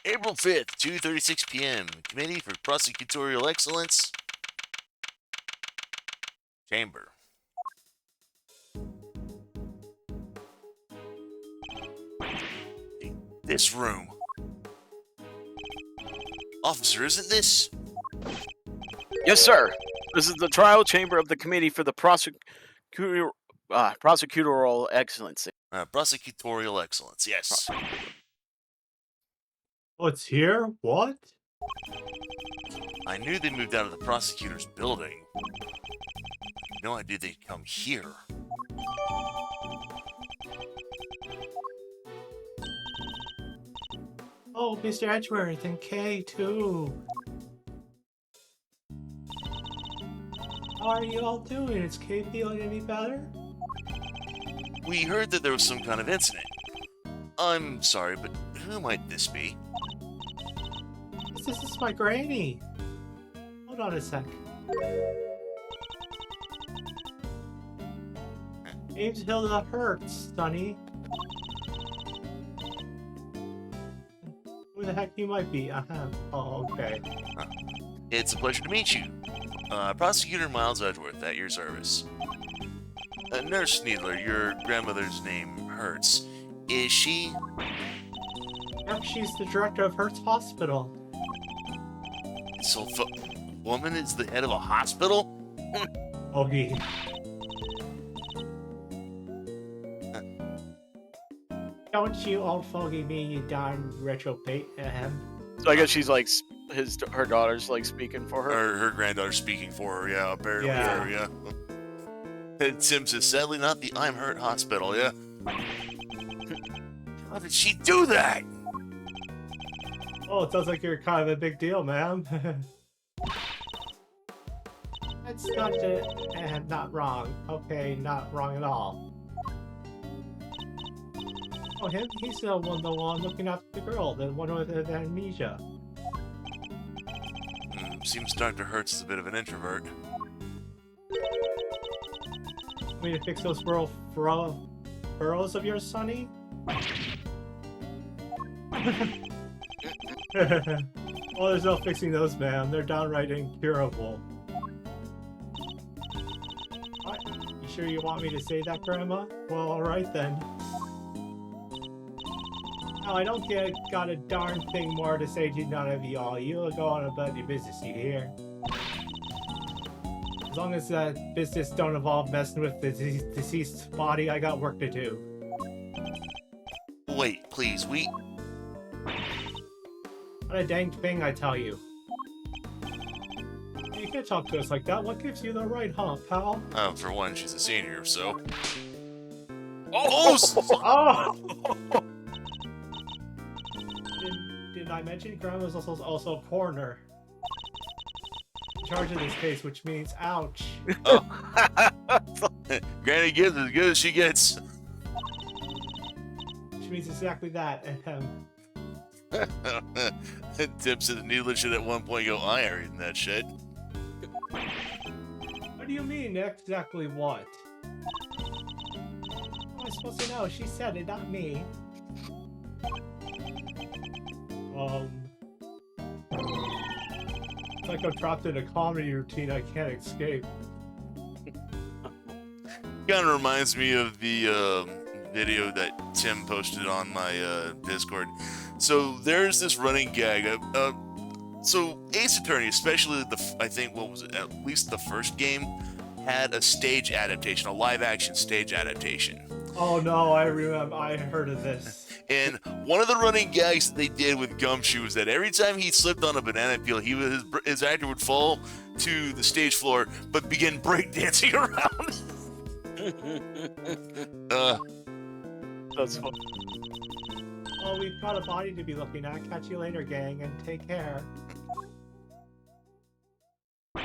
April 5th, 2:36 p.m. Committee for Prosecutorial Excellence. Chamber. This room. Officer, isn't this? Yes, sir. This is the trial chamber of the Committee for the Prosecutorial Excellency. Prosecutorial Excellence, yes. Oh, it's here? What? I knew they moved out of the prosecutor's building. No idea they'd come here. Oh, Mr. Edgeworth and Kay, too. How are you all doing? Is Kay feeling any better? We heard that there was some kind of incident. I'm sorry, but who might this be? This is my granny. Hold on a sec. Name's Hilda Hertz, Sonny. Who the heck you might be? Oh, okay. It's a pleasure to meet you. Prosecutor Miles Edgeworth, at your service. Nurse Needler, your grandmother's name Hertz. Is she? Yep, she's the director of Hertz Hospital. So, woman is the head of a hospital? Okay. Don't you old fogey me, you darn retrobate. So I guess she's like her daughter's like speaking for her. Or her granddaughter's speaking for her, yeah, apparently. Yeah. And Tim says, sadly not the I'm Hurt hospital, yeah? How did she do that? Oh, it sounds like you're kind of a big deal, ma'am. That's not wrong. Okay, not wrong at all. Oh, he's the one looking after the girl, the one with the amnesia. Seems Dr. Hertz is a bit of an introvert. Want me to fix those burrows of yours, Sonny? Oh, there's no fixing those, ma'am. They're downright incurable. What? You sure you want me to say that, Grandma? Well, alright then. No, I don't got a darn thing more to say to none of y'all. You'll go on about your business, you hear? As long as that business don't involve messing with the deceased body, I got work to do. Wait, please, Not a dang thing, I tell you. You can't talk to us like that. What gives you the right, huh, pal? For one, she's a senior, so... Oh! Oh! Didn't I mention Grandma's also a coroner? In charge of this case, which means ouch. Oh. Granny gives as good as she gets. Which means exactly that. Tim says Needler should at one point go, I ain't reading that shit. What do you mean, exactly what? How am I supposed to know? She said it, not me. It's like I'm trapped in a comedy routine I can't escape. Kind of reminds me of the video that Tim posted on my Discord. So there's this running gag. So Ace Attorney, especially I think, what was it, at least the first game, had a stage adaptation, a live-action stage adaptation. Oh no, I remember. I heard of this. And one of the running gags that they did with Gumshoe was that every time he slipped on a banana peel, his actor would fall to the stage floor, but begin breakdancing around. That's fun. Oh, we've got a body to be looking at. Catch you later, gang, and take care. What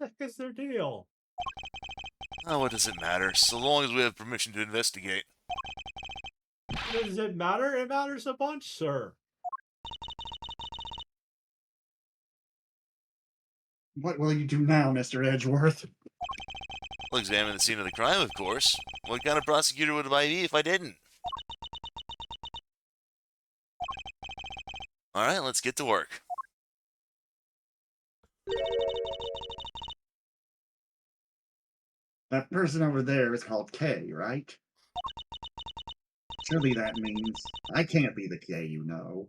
the heck is their deal? Oh, what does it matter? So long as we have permission to investigate. Does it matter? It matters a bunch, sir. What will you do now, Mr. Edgeworth? We'll examine the scene of the crime, of course. What kind of prosecutor would I be if I didn't? Alright, let's get to work. That person over there is called K, right? Surely that means I can't be the K you know.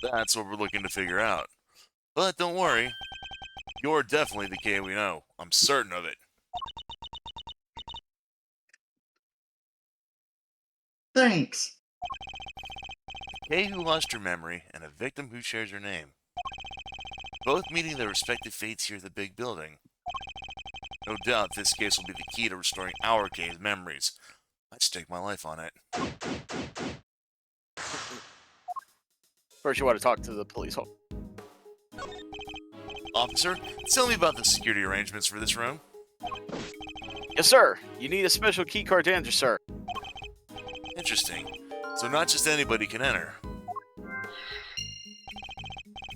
That's what we're looking to figure out. But don't worry, you're definitely the K we know. I'm certain of it. Thanks! K who lost her memory, and a victim who shares her name. Both meeting their respective fates here at the big building. No doubt this case will be the key to restoring our K's memories. I'd stake my life on it. First, you want to talk to the police. Officer, tell me about the security arrangements for this room. Yes, sir. You need a special key card to enter, sir. Interesting. So not just anybody can enter.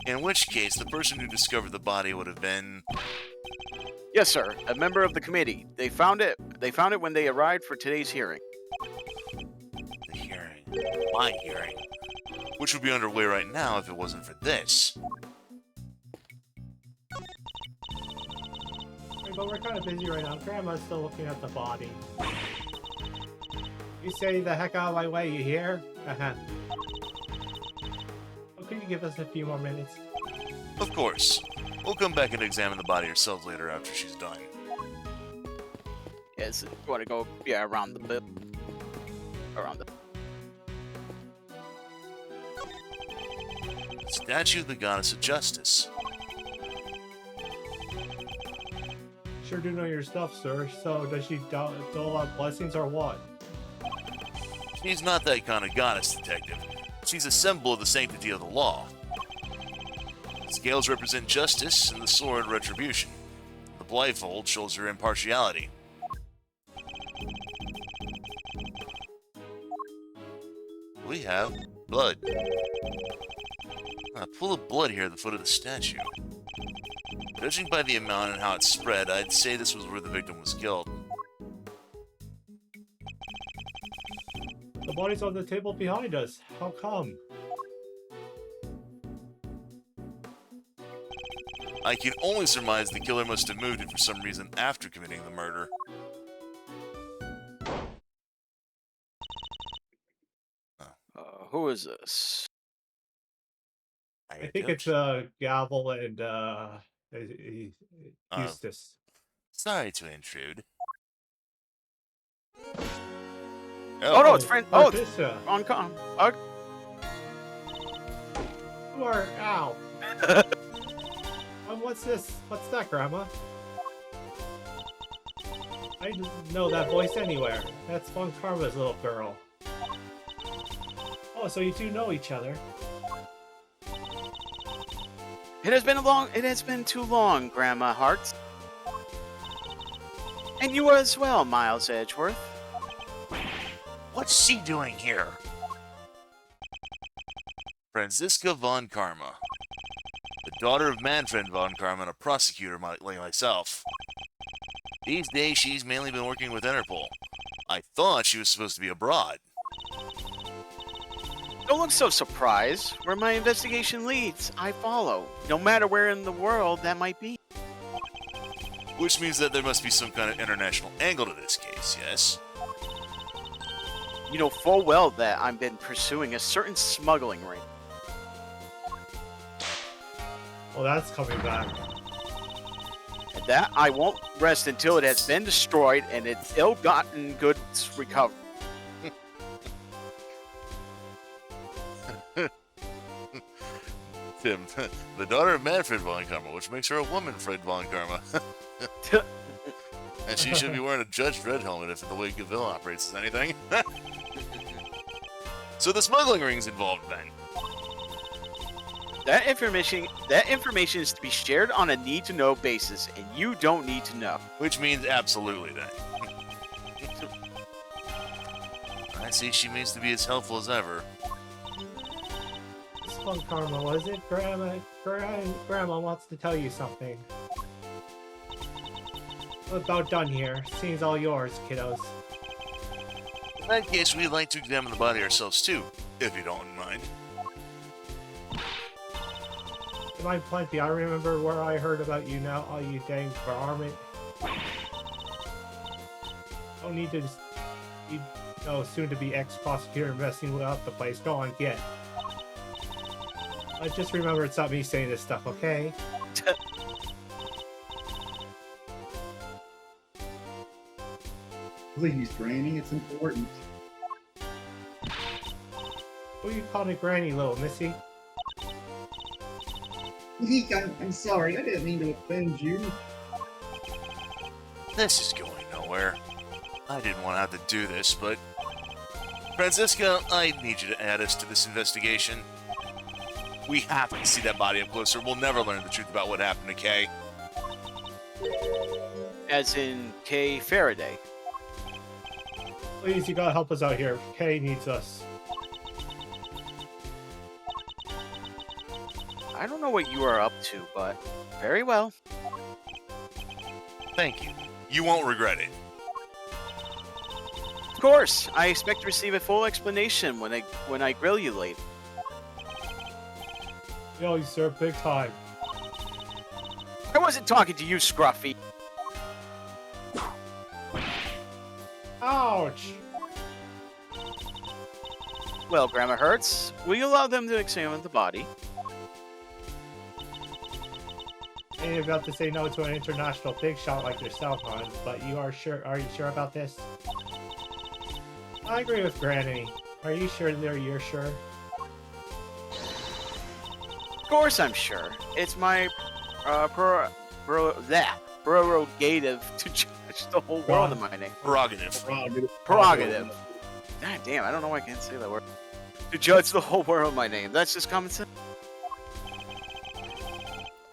In which case, the person who discovered the body would have been... Yes, sir. A member of the committee. They found it when they arrived for today's hearing. The hearing. My hearing. Which would be underway right now if it wasn't for this. Hey, but we're kind of busy right now. Grandma's still looking at the body. You say the heck out of my way, you hear? Well, could you give us a few more minutes? Of course. We'll come back and examine the body ourselves later after she's done. Yes, you want to go, around the bit. Around the... Statue of the Goddess of Justice. Sure do know your stuff, sir. So, does she dole out blessings or what? She's not that kind of goddess, detective. She's a symbol of the sanctity of the law. The scales represent justice, and the sword retribution. The blindfold shows her impartiality. We have blood. A pool of blood here at the foot of the statue. Judging by the amount and how it spread, I'd say this was where the victim was killed. The body's on the table behind us. How come? I can only surmise the killer must have moved it for some reason after committing the murder. Who is this? I think it's Gavel and Eustace. Sorry to intrude. Oh no, it's friend. Oh, it's Patricia. on com. You are ow. What's this? What's that, Grandma? I know that voice anywhere. That's Von Karma's little girl. Oh, so you two know each other. It has been too long, Grandma Hearts. And you as well, Miles Edgeworth. What's she doing here? Franziska von Karma. The daughter of Manfred von Karma and a prosecutor like myself. These days, she's mainly been working with Interpol. I thought she was supposed to be abroad. Don't look so surprised. Where my investigation leads, I follow. No matter where in the world that might be. Which means that there must be some kind of international angle to this case, yes? You know full well that I've been pursuing a certain smuggling ring. Well, that's coming back. And that I won't rest until it has been destroyed and its ill-gotten goods recovered. Tim, the daughter of Manfred von Karma, which makes her a woman, Fred von Karma. And she should be wearing a Judge Dredd helmet if the way Gaville operates is anything. So the smuggling ring's involved then. That information is to be shared on a need-to-know basis, and you don't need to know. Which means absolutely then. I see she means to be as helpful as ever. This Von Karma, was it? Grandma wants to tell you something. We're about done here. Scene's all yours, kiddos. In that case, we'd like to examine the body ourselves too, if you don't mind. Mine plenty. I remember where I heard about you now. All you dang varmint. Don't need to. You know, soon to be ex-prosecutor messing without the place. Go on, get. I just remember it's not me saying this stuff, okay? Please, Granny, it's important. Who you calling Granny, little missy? Eek, I'm sorry, I didn't mean to offend you. This is going nowhere. I didn't want to have to do this, but... Francisca, I need you to add us to this investigation. We have to see that body up closer. We'll never learn the truth about what happened to Kay. As in Kay Faraday. Please, you gotta help us out here. Kay needs us. I don't know what you are up to, but very well. Thank you. You won't regret it. Of course, I expect to receive a full explanation when I grill you later. Yo, you serve big time. I wasn't talking to you, Scruffy. Ouch! Well, Grandma Hertz, will you allow them to examine the body? I ain't about to say no to an international big shot like yourself, hon, but are you sure about this? I agree with Granny. Are you sure you're sure? Of course I'm sure. It's my prerogative to judge the whole world in my name. Prerogative. Prerogative. God damn, I don't know why I can't say that word. To judge the whole world in my name. That's just common sense.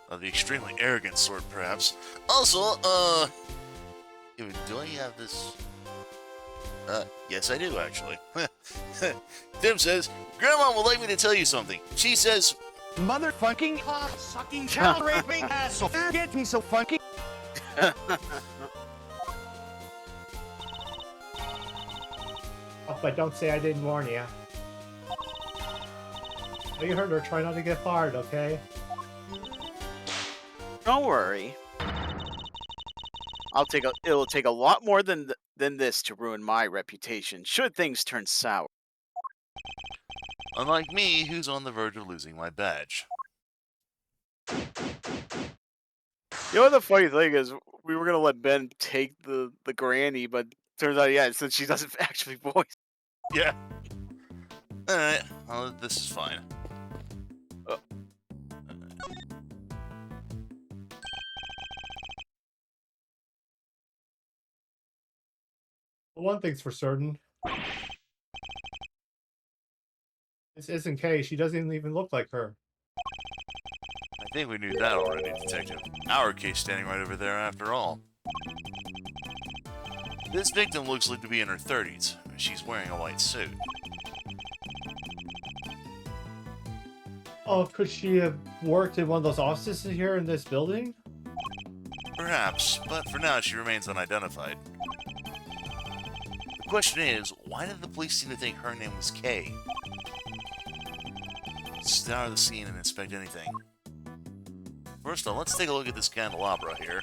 Of the extremely arrogant sort, perhaps. Also, do I have this? Yes, I do, actually. Tim says, Grandma would like me to tell you something. She says, Motherfucking sucking child raping asshole. Get me so funky. Oh, but don't say I didn't warn you. Oh, you heard her. Try not to get fired, okay? Don't worry. It'll take a lot more than this to ruin my reputation, should things turn sour. unlike me, who's on the verge of losing my badge. You know what the funny thing is? We were gonna let Ben take the granny, but turns out, yeah, since she doesn't actually voice. Yeah. Alright, well, this is fine. One thing's for certain. This isn't Kay. She doesn't even look like her. I think we knew that already, Detective. Our case standing right over there after all. This victim looks like to be in her 30s. She's wearing a white suit. Oh, could she have worked in one of those offices here in this building? Perhaps, but for now she remains unidentified. The question is, why did the police seem to think her name was Kay? Scour the scene and inspect anything. First off, let's take a look at this candelabra here.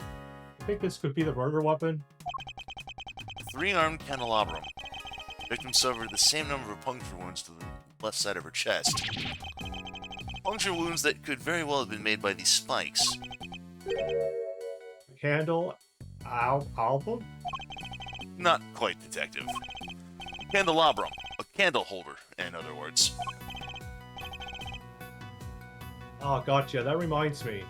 I think this could be the murder weapon. Three-armed candelabrum. Victim suffered the same number of puncture wounds to the left side of her chest. Puncture wounds that could very well have been made by these spikes. Candle album? Not quite, Detective. Candelabrum. A candle holder, in other words. Oh, gotcha. That reminds me.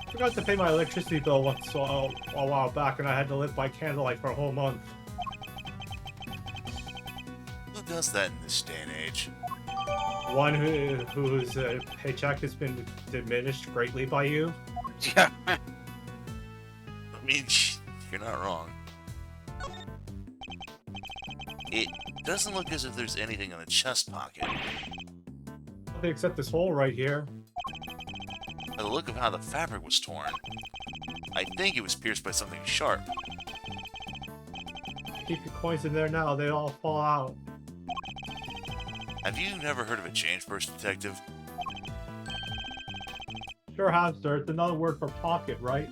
I forgot to pay my electricity bill once a while back, and I had to live by candlelight for a whole month. Who does that in this day and age? One whose paycheck has been diminished greatly by you. Yeah. I mean, you're not wrong. It doesn't look as if there's anything in the chest pocket. Nothing except this hole right here. By the look of how the fabric was torn, I think it was pierced by something sharp. Keep your coins in there now, they all fall out. Have you never heard of a change purse, Detective? Sure have, sir. It's another word for pocket, right?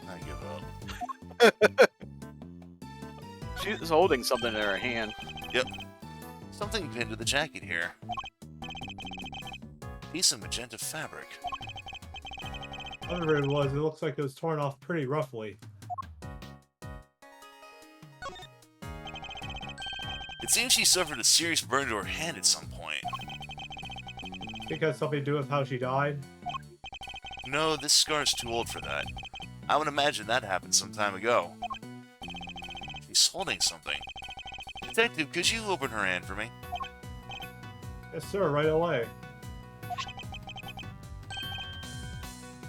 I give up. She's holding something in her hand. Yep. Something pinned to the jacket here. Piece of magenta fabric. Whatever it was, it looks like it was torn off pretty roughly. It seems she suffered a serious burn to her hand at some point. Think it has something to do with how she died? No, this scar's too old for that. I would imagine that happened some time ago. She's holding something. Detective, could you open her hand for me? Yes, sir, right away.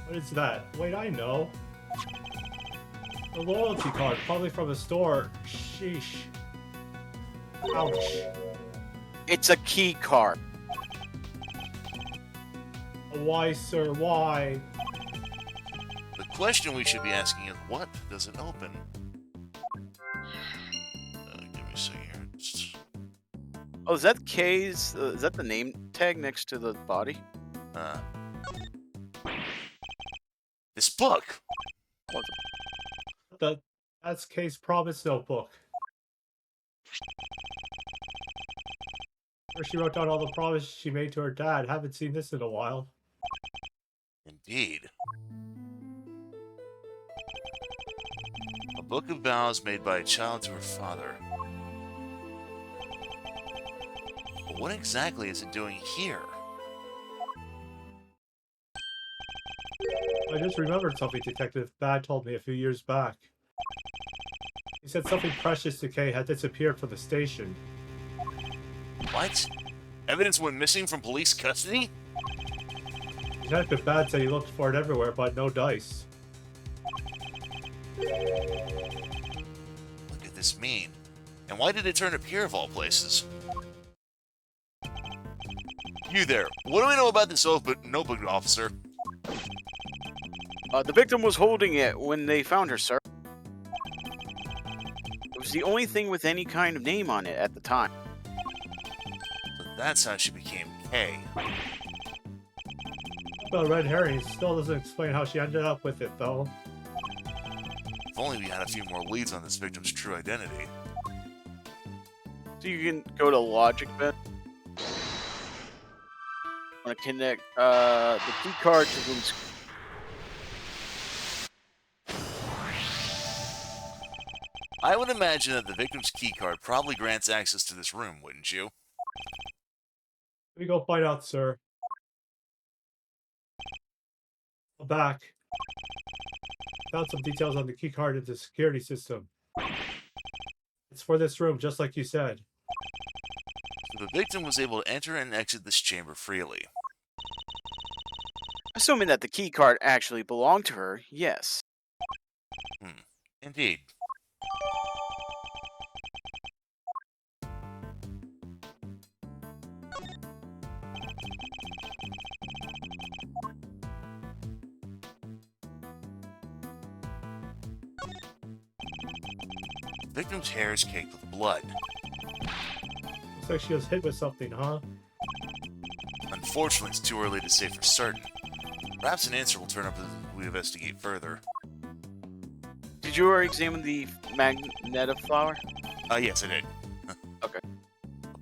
What is that? Wait, I know. The loyalty card, probably from a store. Sheesh. Ouch. It's a key card. Why, sir, why? The question we should be asking is, what does it open? Give me a second here. Oh, is that K's? Is that the name tag next to the body? This book! That's Kay's promise notebook. Where she wrote down all the promises she made to her dad. Haven't seen this in a while. Indeed. A book of vows made by a child to her father. But what exactly is it doing here? I just remembered something Detective Bad told me a few years back. He said something precious to Kay had disappeared from the station. What? Evidence went missing from police custody? Detective Bad said he looked for it everywhere, but no dice. What could this mean? And why did it turn up here of all places? You there. What do we know about this notebook, officer? The victim was holding it when they found her, sir. It was the only thing with any kind of name on it at the time. So that's how she became Kay. Well, red herring still doesn't explain how she ended up with it, though. If only we had a few more leads on this victim's true identity. So you can go to logic then. Want to connect the key card to the I would imagine that the victim's keycard probably grants access to this room, wouldn't you? Let me go find out, sir. I'm back. Found some details on the keycard in the security system. It's for this room, just like you said. So the victim was able to enter and exit this chamber freely. assuming that the key card actually belonged to her, yes. Indeed. Victim's hair is caked with blood. Looks like she was hit with something, huh? Unfortunately, it's too early to say for certain. Perhaps an answer will turn up as we investigate further. Did you already examine the magnetoflower? Yes, I did. Okay.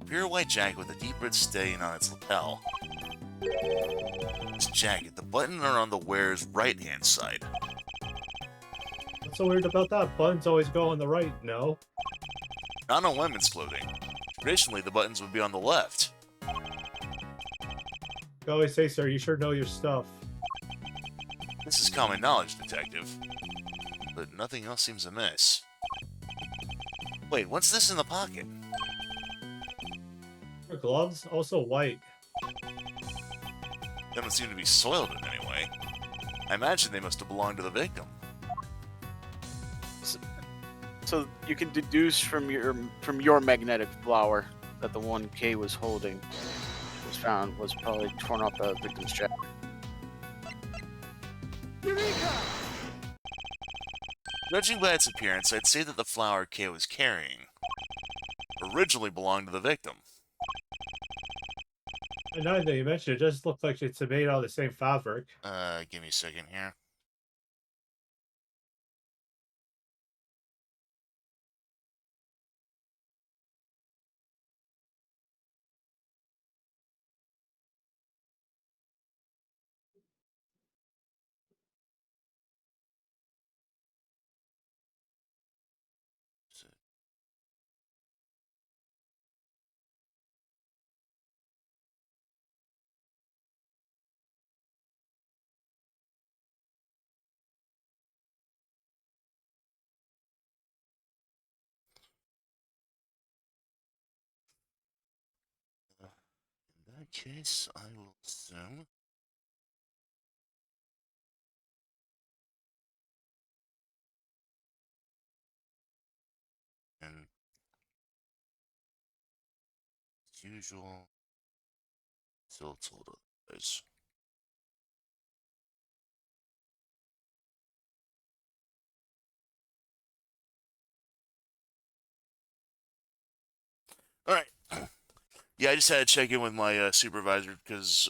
A pure white jacket with a deep red stain on its lapel. This jacket, the buttons are on the wearer's right-hand side. What's so weird about that? Buttons always go on the right, no? Not on women's clothing. Traditionally, the buttons would be on the left. You always say, sir, you sure know your stuff. This is common knowledge, Detective. But nothing else seems amiss. Wait, what's this in the pocket? Her gloves? Also white. They don't seem to be soiled in any way. I imagine they must have belonged to the victim. So you can deduce from your magnetic flower that the one Kay was holding was found was probably torn off the victim's jacket. Eureka! Judging by its appearance, I'd say that the flower Kay was carrying originally belonged to the victim. And now that you mention it, it does look like it's made out of the same fabric. Give me a second here. In that case, I will assume. And as usual, still told otherwise. All right. Yeah, I just had to check in with my supervisor because,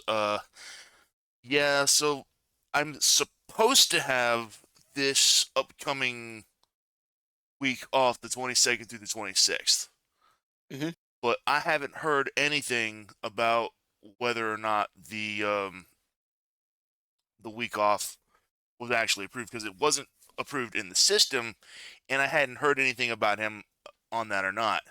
yeah, so I'm supposed to have this upcoming week off, the 22nd through the 26th. Mhm. But I haven't heard anything about whether or not the week off was actually approved because it wasn't approved in the system, and I hadn't heard anything about him on that or not.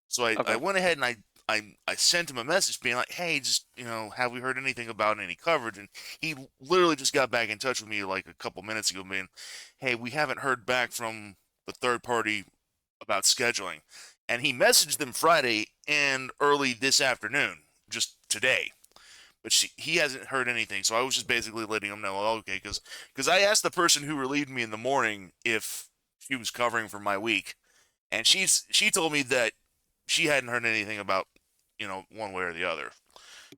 So I Okay. went ahead and I sent him a message being like, hey, just, have we heard anything about any coverage? And he literally just got back in touch with me like a couple minutes ago, being, hey, we haven't heard back from the third party about scheduling. And he messaged them Friday and early this afternoon, just today. But he hasn't heard anything, so I was just basically letting him know, okay, because I asked the person who relieved me in the morning if she was covering for my week, and she told me that she hadn't heard anything about, one way or the other.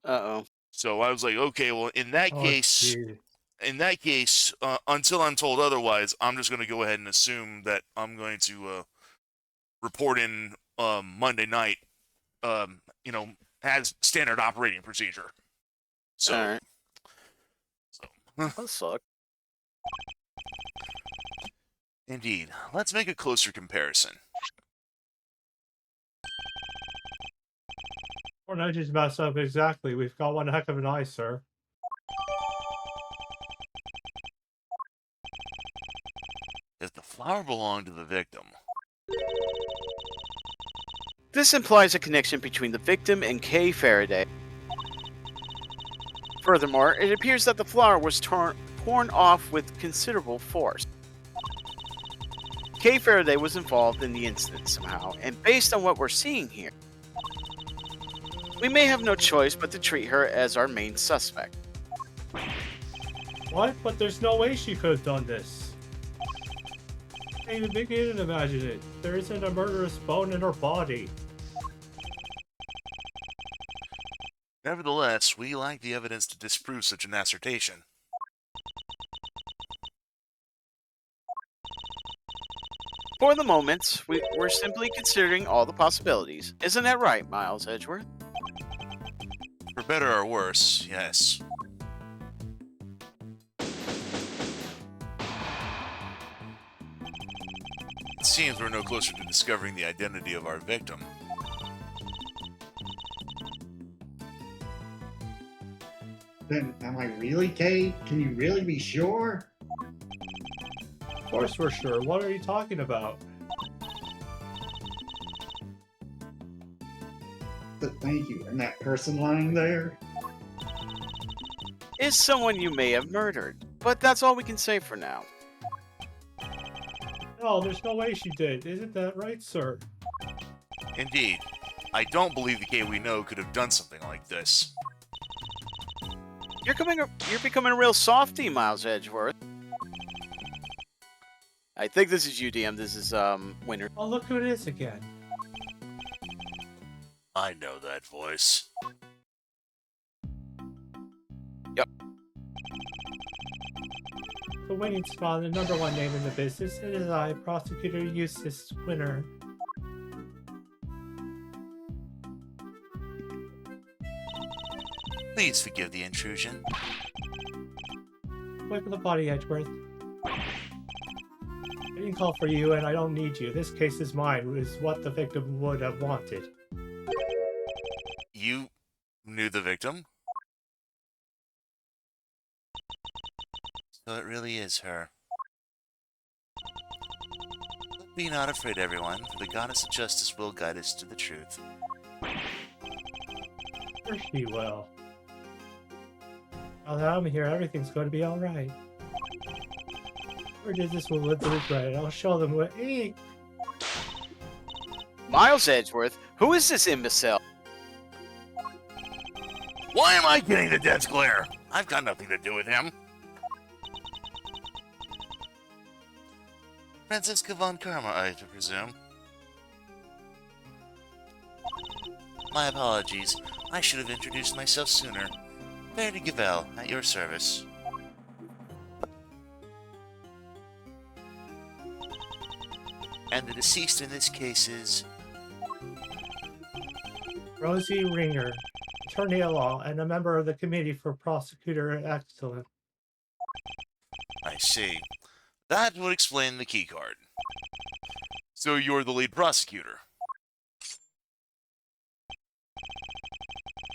Uh-oh. So I was like, okay, well, in that Oh, case, gee. until I'm told otherwise, I'm just going to go ahead and assume that I'm going to report in Monday night, as standard operating procedure. So, All right. so That sucks. indeed, let's make a closer comparison. Or not just mess up exactly. We've got one heck of an eye, sir. Does the flower belong to the victim? This implies a connection between the victim and Kay Faraday. Furthermore, it appears that the flower was torn off with considerable force. Kay Faraday was involved in the incident somehow, and based on what we're seeing here, we may have no choice but to treat her as our main suspect. What? But there's no way she could have done this. I can't even begin to imagine it. There isn't a murderous bone in her body. Nevertheless, we lack the evidence to disprove such an assertion. For the moment, we're simply considering all the possibilities. Isn't that right, Miles Edgeworth? For better or worse, yes. It seems we're no closer to discovering the identity of our victim. Then am I really Kay? Can you really be sure? Of course we're sure. What are you talking about? Thank you. And that person lying there? Is someone you may have murdered. But that's all we can say for now. No, there's no way she did. Isn't that right, sir? Indeed. I don't believe the Kay we know could have done something like this. You're becoming a real softy, Miles Edgeworth. I think this is UDM. This is Winter. Oh, look who it is again. I know that voice. Yep. The winning spot, the #1 name in the business. It is I, Prosecutor Eustace Winner. Please forgive the intrusion. Quick with the body, Edgeworth. I didn't call for you, and I don't need you. This case is mine, is what the victim would have wanted. You knew the victim? So it really is her. But be not afraid, everyone, for the goddess of justice will guide us to the truth. Sure she will. Now that I'm here, everything's going to be alright. Or did this one with the regret? I'll show them what. Hey, Miles Edgeworth? Who is this imbecile? Why am I getting the death glare? I've got nothing to do with him. Franziska von Karma, I presume. My apologies. I should have introduced myself sooner. Verity Gavel, at your service. And the deceased in this case is... Rosie Ringer, attorney at law, and a member of the Committee for Prosecutor Excellence. I see. That would explain the keycard. So you're the lead prosecutor?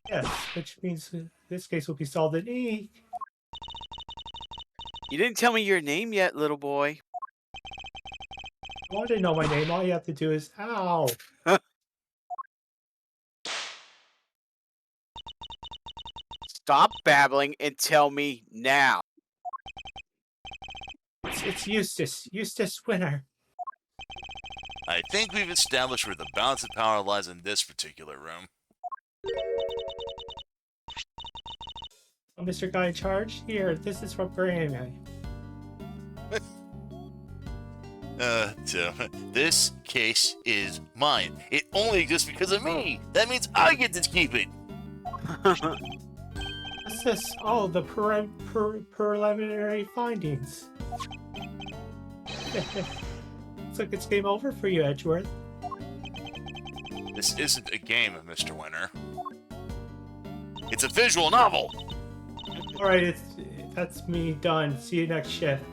Yes, which means this case will be solved in E. You didn't tell me your name yet, little boy. I want to know my name. All you have to do is ow. Stop babbling and tell me now. It's Eustace. Eustace Winner. I think we've established where the balance of power lies in this particular room. Oh, Mr. Guy in charge? Here, this is from Grammy. This case is mine. It only exists because of me. That means I get to keep it. What's this? Oh, the preliminary findings. Looks like it's game over for you, Edgeworth. This isn't a game, Mr. Winter. It's a visual novel. Alright, that's me done. See you next shift.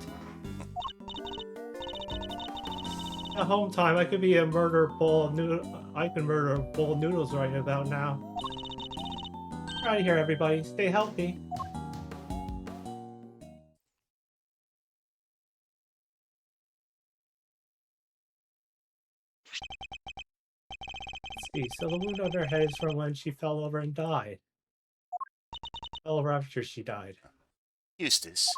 At home time, I could be a murder bowl of noodle. I can murder a bowl of noodles right about now. Out of here, everybody. Stay healthy. Let's see. So the wound on her head is from when she fell over and died. Fell over after she died. Eustace.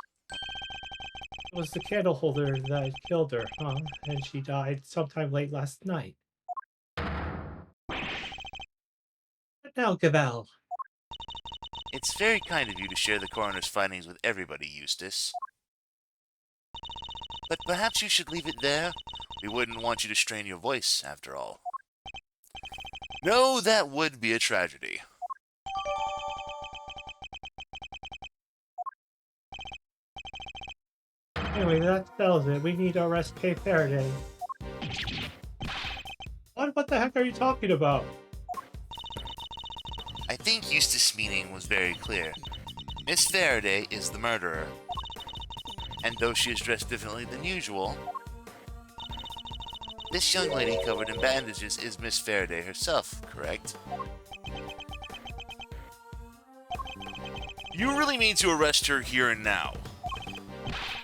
It was the candle holder that killed her, huh? And she died sometime late last night. But now, Gavel. It's very kind of you to share the coroner's findings with everybody, Eustace. But perhaps you should leave it there? We wouldn't want you to strain your voice, after all. No, that would be a tragedy. Anyway, that settles it. We need to arrest Kay Faraday. What the heck are you talking about? I think Eustace's meaning was very clear. Miss Faraday is the murderer. And though she is dressed differently than usual, this young lady covered in bandages is Miss Faraday herself, correct? You really mean to arrest her here and now?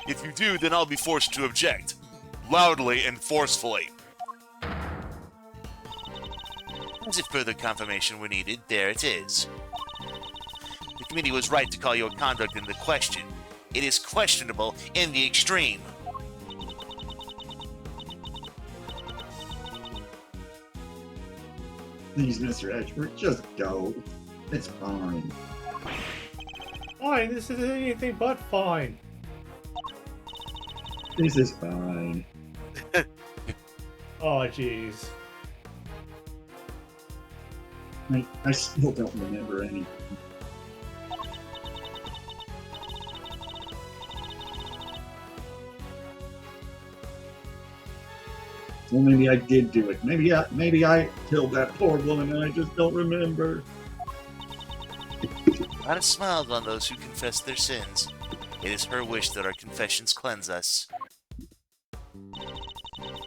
If you do, then I'll be forced to object. Loudly and forcefully. As if further confirmation were needed, there it is. The committee was right to call your conduct into question. It is questionable in the extreme. Please, Mr. Edgeworth, just go. It's fine. Fine, this isn't anything but fine. This is fine. Oh, jeez. I still don't remember anything. Well, maybe I did do it. Maybe I killed that poor woman and I just don't remember. God smiles on those who confess their sins. It is her wish that our confessions cleanse us.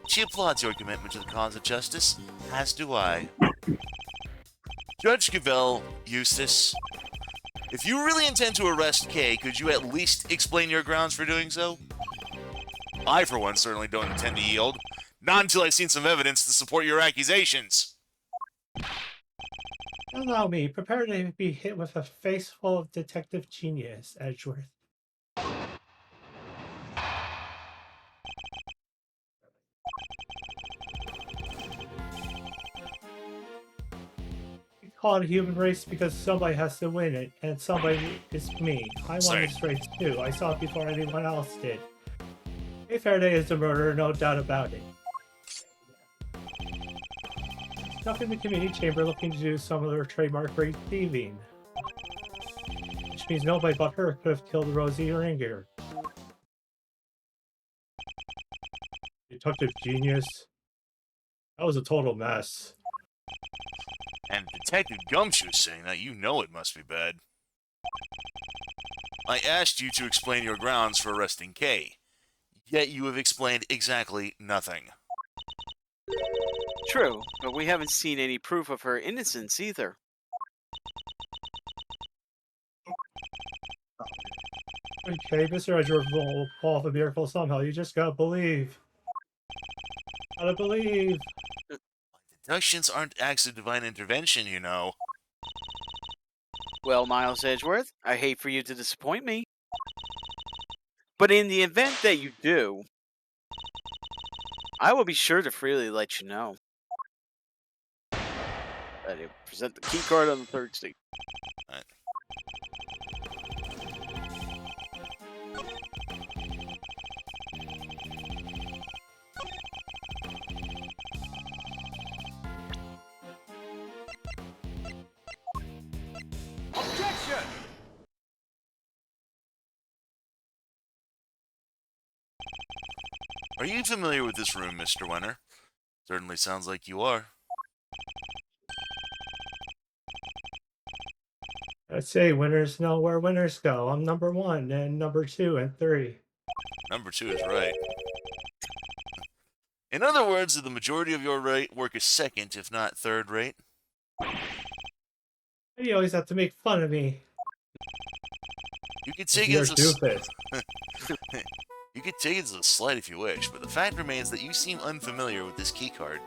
She applauds your commitment to the cause of justice, as do I. Judge Cavell, Eustace, if you really intend to arrest Kay, could you at least explain your grounds for doing so? I, for one, certainly don't intend to yield. Not until I've seen some evidence to support your accusations. Allow me, prepare to be hit with a face full of detective genius, Edgeworth. We call it a human race because somebody has to win it, and somebody is me. I won Sorry. this race too. I saw it before anyone else did. Hey, Faraday is the murderer, no doubt about it. Stuck in the community chamber looking to do some of their trademark rate thieving. Which means nobody but her could have killed Rosie Ringer. Detective genius. That was a total mess. And Detective Gumshoe saying that you know it must be bad. I asked you to explain your grounds for arresting Kay, yet you have explained exactly nothing. True, but we haven't seen any proof of her innocence either. Okay, Mr. Edgeworth will pull off a miracle somehow. You just gotta believe. Gotta believe. Deductions aren't acts of divine intervention, you know. Well, Miles Edgeworth, I hate for you to disappoint me. But in the event that you do, I will be sure to freely let you know. Present the key card on the third stage. Right. Objection! Are you familiar with this room, Mr. Wenner? Certainly sounds like you are. I'd say winners know where winners go. I'm number 1 and number 2 and 3. Number 2 is right. In other words, the majority of your work is second, if not third rate. You always have to make fun of me. You could take it You're as stupid. You could take it as a slight if you wish, but the fact remains that you seem unfamiliar with this keycard.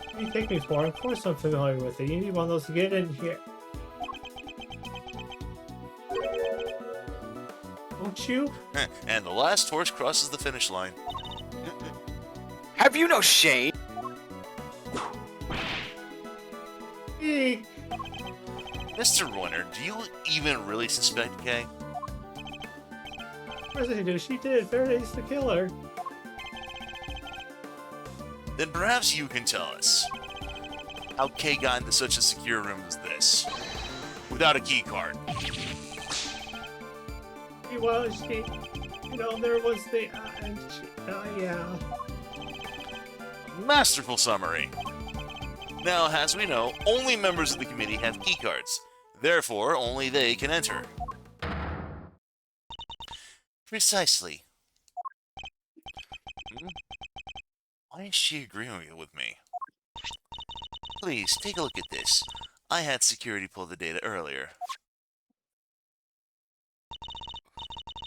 What do you take me for? Of course I'm familiar with it. You need one of those to get in here. Don't you? And the last horse crosses the finish line. Have you no shame? Eek. Mr. Wenner, do you even really suspect Kay? Of course I do. She did. Faraday's the killer. Then perhaps you can tell us how Kay got into such a secure room as this, without a key card. Well, she, there was the, yeah. Masterful summary. Now, as we know, only members of the committee have keycards. Therefore, only they can enter. Precisely. Why is she agreeing with me? Please, take a look at this. I had security pull the data earlier.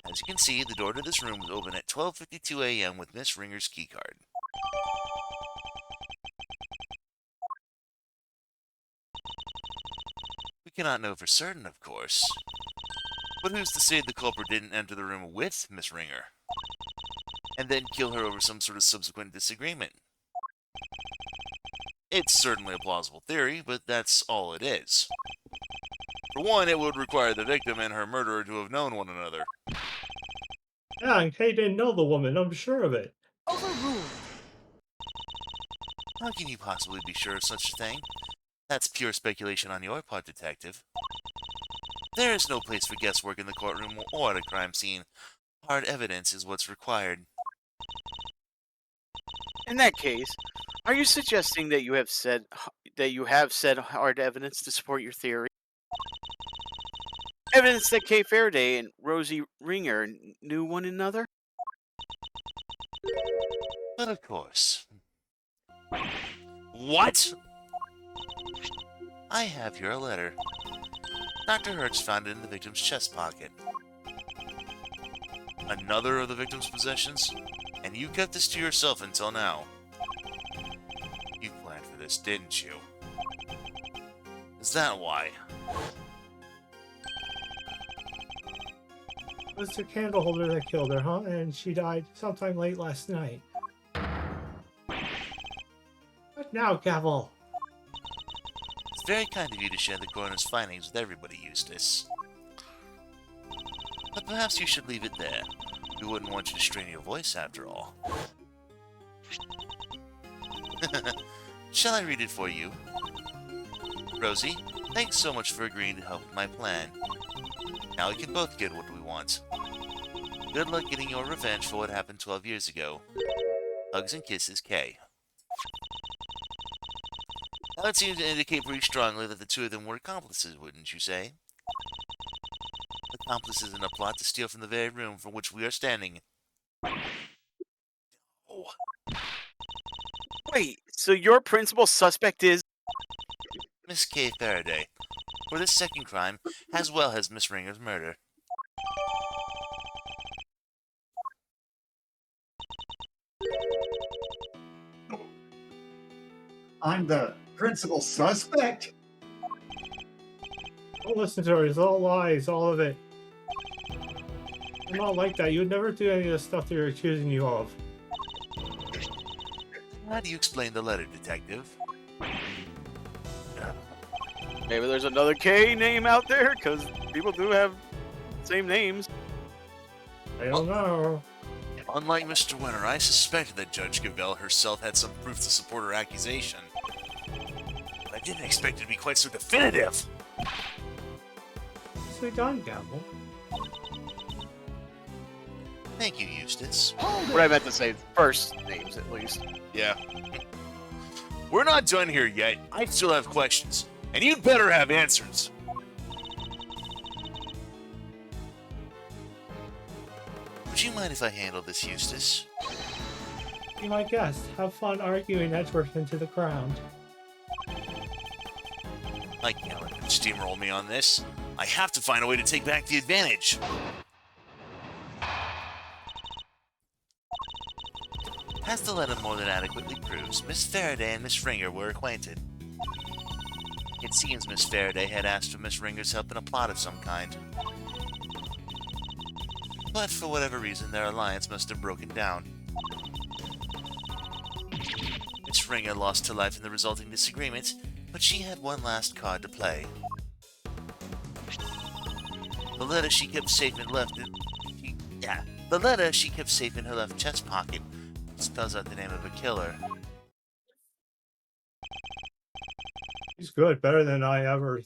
As you can see, the door to this room was open at 12:52 a.m. with Miss Ringer's keycard. We cannot know for certain, of course. But who's to say the culprit didn't enter the room with Miss Ringer? And then kill her over some sort of subsequent disagreement? It's certainly a plausible theory, but that's all it is. For one, it would require the victim and her murderer to have known one another. Yeah, and Kay didn't know the woman. I'm sure of it. Overruled. How can you possibly be sure of such a thing? That's pure speculation on your part, Detective. There is no place for guesswork in the courtroom or at a crime scene. Hard evidence is what's required. In that case, are you suggesting that you have said hard evidence to support your theory? Evidence that Kay Faraday and Rosie Ringer knew one another? But of course. What? I have here a letter. Dr. Hertz found it in the victim's chest pocket. Another of the victim's possessions? And you kept this to yourself until now. You planned for this, didn't you? Is that why? It was the candle holder that killed her, huh? And she died sometime late last night. What now, Gavel? It's very kind of you to share the coroner's findings with everybody, Eustace. But perhaps you should leave it there. We wouldn't want you to strain your voice after all. Shall I read it for you? Rosie, thanks so much for agreeing to help with my plan. Now we can both get what we want. Good luck getting your revenge for what happened 12 years ago. Hugs and kisses, Kay. That would seem to indicate pretty strongly that the two of them were accomplices, wouldn't you say? Accomplices in a plot to steal from the very room from which we are standing. Oh. Wait, so your principal suspect is... Miss Kay Faraday, for this second crime, as well as Miss Ringer's murder. I'm the principal suspect? Don't listen to her. It's all lies, all of it. I'm not like that. You would never do any of the stuff they're accusing you of. How do you explain the letter, Detective? Maybe there's another K name out there, because people do have same names. I don't know. Unlike Mr. Winter, I suspected that Judge Gavelle herself had some proof to support her accusation. But I didn't expect it to be quite so definitive. Nicely done, Gavel. Thank you, Eustace. What I meant to say, first names at least. Yeah. We're not done here yet. I still have questions. And you'd better have answers. Would you mind if I handle this, Eustace? Be my guest. Have fun arguing Edgeworth into the ground. I can't let them steamroll me on this. I have to find a way to take back the advantage. As the letter more than adequately proves, Miss Faraday and Miss Ringer were acquainted. It seems Miss Faraday had asked for Miss Ringer's help in a plot of some kind. But for whatever reason, their alliance must have broken down. Miss Ringer lost her life in the resulting disagreement, but she had one last card to play. The letter she kept safe in the letter she kept safe in her left chest pocket spells out the name of a killer. He's good. Better than ever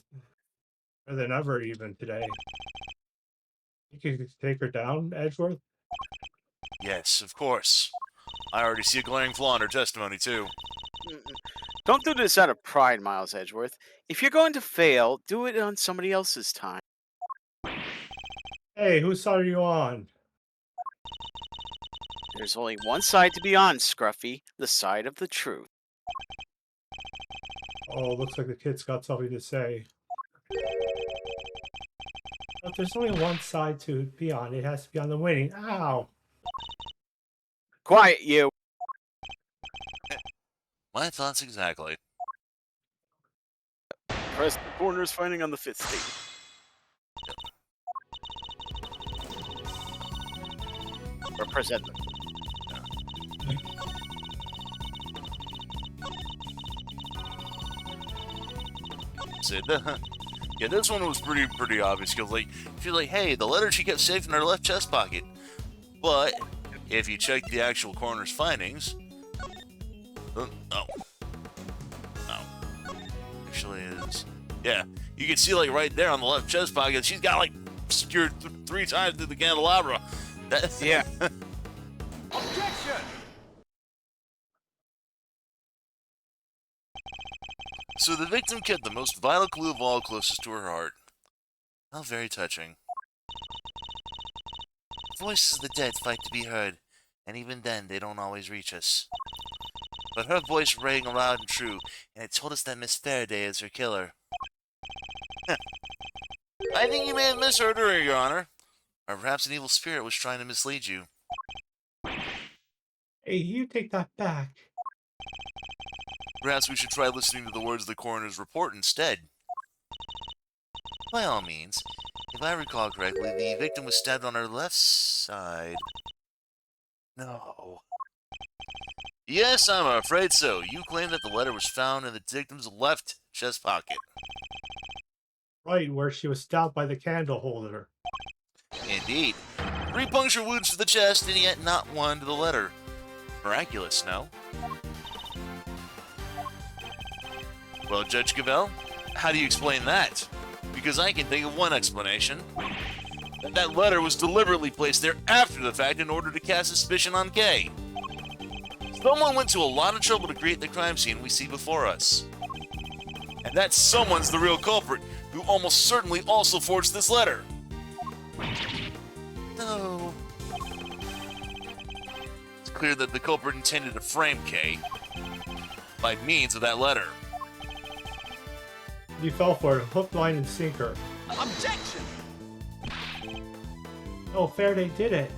even today. You can take her down, Edgeworth? Yes, of course. I already see a glaring flaw in her testimony, too. Don't do this out of pride, Miles Edgeworth. If you're going to fail, do it on somebody else's time. Hey, whose side are you on? There's only one side to be on, Scruffy. The side of the truth. Oh, looks like the kid's got something to say. But there's only one side to be on. It has to be on the winning. Ow! Quiet, you. My thoughts exactly. Press the coroner's finding on the 5th state. Or present them. Yeah, this one was pretty obvious. Cause like, she's like, hey, the letter she kept safe in her left chest pocket. But if you check the actual coroner's findings, actually is, yeah, you can see like right there on the left chest pocket, she's got like secured 3 times through the candelabra. Yeah. Objection! So the victim kept the most vital clue of all closest to her heart. How very touching. The voices of the dead fight to be heard, and even then they don't always reach us. But her voice rang loud and true, and it told us that Miss Faraday is her killer. I think you may have misheard her, Your Honor. Or perhaps an evil spirit was trying to mislead you. Hey, you take that back. Perhaps we should try listening to the words of the coroner's report instead. By all means, if I recall correctly, the victim was stabbed on her left side. No. Yes, I'm afraid so. You claim that the letter was found in the victim's left chest pocket. Right where she was stabbed by the candle holder. Indeed. 3 puncture wounds to the chest, and yet not one to the letter. Miraculous, no? Well, Judge Cavell, how do you explain that? Because I can think of one explanation. That letter was deliberately placed there after the fact in order to cast suspicion on Kay. Someone went to a lot of trouble to create the crime scene we see before us. And that someone's the real culprit, who almost certainly also forged this letter. No. It's clear that the culprit intended to frame Kay by means of that letter. You fell for it, hook, line, and sinker. Objection! Oh, Faraday did it.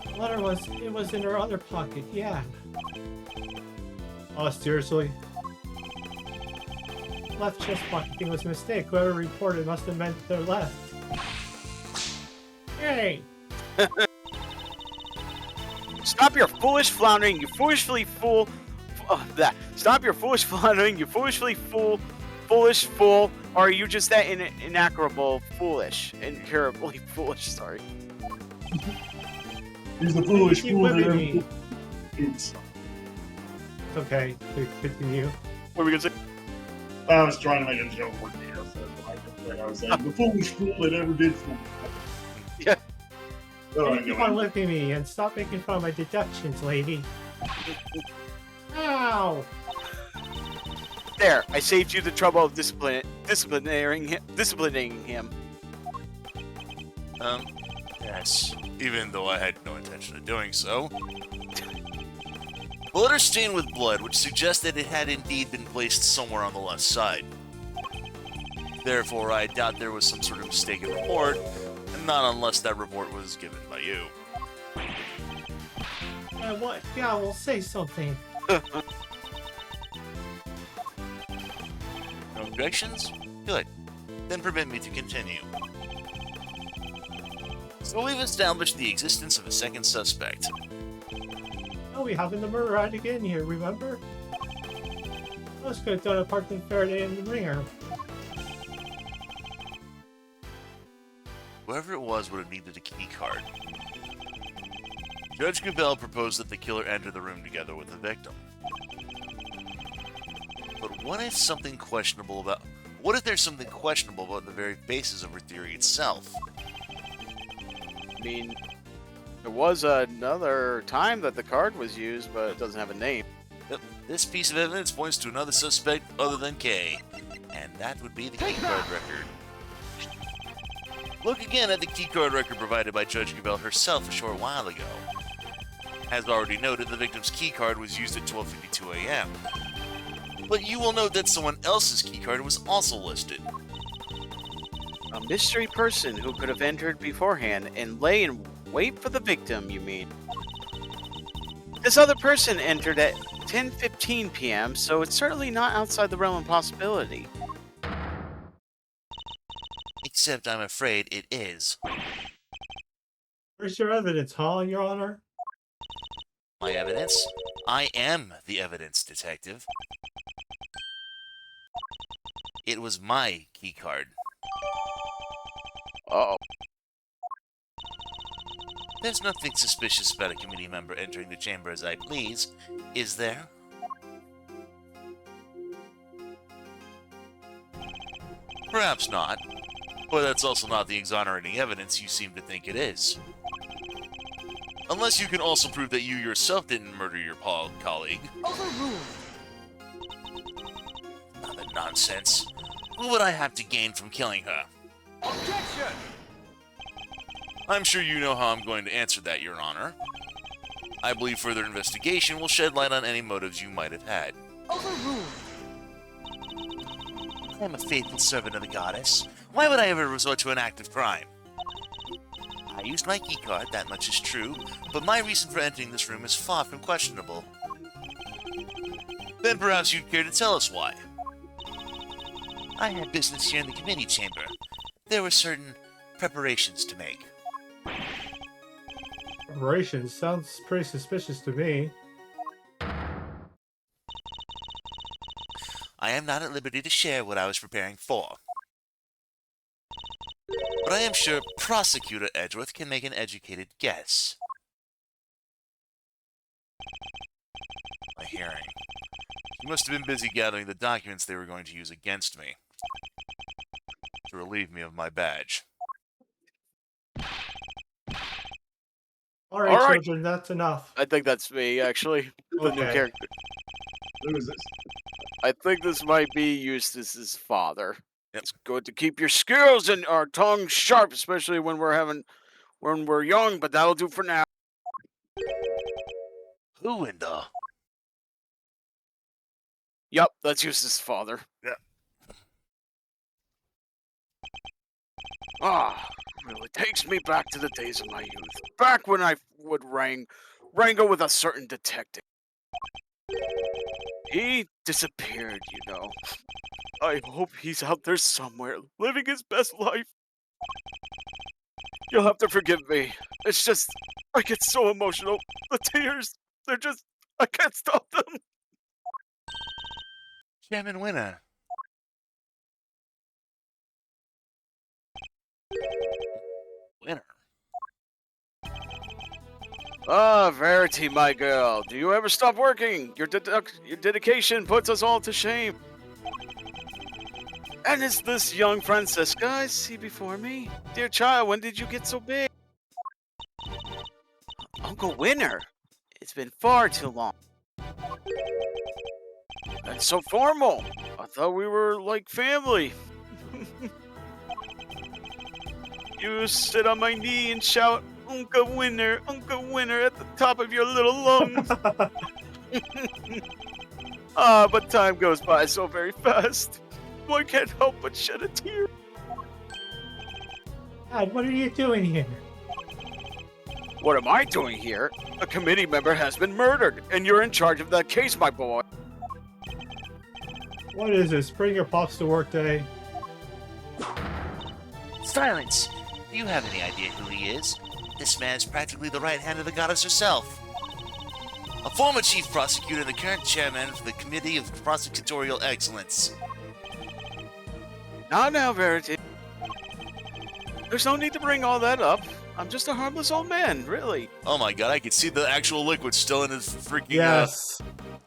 The letter was in her other pocket, yeah. Oh, seriously? Left chest pocket thing was a mistake. Whoever reported must have meant their left. Hey! Stop your foolish floundering, you foolishly fool. Stop your foolish floundering, you foolish fool. Or are you just that inacurable, foolish, incurably foolish? Sorry. He's the foolish Keep fool whipping that me. Oops. It's okay. Continue. What were we gonna say? I was trying to make a joke with you. Like I was saying, the foolish fool that ever did fool. Yeah. Oh, Keep on whipping me and stop making fun of my deductions, lady. Ow! There, I saved you the trouble of disciplining him. Yes. Even though I had no intention of doing so. The letter stained with blood, which suggests that it had indeed been placed somewhere on the left side. Therefore, I doubt there was some sort of mistaken report, and not unless that report was given by you. What? Yeah, well, say something. No objections? Good. Then permit me to continue. So we've established the existence of a second suspect. Oh, we having the murder out again here, remember? Let's go down apart than Faraday and the ringer. Whoever it was would have needed a key card. Judge Gabel proposed that the killer enter the room together with the victim. But what if there's something questionable about the very basis of her theory itself? I mean, there was another time that the card was used, but it doesn't have a name. Yep, this piece of evidence points to another suspect other than Kay, and that would be the keycard record. Look again at the keycard record provided by Judge Gabel herself a short while ago. As already noted, the victim's keycard was used at 12:52 a.m. But you will note that someone else's keycard was also listed. A mystery person who could have entered beforehand and lay in wait for the victim, you mean? This other person entered at 10:15 p.m., so it's certainly not outside the realm of possibility. Except I'm afraid it is. Where's your evidence, huh, Your Honor? My evidence? I am the evidence, detective. It was my keycard. Uh-oh. There's nothing suspicious about a committee member entering the chamber as I please, is there? Perhaps not, but that's also not the exonerating evidence you seem to think it is. Unless you can also prove that you yourself didn't murder your colleague. Overruled. Not that nonsense. What would I have to gain from killing her? Objection! I'm sure you know how I'm going to answer that, Your Honor. I believe further investigation will shed light on any motives you might have had. Overruled. I am a faithful servant of the goddess. Why would I ever resort to an act of crime? I used my keycard, that much is true, but my reason for entering this room is far from questionable. Then perhaps you'd care to tell us why. I had business here in the committee chamber. There were certain preparations to make. Preparations sounds pretty suspicious to me. I am not at liberty to share what I was preparing for. But I am sure Prosecutor Edgeworth can make an educated guess. My hearing. She must have been busy gathering the documents they were going to use against me. To relieve me of my badge. All right, All right. children, that's enough. I think that's me, actually. The new Okay. character. Who is this? I think this might be Eustace's father. Yep. It's good to keep your skills and our tongue sharp, especially when we're young, but that'll do for now. Who in the... Yup, that's Eustace's father. Yeah. Ah, really takes me back to the days of my youth. Back when I would wrangle with a certain detective. He disappeared, you know. I hope he's out there somewhere, living his best life. You'll have to forgive me. It's just, I get so emotional. The tears, I can't stop them. Chairman Winner. Winner. Ah, Verity, my girl, do you ever stop working? Your dedication puts us all to shame. And it's this young Francisca I see before me. Dear child, when did you get so big? Uncle Winner, it's been far too long. And so formal. I thought we were like family. You sit on my knee and shout, Uncle Winner, at the top of your little lungs. Ah, but time goes by so very fast. I can't help but shed a tear. Dad, what are you doing here? What am I doing here? A committee member has been murdered, and you're in charge of that case, my boy. What is this? Bring your pops to work day? Silence! Do you have any idea who he is? This man is practically the right hand of the goddess herself. A former chief prosecutor and the current chairman of the Committee of Prosecutorial Excellence. Now, Verity. There's no need to bring all that up. I'm just a harmless old man, really. Oh my god, I could see the actual liquid still in his freaking... Yes.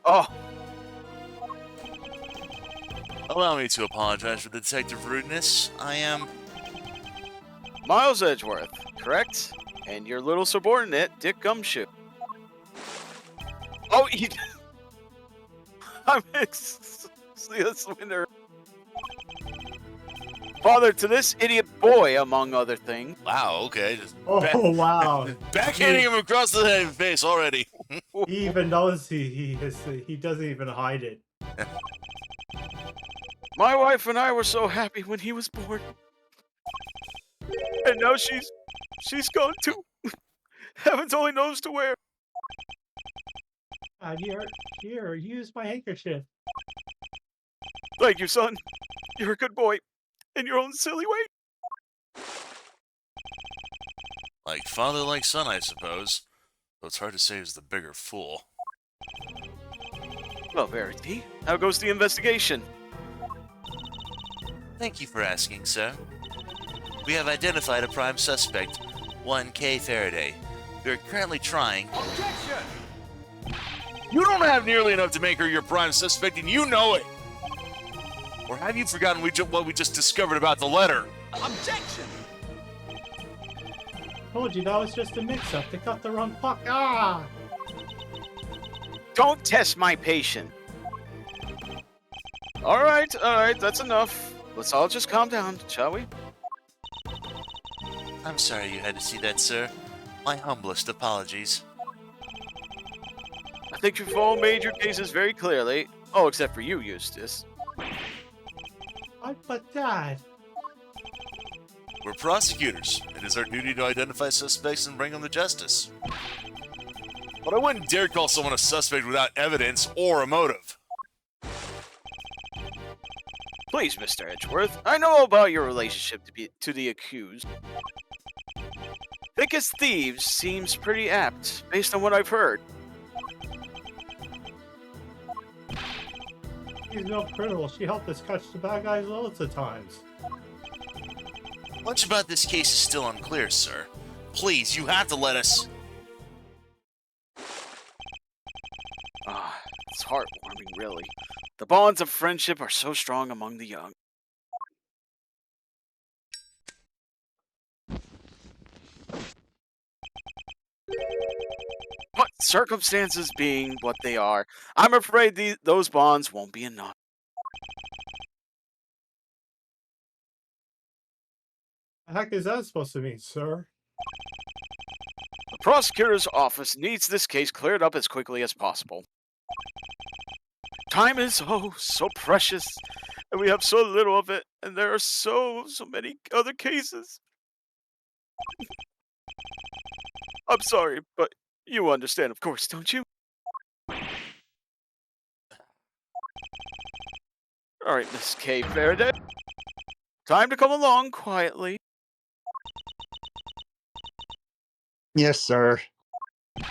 Oh, Allow me to apologize for the detective rudeness. I am... Miles Edgeworth, correct? And your little subordinate, Dick Gumshoe. Oh, he... I mean, see this winner. Father to this idiot boy, among other things. Wow, okay. Just Oh, wow. backhanding him across the head and face already. He even knows he doesn't even hide it. My wife and I were so happy when he was born. And now she's gone too. Heavens only knows to where. Dad, here, use my handkerchief. Thank you, son. You're a good boy. In your own silly way. Like father, like son, I suppose. Though it's hard to say who's the bigger fool. Well, Verity, how goes the investigation? Thank you for asking, sir. We have identified a prime suspect, 1K Faraday. We are currently trying... Objection! You don't have nearly enough to make her your prime suspect, and you know it! Or have you forgotten what we just discovered about the letter? Objection! Told you that was just a mix-up. They got the wrong puck. Ah! Don't test my patience. All right, that's enough. Let's all just calm down, shall we? I'm sorry you had to see that, sir. My humblest apologies. I think you've all made your cases very clearly. Oh, except for you, Eustace. But Dad, We're prosecutors. It is our duty to identify suspects and bring them to justice. But I wouldn't dare call someone a suspect without evidence or a motive. Please, Mr. Edgeworth, I know about your relationship to the accused. Thick as thieves seems pretty apt, based on what I've heard. she's no criminal. She helped us catch the bad guys loads of times. Much about this case is still unclear, sir. Please, you have to let us... Ah, it's heartwarming, really. The bonds of friendship are so strong among the young. But circumstances being what they are, I'm afraid those bonds won't be enough. The heck is that supposed to mean, sir? The prosecutor's office needs this case cleared up as quickly as possible. Time is so precious, and we have so little of it, and there are so many other cases. I'm sorry, but you understand, of course, don't you? Alright, Miss K. Faraday. Time to come along quietly. Yes, sir. I'm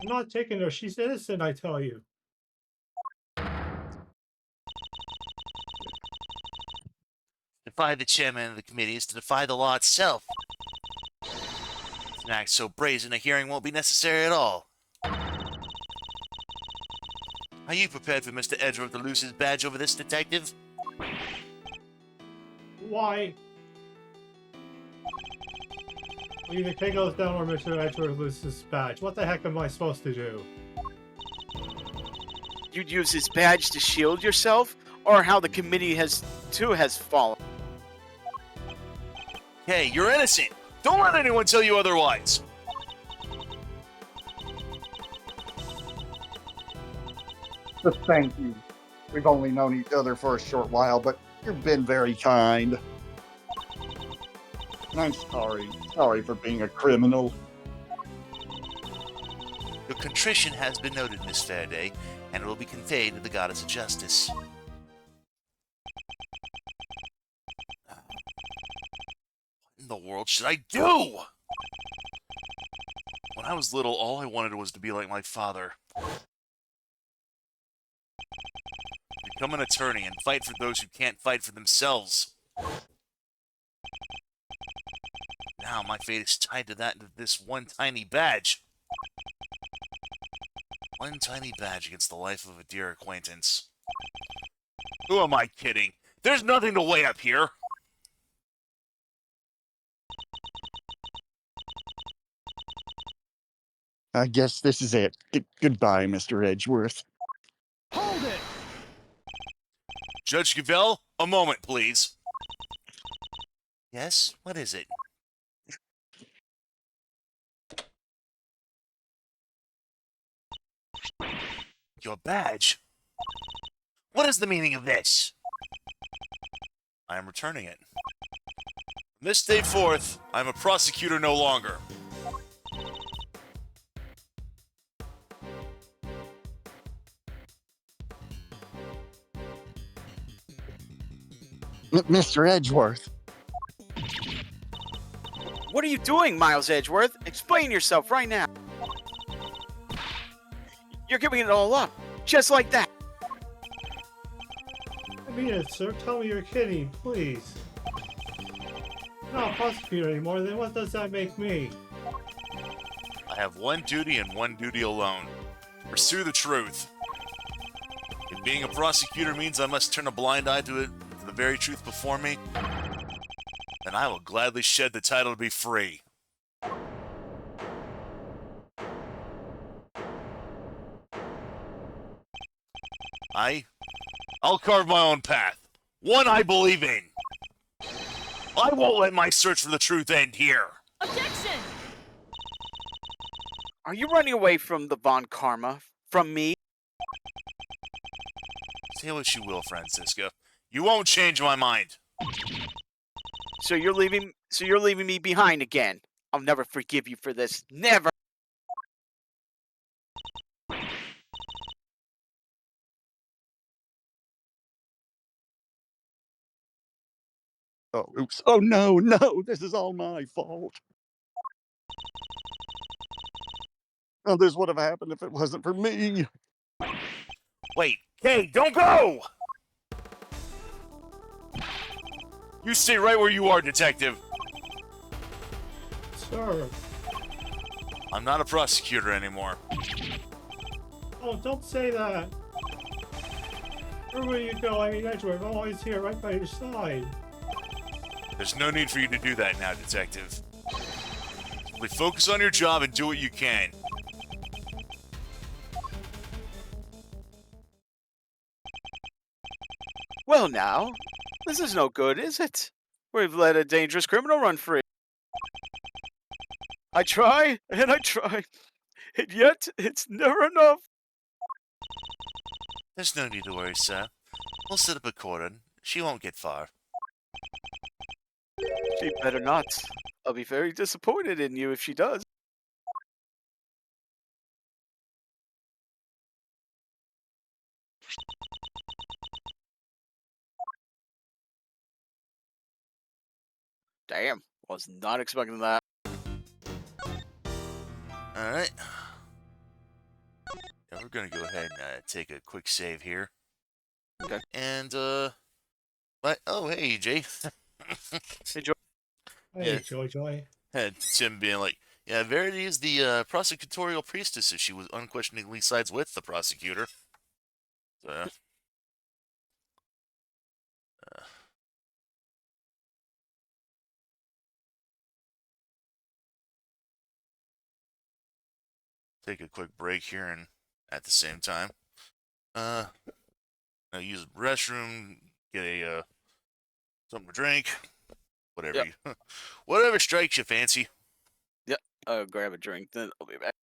not taking her. She's innocent, I tell you. Defy the chairman of the committee is to defy the law itself. An act so brazen a hearing won't be necessary at all. Are you prepared for Mr. Edgeworth to lose his badge over this detective? Why? Well, you can take those down or Mr. Edgeworth loses his badge. What the heck am I supposed to do? You'd use his badge to shield yourself, or how the committee has fallen. Hey, you're innocent! Don't let anyone tell you otherwise! But thank you. We've only known each other for a short while, but you've been very kind. And I'm sorry for being a criminal. Your contrition has been noted, Miss Faraday, and it will be conveyed to the goddess of justice. What in the world should I do? When I was little, all I wanted was to be like my father. Become an attorney and fight for those who can't fight for themselves. Now my fate is tied to this one tiny badge. One tiny badge against the life of a dear acquaintance. Who am I kidding? There's nothing to weigh up here. I guess this is it. Goodbye, Mr. Edgeworth. Hold it! Judge Gavell, a moment, please. Yes? What is it? Your badge? What is the meaning of this? I am returning it. From this day forth, I am a prosecutor no longer. Mr. Edgeworth. What are you doing, Miles Edgeworth? Explain yourself right now. You're giving it all up, just like that. I mean it, sir. Tell me you're kidding, please. I'm not a prosecutor anymore, then what does that make me? I have one duty and one duty alone. Pursue the truth. If being a prosecutor means I must turn a blind eye to the very truth before me, then I will gladly shed the title to be free. I'll carve my own path. One I believe in. I won't let my search for the truth end here. Objection! Are you running away from the Von Karma? From me? Say what you will, Francisco. You won't change my mind. So you're leaving me behind again. I'll never forgive you for this. Never. Oh, oops. Oh, no, no. This is all my fault. Oh, this would have happened if it wasn't for me. Wait, hey, don't go! You stay right where you are, detective. Sir. I'm not a prosecutor anymore. Oh, don't say that. Wherever you go, I mean, Edgeworth, I'm always here right by your side. There's no need for you to do that now, detective. Simply focus on your job and do what you can. Well, now, this is no good, is it? We've let a dangerous criminal run free. I try, and yet it's never enough. There's no need to worry, sir. We'll set up a cordon. She won't get far. She better not. I'll be very disappointed in you if she does. Damn, was not expecting that. Alright. Yeah, we're gonna go ahead and take a quick save here. Okay. And, but, oh, hey, Jay. Hey, Joe. Hey, Yeah. Joy. Had Tim being like, yeah, Verity is the prosecutorial priestess if she was unquestioningly sides with the prosecutor. So, take a quick break here and at the same time. Use the restroom, get a something to drink, whatever Yep. you, whatever strikes you fancy. Yep. I'll grab a drink, then I'll be back.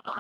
All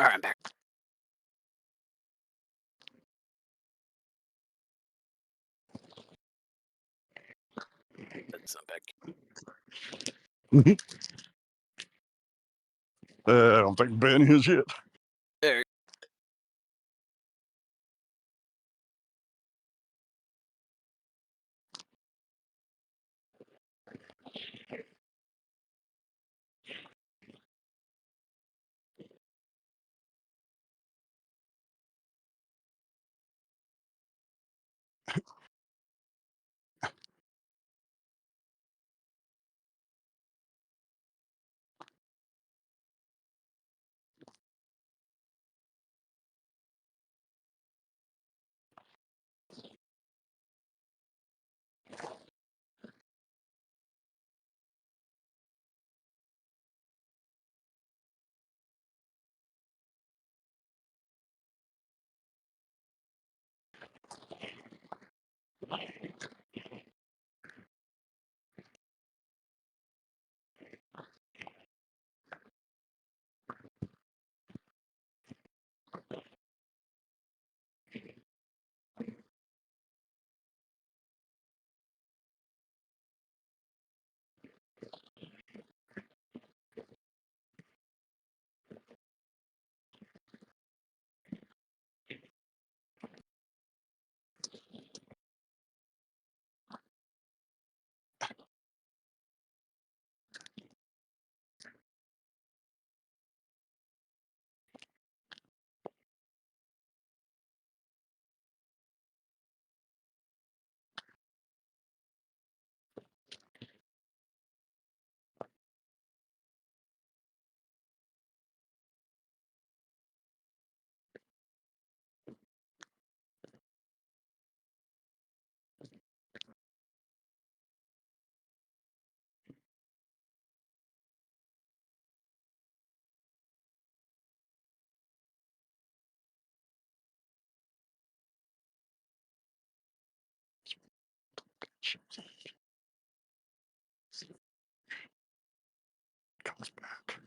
right, I'm back. That's not back. I don't think Ben is yet. There. Comes back.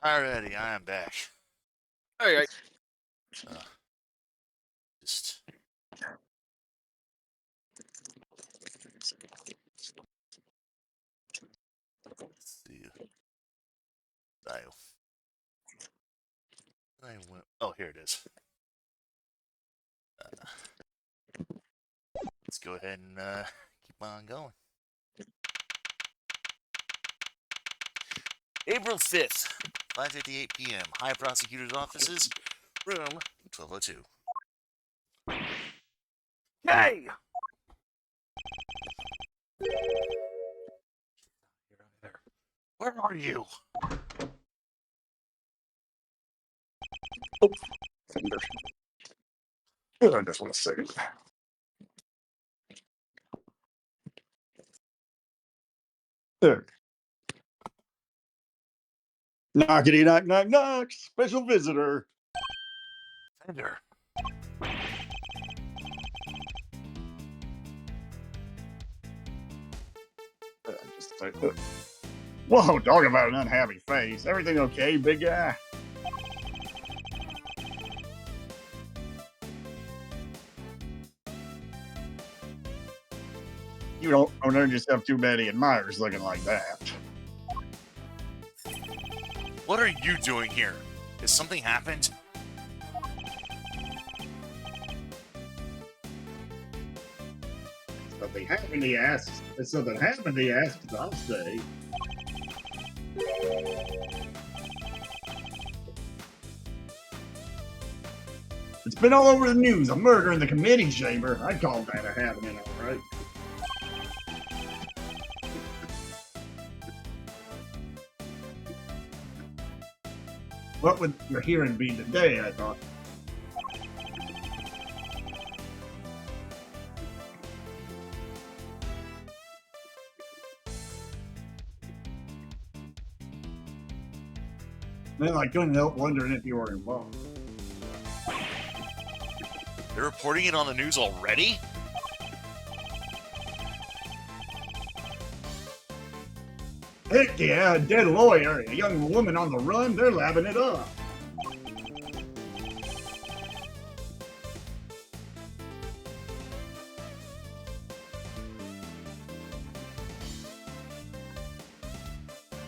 Alrighty, I am back. All right. Just let's see. I went. Oh, here it is. Let's go ahead and keep on going. April 5th, 5:58 p.m. High Prosecutor's Offices, room 1202. Hey! Where are you? Fender. I just want a second. There. Knockety knock knock knock. Special visitor. Fender. Whoa, talk about an unhappy face. Everything okay, big guy? You don't earn yourself too many admirers looking like that. What are you doing here? Has something happened? Something happened, he asks. If something happened, he asks, I'll say. It's been all over the news. A murder in the committee chamber. I'd call that a happening, all right. What would your hearing be today, I thought? Then I couldn't help wondering if you were involved. They're reporting it on the news already? Heck yeah, a dead lawyer, a young woman on the run, they're lapping it up.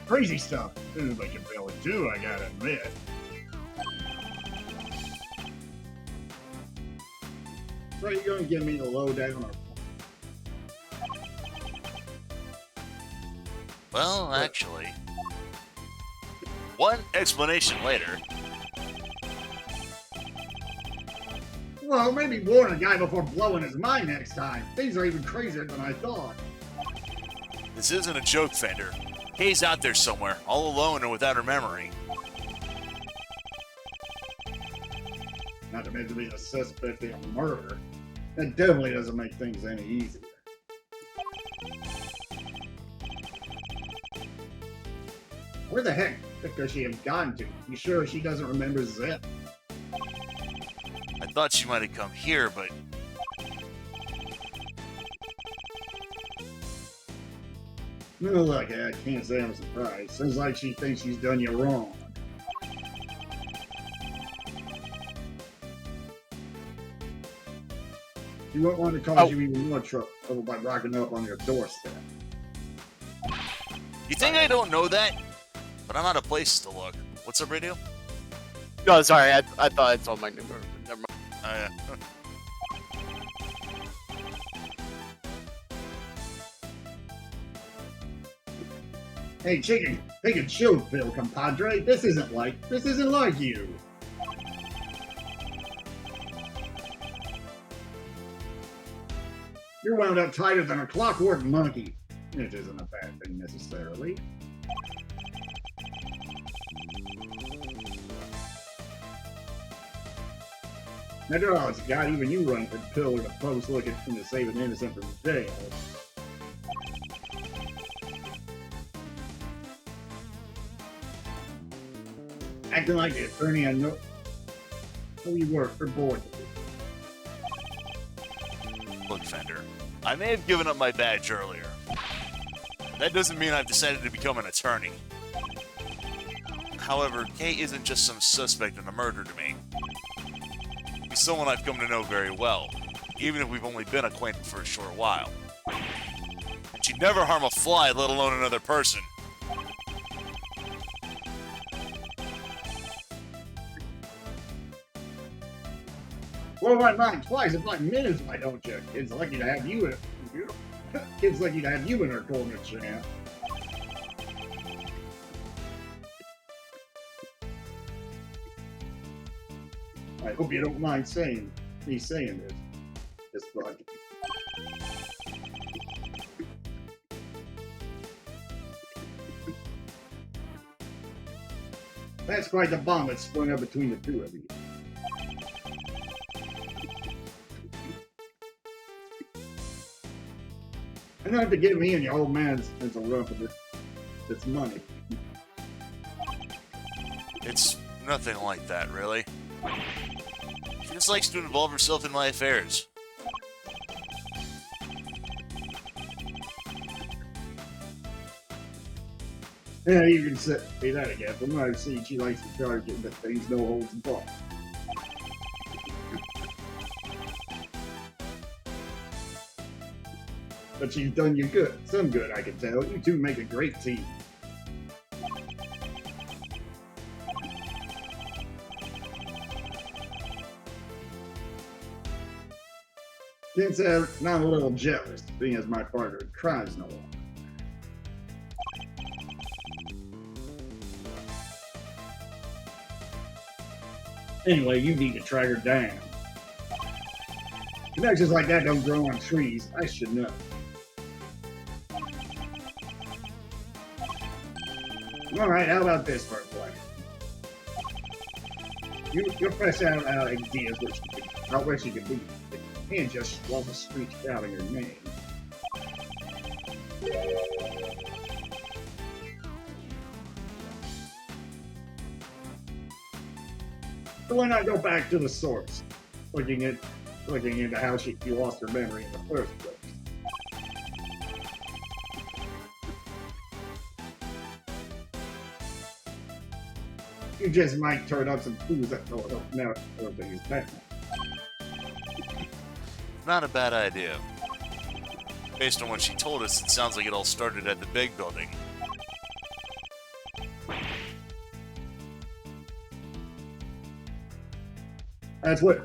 Crazy stuff. This is like a belly too, I gotta admit. So you gonna give me the lowdown? Well, actually, one explanation later. Well, maybe warn a guy before blowing his mind next time. Things are even crazier than I thought. This isn't a joke, Fender. Kay's out there somewhere, all alone and without her memory. Not to mention being a suspect in a murder. That definitely doesn't make things any easier. Where the heck could she have gone to? You sure she doesn't remember Zip? I thought she might have come here, but No, look, I can't say I'm surprised. Seems like she thinks she's done you wrong. You won't want to cause you even more trouble by rocking up on your doorstep. you think I don't know that? But I'm out of places to look. What's up, radio? No, sorry. I thought I told my number. Never mind. Yeah. Hey, chicken, take a chill pill, compadre. This isn't like you. You're wound up tighter than a clockwork monkey. It isn't a bad thing necessarily. After all, it's got even you running from pillar to post looking to save an innocent from jail. Acting like the attorney I know who you work for board. Look, Fender, I may have given up my badge earlier. But that doesn't mean I've decided to become an attorney. However, Kay isn't just some suspect in a murder to me. He's someone I've come to know very well, even if we've only been acquainted for a short while. And she'd never harm a fly, let alone another person. Well, my mind flies in 5 minutes, why don't you? Kid's lucky to have you in Kid's lucky to have you in her corner, champ. I hope you don't mind me saying this. This bug. That's quite the bomb that sprung up between the two of you. And not to give me and your old man as a run for this money. It's nothing like that, really. She just likes to involve herself in my affairs. Yeah, you can say that again. From what I've seen, she likes to charge it, but things no holds barred. But she's done you good. Some good, I can tell. You two make a great team. Can't say I'm not a little jealous, being as my partner cries no longer. Anyway, you need to track her down. Connections like that don't grow on trees. I should know. Alright, how about this for a plan? You press out ideas about where she could be. You can't just love a street shouting her name. So why not go back to the source? Looking into how she lost her memory in the first place. You just might turn up some clues that don't know everything is bad. Not a bad idea. Based on what she told us, it sounds like it all started at the big building. That's where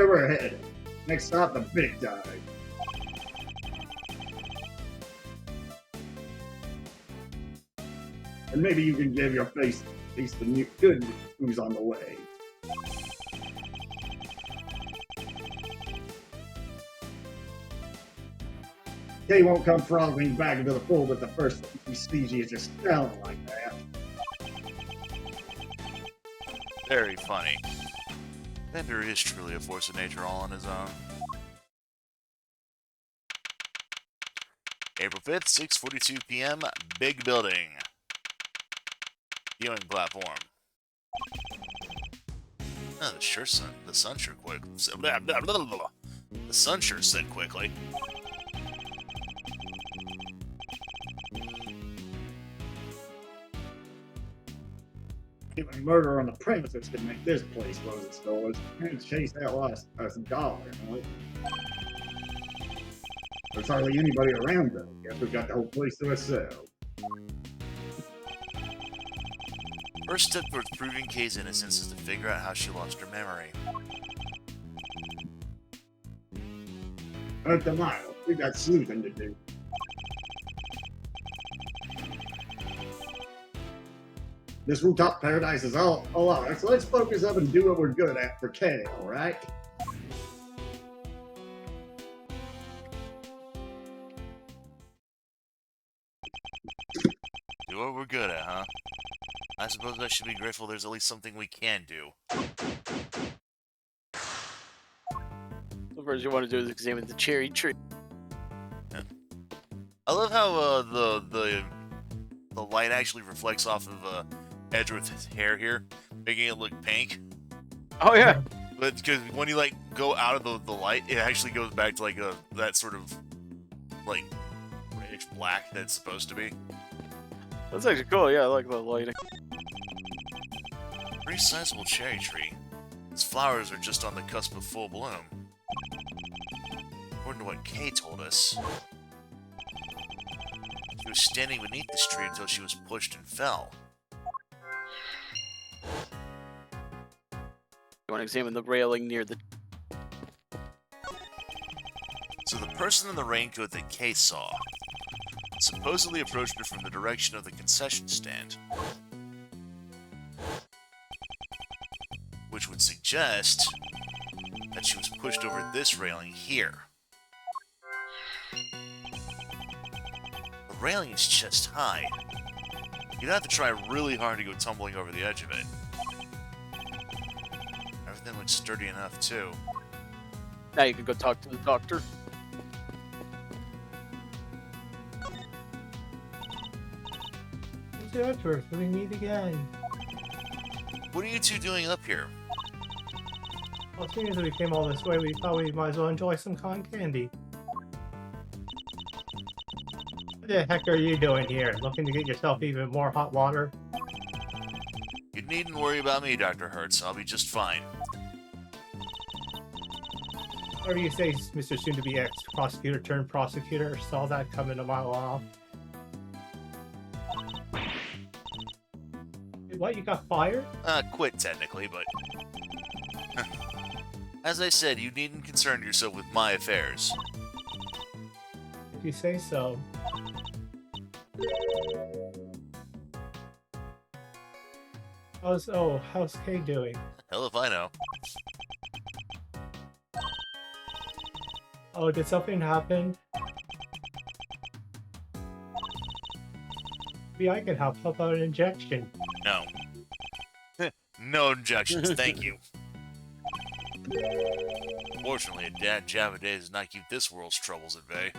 we're headed. Next stop, the big dive. And maybe you can give your face the new good news on the way. Kay won't come frothing back into the fold at the first time he sees you just sounding like that. Very funny. Bender is truly a force of nature all on his own. April 5th, 6:42 p.m., big building. Viewing platform. Oh, the sun sure quick. The sun sure set quickly. Even murder on the premises could make this place close its doors and chase that last dollar. You know? There's hardly anybody around though. Guess we've got the whole place to ourselves. First step towards proving Kay's innocence is to figure out how she lost her memory. At the mile, we got sleuthing to do. This rooftop paradise is all ours, so let's focus up and do what we're good at for Kay, all right? Do what we're good at, huh? I suppose I should be grateful there's at least something we can do. The first you want to do is examine the cherry tree. I love how the light actually reflects off of Edgeworth's hair here, making it look pink. Oh yeah. But because when you like go out of the light, it actually goes back to like that sort of like reddish black that's supposed to be. That's actually cool. Yeah, I like the lighting. Pretty sizable cherry tree. Its flowers are just on the cusp of full bloom. According to what Kay told us, she was standing beneath this tree until she was pushed and fell. You want to examine the railing near the. So the person in the raincoat that Kay saw supposedly approached her from the direction of the concession stand, which would suggest that she was pushed over this railing here. The railing is chest high. You'd have to try really hard to go tumbling over the edge of it. Everything looks sturdy enough, too. Now you can go talk to the doctor. Mr. Edgeworth, we meet again. What are you two doing up here? Well, seeing as we came all this way, we thought we might as well enjoy some cotton candy. What the heck are you doing here? Looking to get yourself even more hot water? You needn't worry about me, Dr. Hertz. I'll be just fine. Whatever you say, Mr. Soon-to-be ex-prosecutor turned prosecutor. Saw that coming a mile off. What, you got fired? Quit technically, but... As I said, you needn't concern yourself with my affairs. If you say so. How's Kay doing? Hell if I know. Oh, did something happen? Maybe I can help. How about an injection? No. No injections, thank you. Fortunately, Dad Java Day does not keep this world's troubles at bay.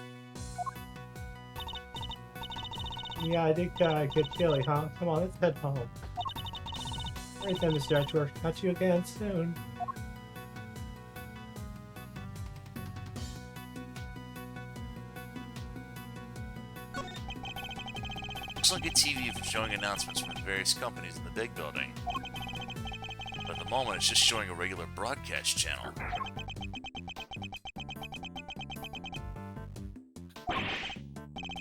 Yeah, I think get chilly, huh? Come on, let's head home. Alright then, Mr. Edgeworth. Catch you again soon. Looks like a TV showing announcements from various companies in the big building. But at the moment, it's just showing a regular broadcast channel.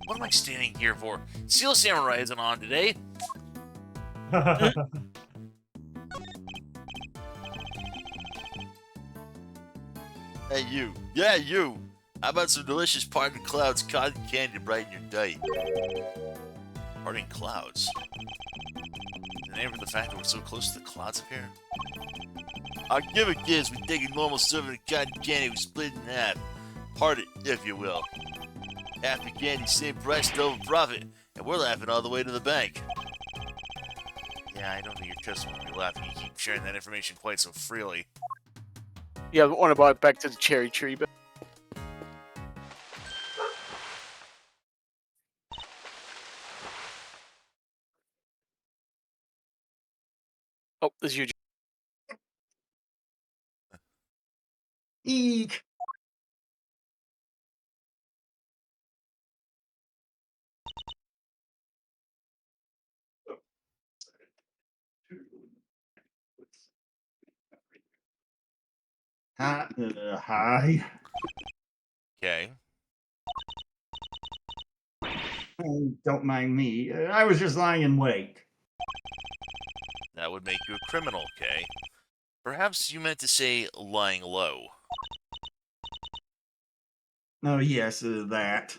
What am I standing here for? Steel Samurai isn't on today. Hey, you. Yeah, you. How about some delicious Parting Clouds cotton candy to brighten your day? Parting Clouds? The name of the fact that we're so close to the clouds up here? I'll give it gives. We take a normal serving of cotton candy, we split it in half. Part it, if you will. Half the candy, same price, double profit. And we're laughing all the way to the bank. Yeah, I don't think your customer will be laughing. You keep sharing that information quite so freely. Yeah, I want to buy it back to the cherry tree, but. Oh, this is you. Eek. Hi. Okay. Oh, don't mind me. I was just lying in wait. That would make you a criminal, okay? Perhaps you meant to say lying low. Oh, yes, that.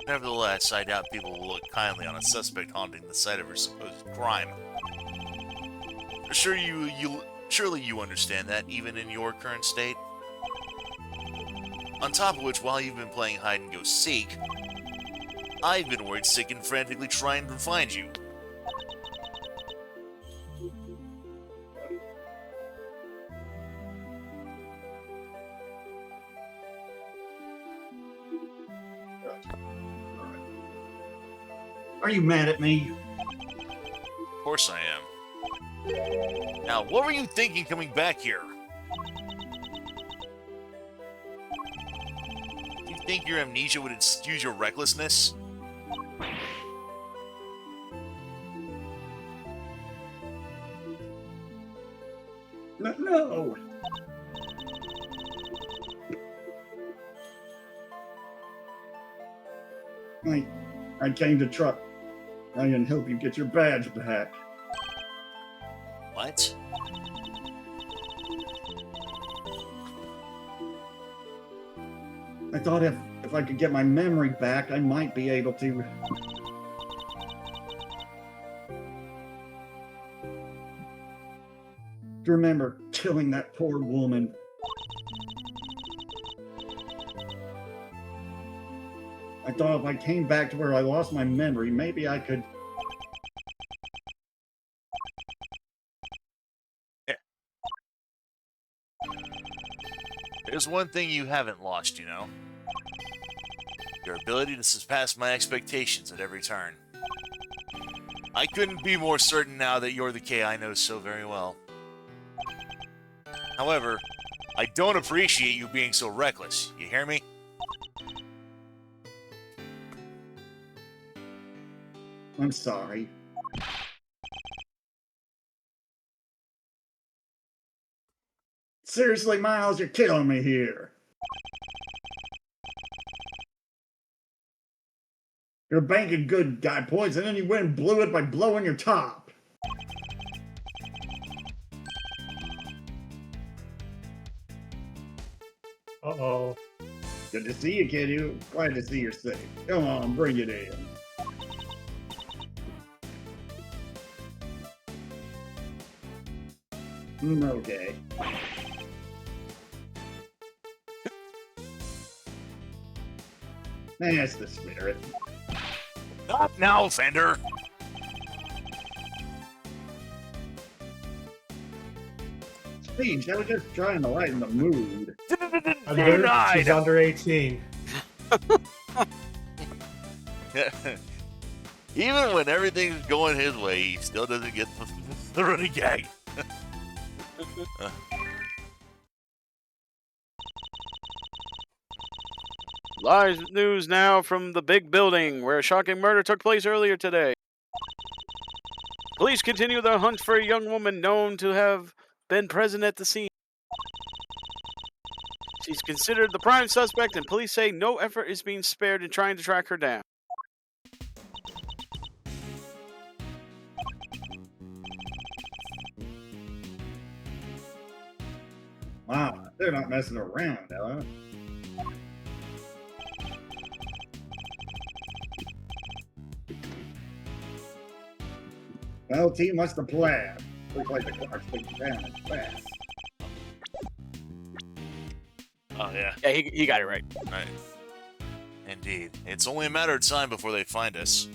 Nevertheless, I doubt people will look kindly on a suspect haunting the site of her supposed crime. Surely you understand that, even in your current state? On top of which, while you've been playing hide-and-go-seek, I've been worried sick and frantically trying to find you. Are you mad at me? Of course I am. Now, what were you thinking coming back here? Do you think your amnesia would excuse your recklessness? No. I came to try and help you get your badge back. What? I thought if I could get my memory back, I might be able to. To remember killing that poor woman. I thought if I came back to where I lost my memory, maybe I could. There's one thing you haven't lost, you know. Your ability to surpass my expectations at every turn. I couldn't be more certain now that you're the K I know so very well. However, I don't appreciate you being so reckless. You hear me? I'm sorry. Seriously, Miles, you're killing me here. You're a banking good guy, points, and then you went and blew it by blowing your top. Uh-oh. Good to see you, kiddo. Glad to see you're safe. Come on, bring it in. Okay. That's the spirit. Not now, Fender! Speech, I was just trying to lighten the mood. She's under 18. Even when everything's going his way, he still doesn't get the running gag. Live news now from the big building where a shocking murder took place earlier today. Police continue their hunt for a young woman known to have been present at the scene. She's considered the prime suspect, and police say no effort is being spared in trying to track her down. Wow, they're not messing around, huh? Well, team, what's the plan? Looks like the clock's ticking down and fast. Oh, yeah. Yeah, he got it right. Right. Indeed. It's only a matter of time before they find us.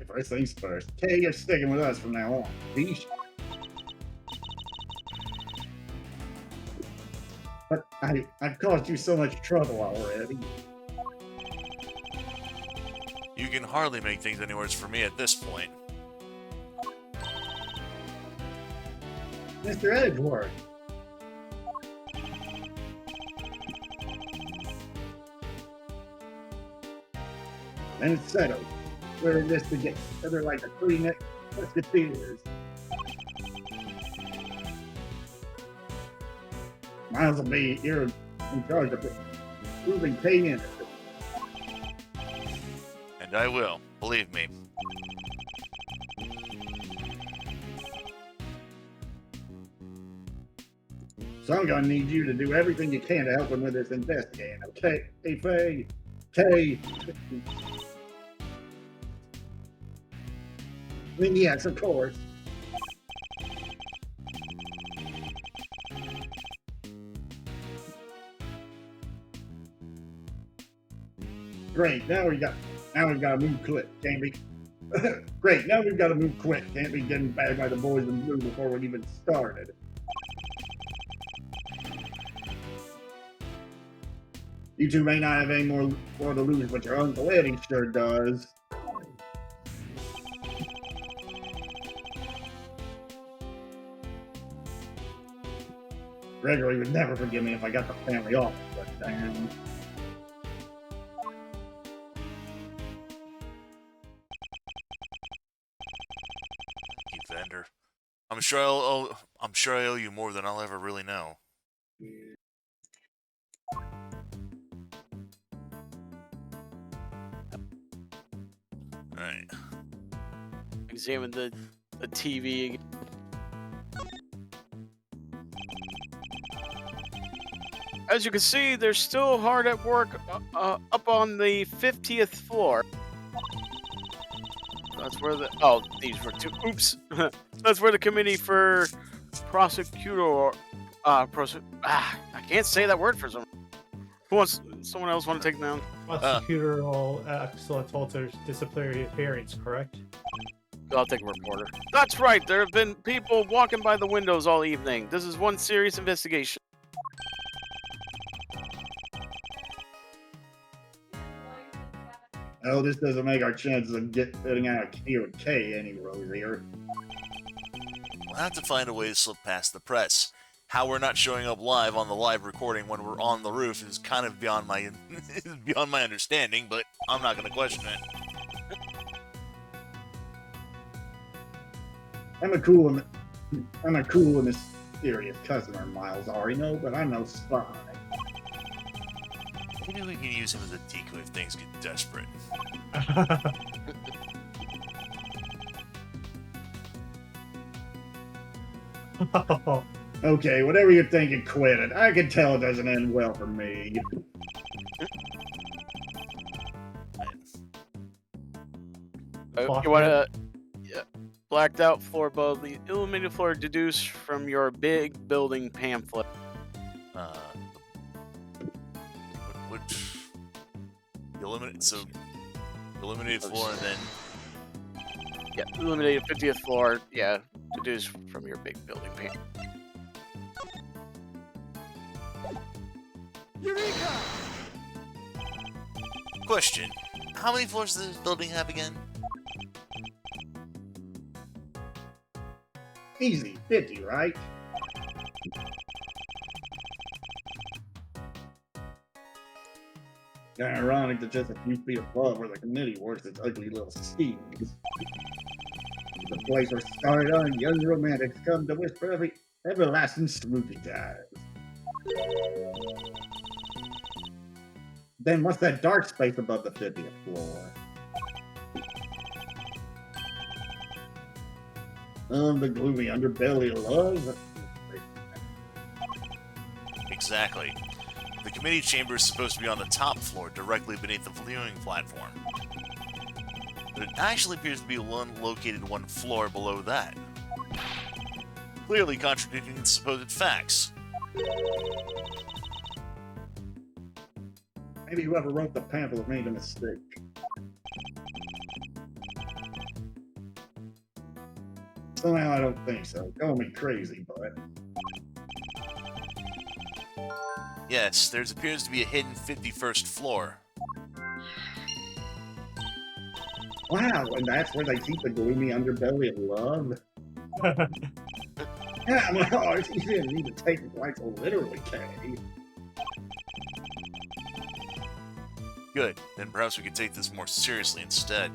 First things first. Kay, you're sticking with us from now on. Peace. But I've caused you so much trouble already. You can hardly make things any worse for me at this point. Mr. Edgeworth. And it's settled. We're in this together. They're like the three musketeers. Miles will be here in charge of proving Kay innocent. And I will, believe me. So I'm gonna need you to do everything you can to help him with this investigating, okay? Hey, Faye. Hey. Yes, of course. Great, now we've got to move quick, can't we? Great, now we've got to move quick. Can't be getting bagged by the boys in blue before we've even started. You two may not have any more to lose, but your Uncle Eddie sure does. Gregory would never forgive me if I got the family off, but damn. Vendor. I'm sure I owe you more than I'll ever really know. Alright. Examine the TV. As you can see, they're still hard at work up on the 50th floor. That's where the these were two. Oops, that's where the committee for prosecutor. I can't say that word for some. Who wants? Someone else want to take it down? Prosecutorial excellence alters disciplinary appearance, correct? I'll take a reporter. That's right. There have been people walking by the windows all evening. This is one serious investigation. Oh, this doesn't make our chances of getting out of here with K any rosier. We'll have to find a way to slip past the press. How we're not showing up live on the live recording when we're on the roof is kind of beyond my understanding, but I'm not going to question it. I'm a cool and mysterious customer, Miles already know, but I'm no spy. Maybe we can use him as a decoy if things get desperate. Okay, whatever you're thinking, quit it. I can tell it doesn't end well for me. You want to blacked out floor above the illuminated floor deduce from your big building pamphlet. Illuminated floor and then... Yeah, illuminated 50th floor, yeah, deduce from your big building pamphlet. Eureka! Question. How many floors does this building have again? Easy, 50, right? Kinda ironic that just a few feet above where the committee works its ugly little schemes. The place where starry-eyed young romantics come to whisper everlasting smoothie times. Then what's that dark space above the 50th floor? The gloomy underbelly of love. Exactly. The committee chamber is supposed to be on the top floor, directly beneath the viewing platform. But it actually appears to be located one floor below that. Clearly contradicting the supposed facts. Maybe whoever wrote the pamphlet made a mistake. Somehow I don't think so. Call me crazy, but... Yes, there appears to be a hidden 51st floor. Wow, and that's where they keep the gloomy underbelly of love? Yeah, my heart, you didn't need to take it quite so literally, Kay. Good, then perhaps we could take this more seriously instead.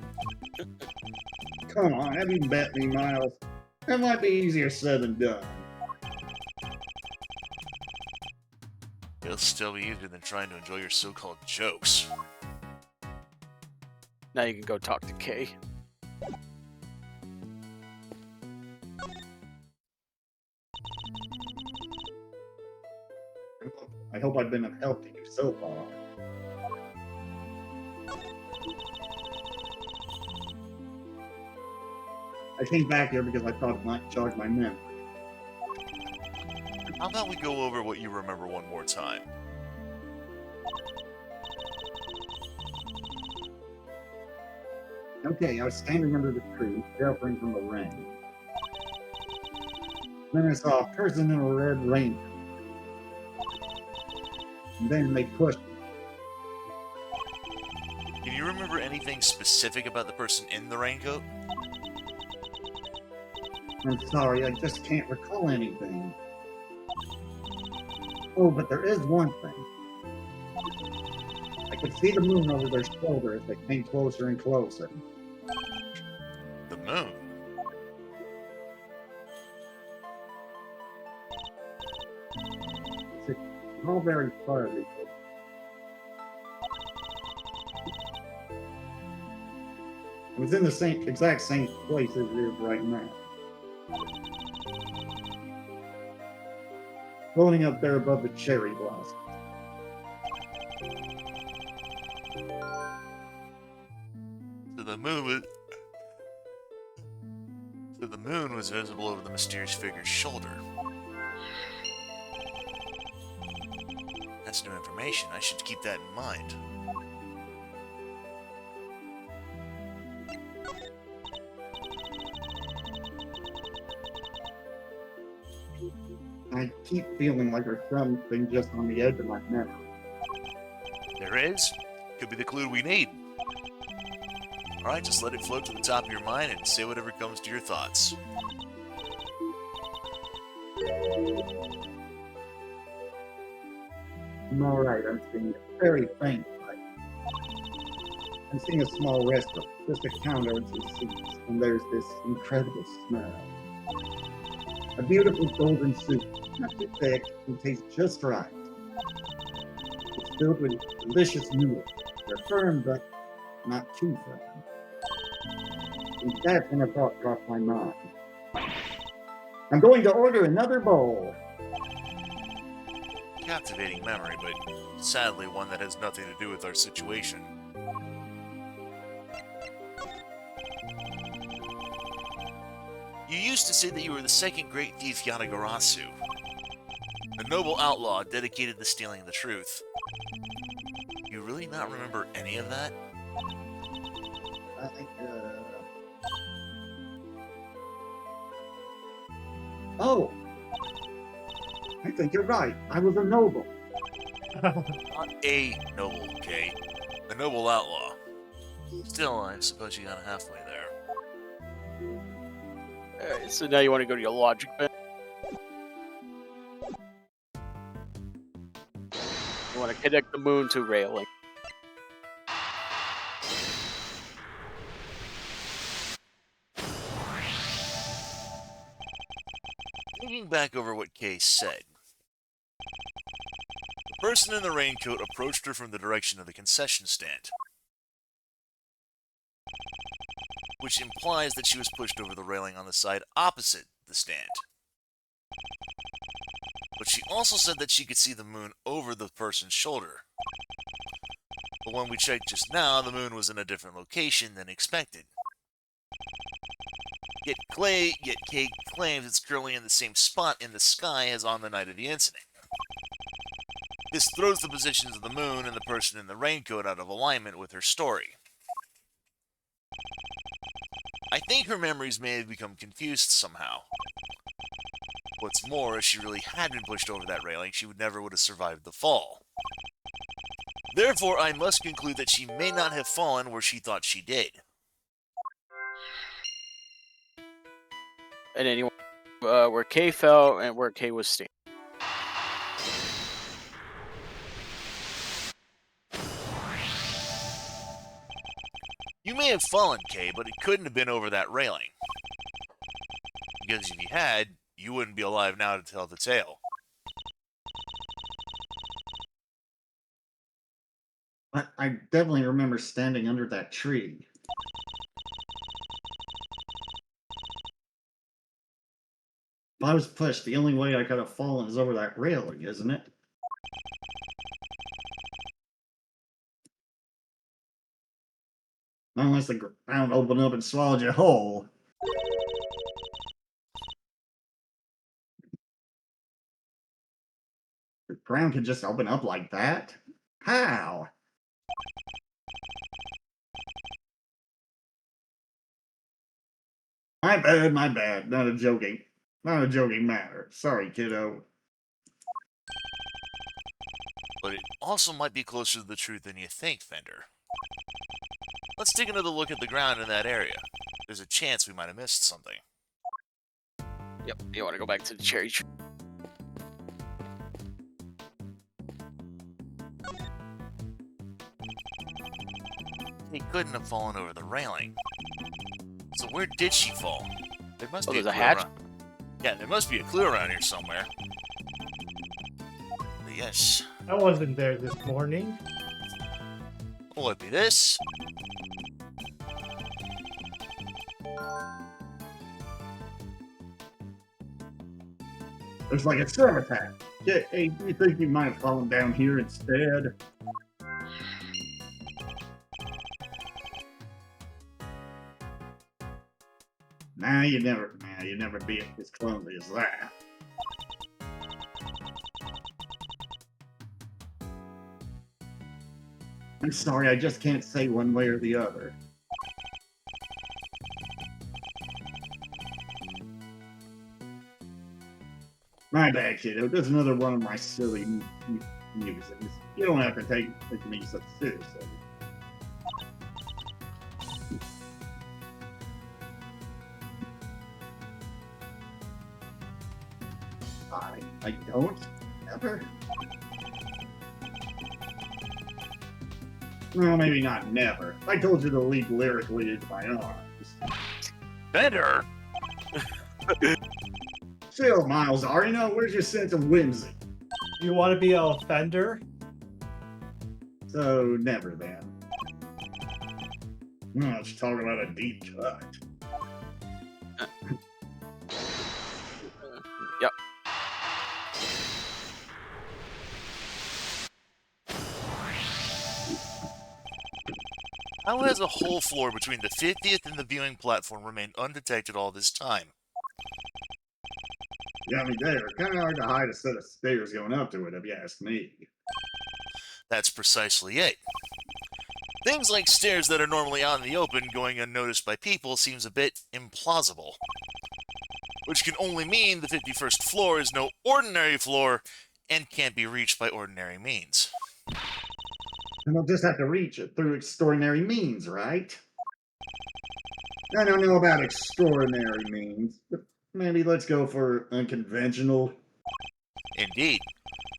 Come on, have you bet me, Miles? That might be easier said than done. It'll still be easier than trying to enjoy your so-called jokes. Now you can go talk to Kay. I hope I've been of help to you so far. I came back here because I thought it might jog my memory. How about we go over what you remember one more time? Okay, I was standing under the tree, sheltering from the rain. Then I saw a person in a red raincoat. And then they pushed me. Can you remember anything specific about the person in the raincoat? I'm sorry, I just can't recall anything. Oh, but there is one thing. I could see the moon over their shoulder as they came closer and closer. The moon? It's all very fuzzy. I was in the exact same place as it is right now. Floating up there above the cherry blossom. So the moon was visible over the mysterious figure's shoulder. That's new information. I should keep that in mind. I keep feeling like there's something just on the edge of my memory. There is. Could be the clue we need. Alright, just let it float to the top of your mind and say whatever comes to your thoughts. I'm alright, I'm seeing a very faint light. I'm seeing a small restaurant, just a counter and some seats, and there's this incredible smell. A beautiful golden soup, not too thick, and tastes just right. It's filled with delicious noodles. They're firm, but not too firm. And that's when a thought crossed my mind. I'm going to order another bowl. Captivating memory, but sadly one that has nothing to do with our situation. You used to say that you were the second great thief Yanagarasu, a noble outlaw dedicated to stealing the truth. You really not remember any of that? Oh! I think you're right. I was a noble. Not a noble, okay? A noble outlaw. Still, I suppose you got halfway there. Alright, so now you want to go to your logic bit? You want to connect the moon to railing. Thinking back over what Kay said, the person in the raincoat approached her from the direction of the concession stand, which implies that she was pushed over the railing on the side opposite the stand. But she also said that she could see the moon over the person's shoulder. But when we checked just now, the moon was in a different location than expected. Yet Kay claims it's currently in the same spot in the sky as on the night of the incident. This throws the positions of the moon and the person in the raincoat out of alignment with her story. I think her memories may have become confused somehow. What's more, if she really had been pushed over that railing, she never would have survived the fall. Therefore, I must conclude that she may not have fallen where she thought she did. And then you where Kay fell and where Kay was standing. You may have fallen, Kay, but it couldn't have been over that railing. Because if you had, you wouldn't be alive now to tell the tale. I definitely remember standing under that tree. If I was pushed, the only way I could have fallen is over that railing, isn't it? Not unless the ground opened up and swallowed you whole. The ground can just open up like that? How? My bad, my bad. Not a joking matter. Sorry, kiddo. But it also might be closer to the truth than you think, Fender. Let's take another look at the ground in that area. There's a chance we might have missed something. Yep, you want to go back to the cherry tree. He couldn't have fallen over the railing. So where did she fall? There must be there's a clue hatch? around- Yeah, there must be a clue around here somewhere. But yes. I wasn't there this morning. Will it be this? There's like a storm attack. Yeah, hey, do you think you might have fallen down here instead? Nah, you never be as clumsy as that. I'm sorry, I just can't say one way or the other. My bad, kiddo. There's another one of my silly musings. You don't have to take me so seriously. I don't? Ever? Well, maybe not never. I told you to leap lyrically into my arms. Fender! Chill, Miles Arino. Where's your sense of whimsy? You want to be a offender? So, never then. Let's talk about a deep cut. Yep. How has a whole floor between the 50th and the viewing platform remained undetected all this time? Got me there. Kind of hard to hide a set of stairs going up to it, if you ask me. That's precisely it. Things like stairs that are normally out in the open going unnoticed by people seems a bit implausible. Which can only mean the 51st floor is no ordinary floor and can't be reached by ordinary means. And we'll just have to reach it through extraordinary means, right? I don't know about extraordinary means, but maybe let's go for unconventional. Indeed.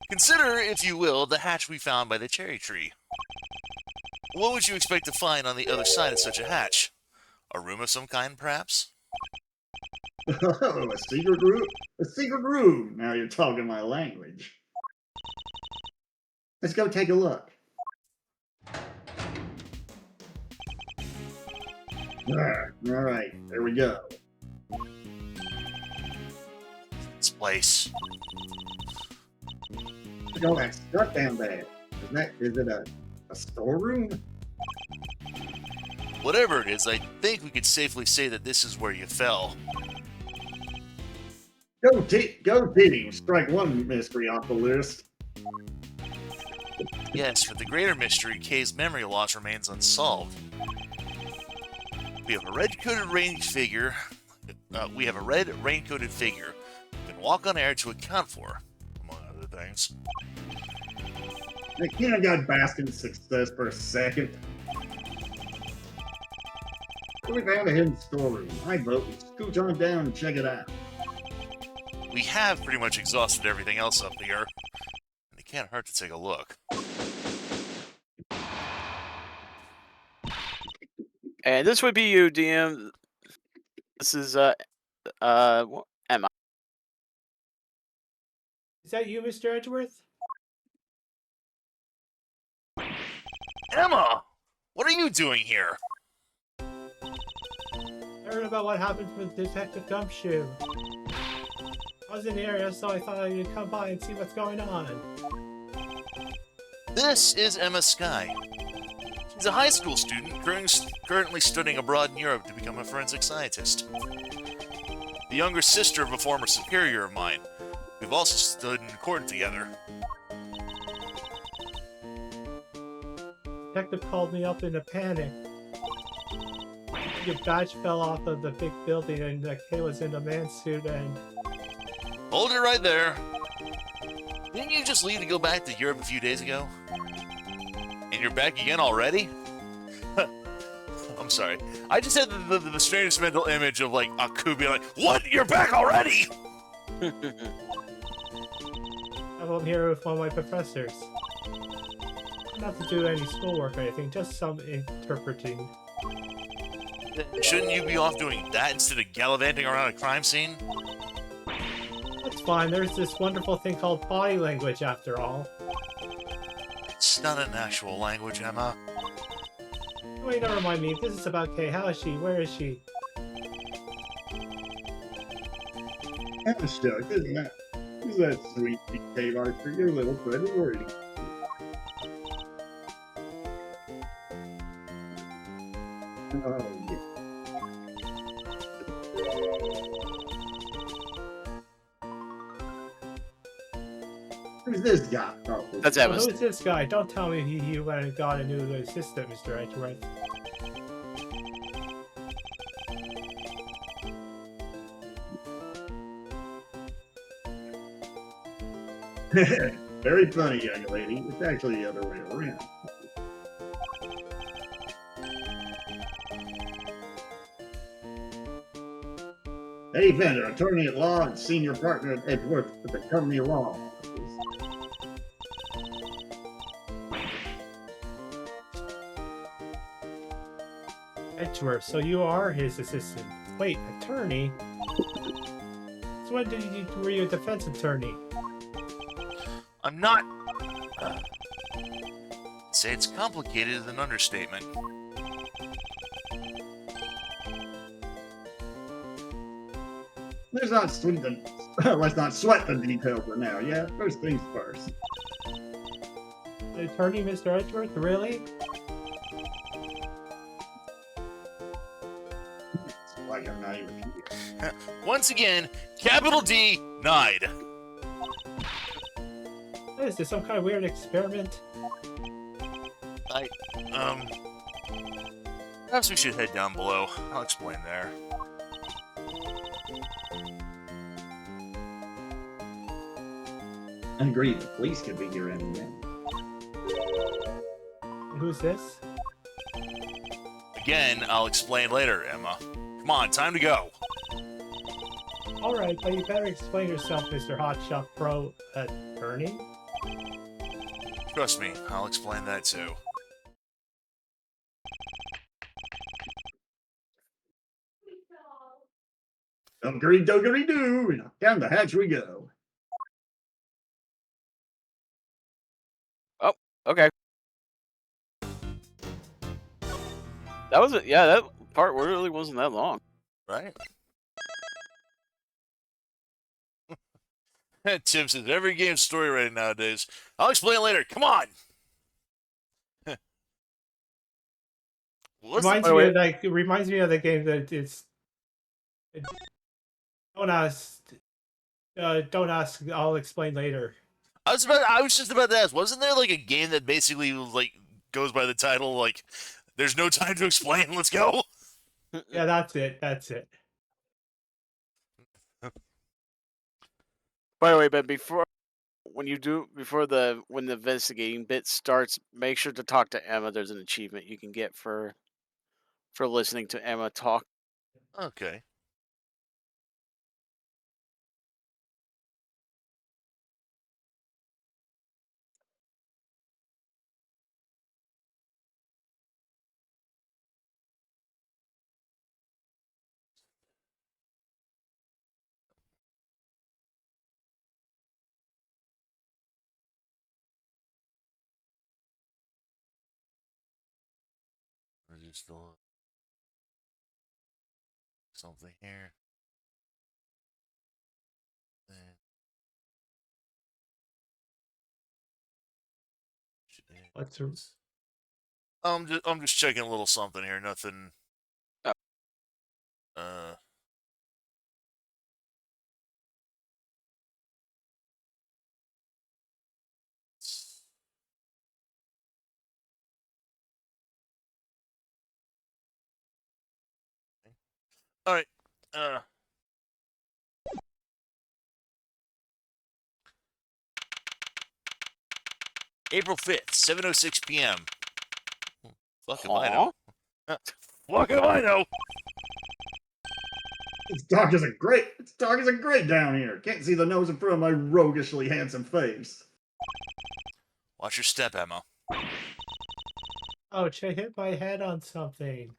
Consider, if you will, the hatch we found by the cherry tree. What would you expect to find on the other side of such a hatch? A room of some kind, perhaps? Oh, a secret room? A secret room! Now you're talking my language. Let's go take a look. All right, there we go. This place. Look at all that stuff down there. Is it a storeroom? Whatever it is, I think we could safely say that this is where you fell. Go digging. Strike one mystery off the list. Yes, for the greater mystery, Kay's memory loss remains unsolved. We have a red-coated range figure. We have a red rain-coated figure who can walk on air to account for, among other things. I can't got bask in success for a second. We found a hidden storeroom. I vote we scooch on down and check it out. We have pretty much exhausted everything else up here, and it can't hurt to take a look. And this would be you, DM. This is Emma. Is that you, Mr. Edgeworth? Emma! What are you doing here? I heard about what happened with Detective Gumshoe. I was in the area, so I thought I'd come by and see what's going on. This is Emma Skye. He's a high school student currently studying abroad in Europe to become a forensic scientist. The younger sister of a former superior of mine. We've also stood in court together. Detective called me up in a panic. Your badge fell off of the big building and the kid was in a man suit and... Hold it right there. Didn't you just leave to go back to Europe a few days ago? And you're back again already? I'm sorry. I just had the strangest mental image of, like, Aku being like, what? You're back already? I'm here with one of my professors. Not to do any schoolwork or anything, just some interpreting. Shouldn't you be off doing that instead of gallivanting around a crime scene? That's fine, there's this wonderful thing called body language after all. It's not an actual language, Emma. Wait, don't remind me, this is about Kay. How is she? Where is she? I'm stuck, isn't that sweet, Cave Archer? Your little friend is worried. Oh, yeah. Who's this guy? Oh, That's Oh, Emma's. who's this guy? Don't tell me he went and got a new assistant, Mr. Edgeworth. Very funny, young lady. It's actually the other way around. Eddie Fender, attorney at law and senior partner at Edgeworth with the company law. Edgeworth, so you are his assistant. Wait, attorney? So when were you a defense attorney? I'm not... say it's complicated is an understatement. Let's not sweat the details for now, yeah? First things first. Attorney, Mr. Edgeworth? Really? It's like I'm not even here. Once again, capital D, denied. What is this, some kind of weird experiment? Perhaps we should head down below. I'll explain there. I agree, the police could be here any minute. Who's this? Again, I'll explain later, Emma. Come on, time to go. Alright, but you better explain yourself, Mr. Hotshot Pro Attorney? Trust me, I'll explain that too. Dunkery-dunkery-doo, and down the hatch we go. Okay. That was it. Yeah, that part really wasn't that long. Right? Tim says, every game's story right nowadays. I'll explain later. Come on! What's Reminds me of like it reminds me of the game that don't ask, I'll explain later. I was just about to ask, wasn't there like a game that basically like goes by the title like there's no time to explain, let's go? Yeah, that's it. By the way, Ben, when the investigating bit starts, make sure to talk to Emma. There's an achievement you can get for listening to Emma talk. Okay. Is there still something here? Then What's I'm just checking a little something here. Nothing. Oh. Uh. All right. April 5th, 7:06 p.m. Fuck if I know. Fuck if I know. It's dark as a grate. It's dark as a grate down here. Can't see the nose in front of my roguishly handsome face. Watch your step, Emma. Ouch, I hit my head on something.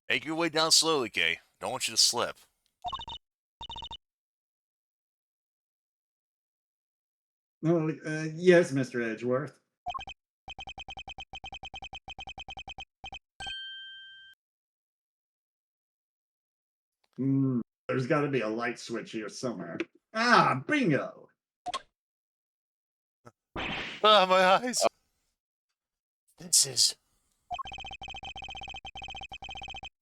Make your way down slowly, Kay. Don't want you to slip. Oh, yes, Mr. Edgeworth. There's got to be a light switch here somewhere. Ah, bingo! Ah, my eyes. This is...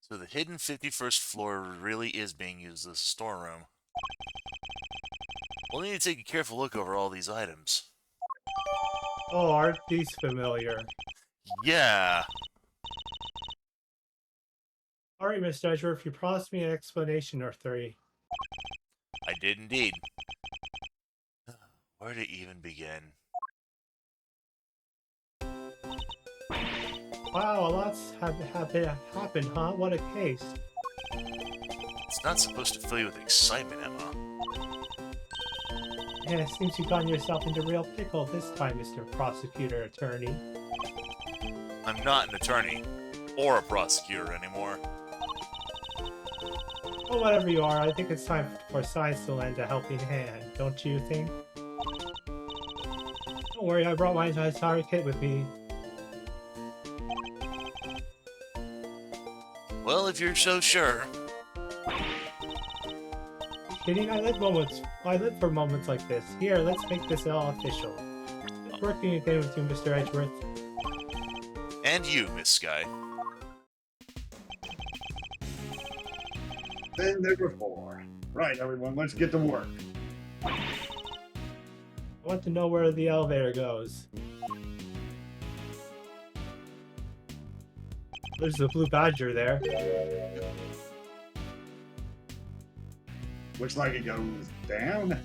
So the hidden 51st floor really is being used as a storeroom. We'll need to take a careful look over all these items. Oh, aren't these familiar? Yeah. Alright, Mr. Edgeworth, you promised me an explanation or three. I did indeed. Where to even begin? Wow, a lot's happened, huh? What a case. It's not supposed to fill you with excitement, Emma. And it seems you've gotten yourself into real pickle this time, Mr. Prosecutor Attorney. I'm not an attorney or a prosecutor anymore. Well, whatever you are, I think it's time for science to lend a helping hand, don't you think? Don't worry, I brought my entire kit with me. Well, if you're so sure. Kidding, I live for moments like this. Here, let's make this all official. Good working again with you, Mr. Edgeworth. And you, Miss Sky. Then there were four. Right, everyone, let's get to work. I want to know where the elevator goes. There's the blue badger there. Looks like it goes down.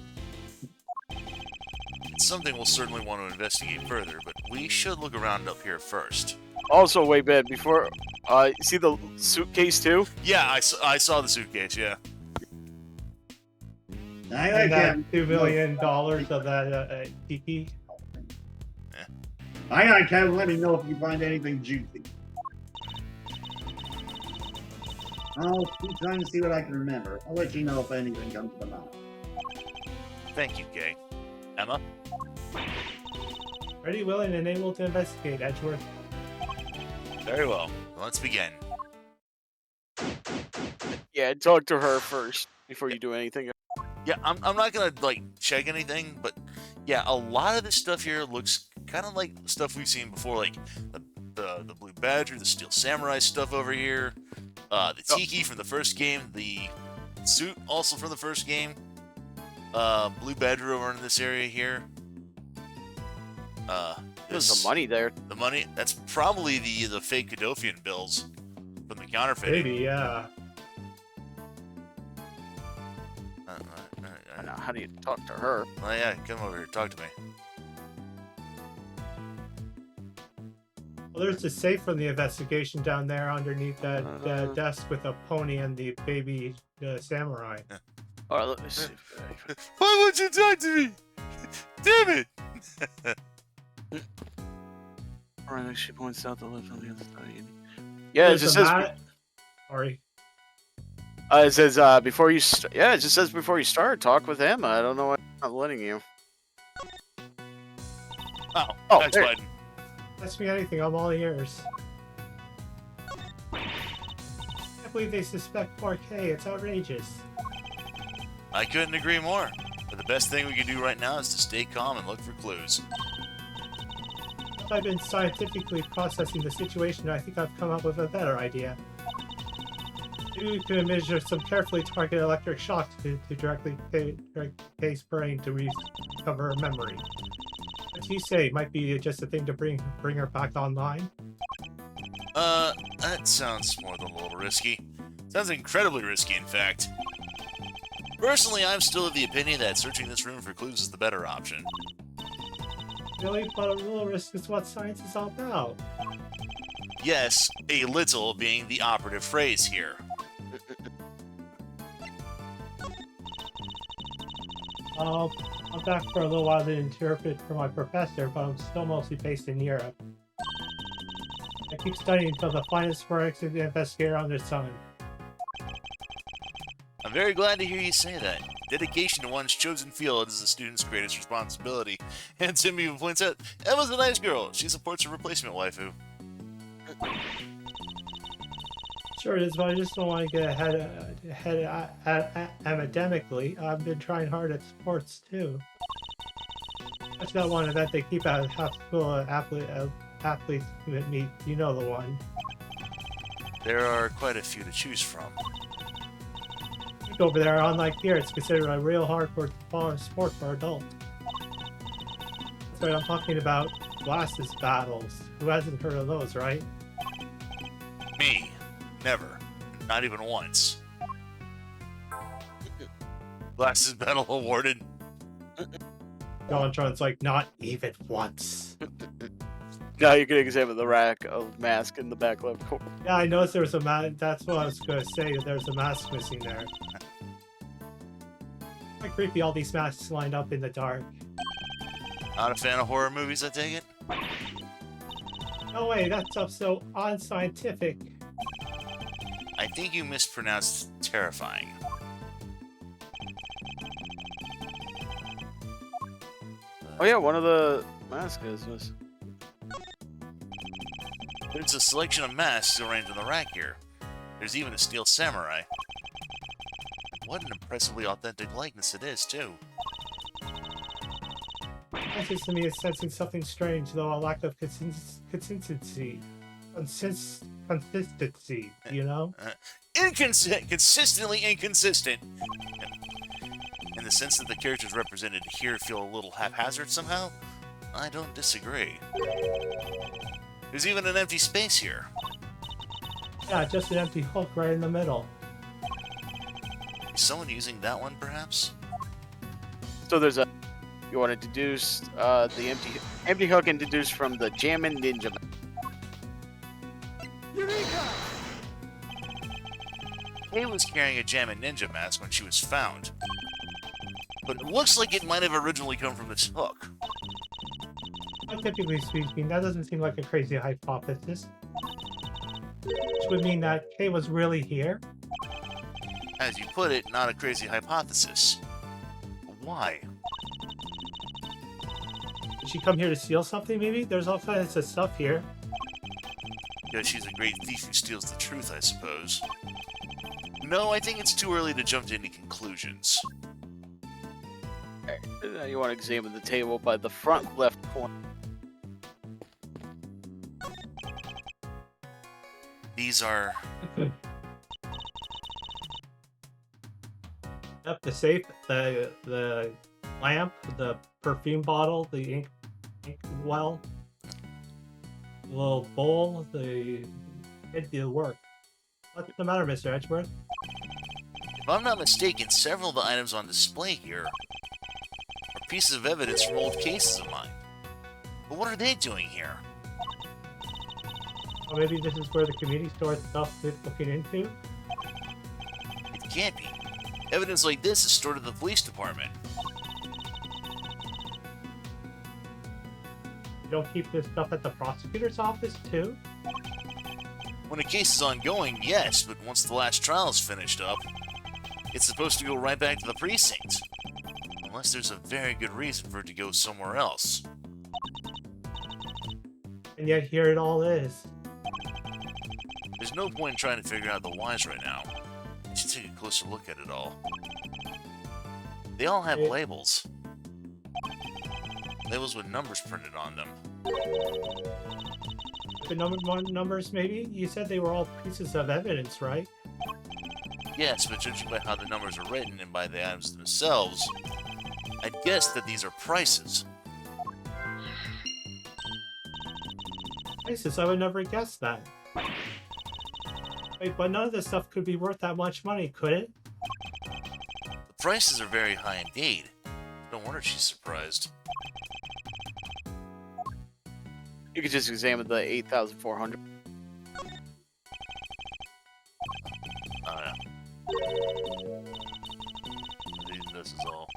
It's something we'll certainly want to investigate further, but we should look around up here first. Also, wait, Ben, before... see the suitcase, too? Yeah, I saw the suitcase, yeah. And that $2 million of that Kiki. Aye, Kevin, let me know if you find anything juicy. I'll keep trying to see what I can remember. I'll let you know if anything comes to mind. Thank you, Kay. Emma? Ready, willing, and able to investigate, Edgeworth. Very well. Let's begin. Yeah, talk to her first before you do anything. Yeah, I'm not gonna, like, check anything, but yeah, a lot of this stuff here looks kind of like stuff we've seen before, like the Blue Badger, the Steel Samurai stuff over here, the Tiki from the first game, the suit also from the first game, Blue Badger over in this area here. There's some money there. The money, that's probably the fake Kadofian bills from the counterfeiting. Maybe, yeah. I know. How do you talk to her? Oh yeah, come over here, talk to me. Well, there's a safe from the investigation down there underneath that desk with a pony and the baby samurai. Alright, let me see. Why won't you talk to me? Damn it! Alright, she points out the lift on the other side. Yeah, it just says. Sorry. It says before you. Yeah, it just says before you start, talk with him. I don't know why I'm not letting you. Oh, next there. button. Ask me anything, I'm all ears. I can't believe they suspect 4K, it's outrageous. I couldn't agree more. But the best thing we can do right now is to stay calm and look for clues. After I've been scientifically processing the situation, I think I've come up with a better idea. Maybe we could administer some carefully targeted electric shocks to directly direct Kay's brain to recover her memory. What do you say? Might be just a thing to bring her back online? That sounds more than a little risky. Sounds incredibly risky, in fact. Personally, I'm still of the opinion that searching this room for clues is the better option. Really? But a little risk is what science is all about. Yes, a little being the operative phrase here. I'm back for a little while to interpret for my professor, but I'm still mostly based in Europe. I keep studying until the finest forensic investigator on the sun. I'm very glad to hear you say that. Dedication to one's chosen field is a student's greatest responsibility. And Tim even points out, Emma's a nice girl. She supports her replacement waifu. Sure it is, but I just don't want to get ahead academically. I've been trying hard at sports too. That's that one event they keep at half school athletes meet. You know the one. There are quite a few to choose from. Over there, unlike here, it's considered a real hardcore sport for adults. That's right, I'm talking about glasses battles. Who hasn't heard of those, right? Me. Never. Not even once. Glasses battle awarded. Jontron's like, not even once. Now you can examine the rack of mask in the back left corner. Yeah, I noticed there was a mask. That's what I was going to say. There's a mask missing there. Quite creepy, all these masks lined up in the dark. Not a fan of horror movies, I take it? No way, that stuff's so unscientific. I think you mispronounced terrifying. Oh yeah, one of the masks was... There's a selection of masks arranged on the rack here. There's even a steel samurai. What an impressively authentic likeness it is, too. That seems to me is sensing something strange, though a lack of consistency. Consistency, you know? Consistently inconsistent. In the sense that the characters represented here feel a little haphazard somehow? I don't disagree. There's even an empty space here. Yeah, just an empty hook right in the middle. Is someone using that one, perhaps? So there's a... You want to deduce the empty hook and deduce from the Jammin' Ninja. Eureka! Kay was carrying a Jammin' Ninja mask when she was found. But it looks like it might have originally come from this hook. Typically speaking, that doesn't seem like a crazy hypothesis. Which would mean that Kay was really here? As you put it, not a crazy hypothesis. Why? Did she come here to steal something, maybe? There's all kinds of stuff here. Because she's a great thief who steals the truth, I suppose. No, I think it's too early to jump to any conclusions. Now you want to examine the table by the front left corner. These are... Yep, the safe, the lamp, the perfume bottle, the ink well, the little bowl, it did the work. What's the matter, Mr. Edgeworth? If I'm not mistaken, several of the items on display here are pieces of evidence from old cases of mine. But what are they doing here? Or maybe this is where the community store stuff is looking into? It can't be. Evidence like this is stored at the police department. You don't keep this stuff at the prosecutor's office, too? When a case is ongoing, yes, but once the last trial is finished up, it's supposed to go right back to the precinct. Unless there's a very good reason for it to go somewhere else. And yet here it all is. There's no point in trying to figure out the whys right now. I should take a closer look at it all. They all have labels. Labels with numbers printed on them. The numbers, maybe? You said they were all pieces of evidence, right? Yes, but judging by how the numbers are written and by the items themselves, I'd guess that these are prices. Prices, I would never guess that. Wait, but none of this stuff could be worth that much money, could it? The prices are very high indeed. No wonder she's surprised. You could just examine the 8,400. Oh, yeah. This is all.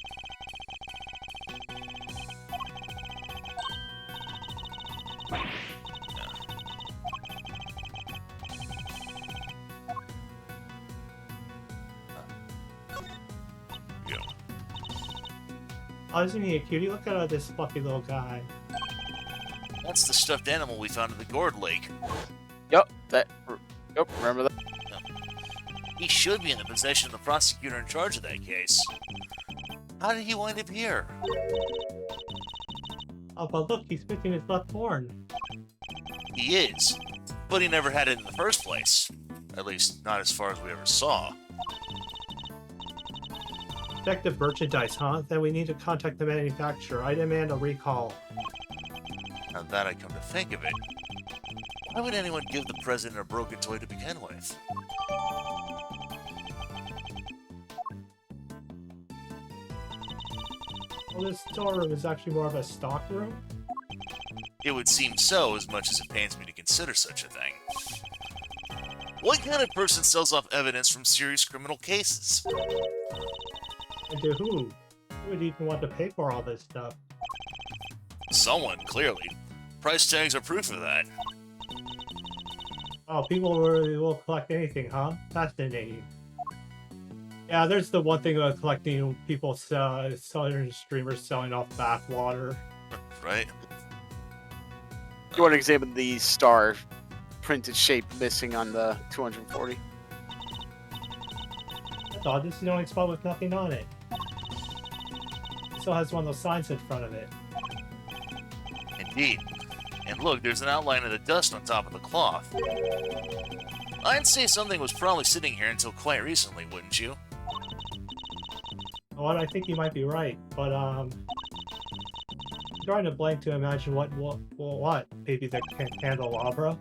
Yeah. Oh, isn't he a cutie? Look at this fluffy little guy. That's the stuffed animal we found in the gourd lake. Yep, remember that? He should be in the possession of the prosecutor in charge of that case. How did he wind up here? Oh, but look, he's missing his left horn. He is, but he never had it in the first place. At least, not as far as we ever saw. Defective merchandise, huh? Then we need to contact the manufacturer. I demand a recall. Now that I come to think of it, why would anyone give the president a broken toy to begin with? Well, this storeroom is actually more of a stock room. It would seem so, as much as it pains me to consider such a thing. What kind of person sells off evidence from serious criminal cases? And to who? Who would even want to pay for all this stuff? Someone, clearly. Price tags are proof of that. Oh, people will collect anything, huh? Fascinating. Yeah, there's the one thing about collecting people, southern streamers selling off bathwater. Right? You want to examine the star printed shape missing on the 240? I thought this is the only spot with nothing on it. It still has one of those signs in front of it. Indeed. And look, there's an outline of the dust on top of the cloth. I'd say something was probably sitting here until quite recently, wouldn't you? Well, I think you might be right, but I'm drawing a blank to imagine what? Maybe the candelabra?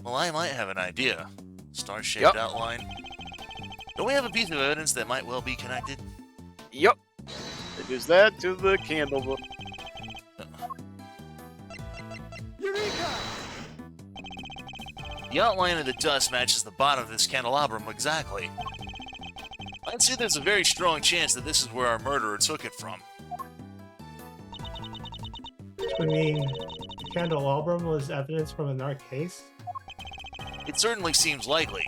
Well, I might have an idea. Star-shaped outline. Don't we have a piece of evidence that might well be connected? Yep. Reduce that to the candle. Eureka! The outline of the dust matches the bottom of this candelabrum exactly. I'd say there's a very strong chance that this is where our murderer took it from. Which would mean the candelabrum was evidence from another case? It certainly seems likely,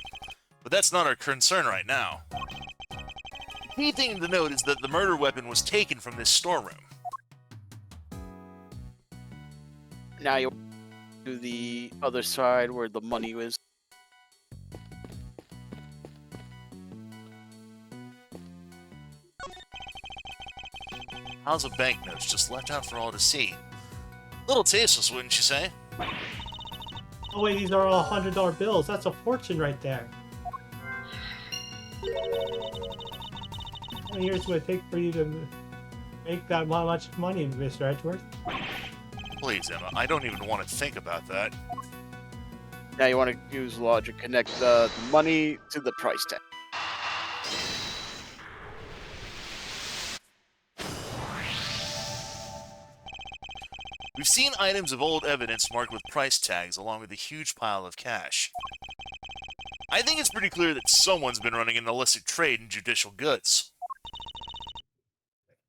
but that's not our concern right now. The key thing to note is that the murder weapon was taken from this storeroom. Now you to the other side where the money was. How's a banknote just left out for all to see? Little tasteless, wouldn't you say? Oh wait, these are all $100 bills. That's a fortune right there. How many years would it take for you to make that much money, Mr. Edgeworth? Please, Emma, I don't even want to think about that. Now you want to use logic, connect the money to the price tag. We've seen items of old evidence marked with price tags along with a huge pile of cash. I think it's pretty clear that someone's been running an illicit trade in judicial goods.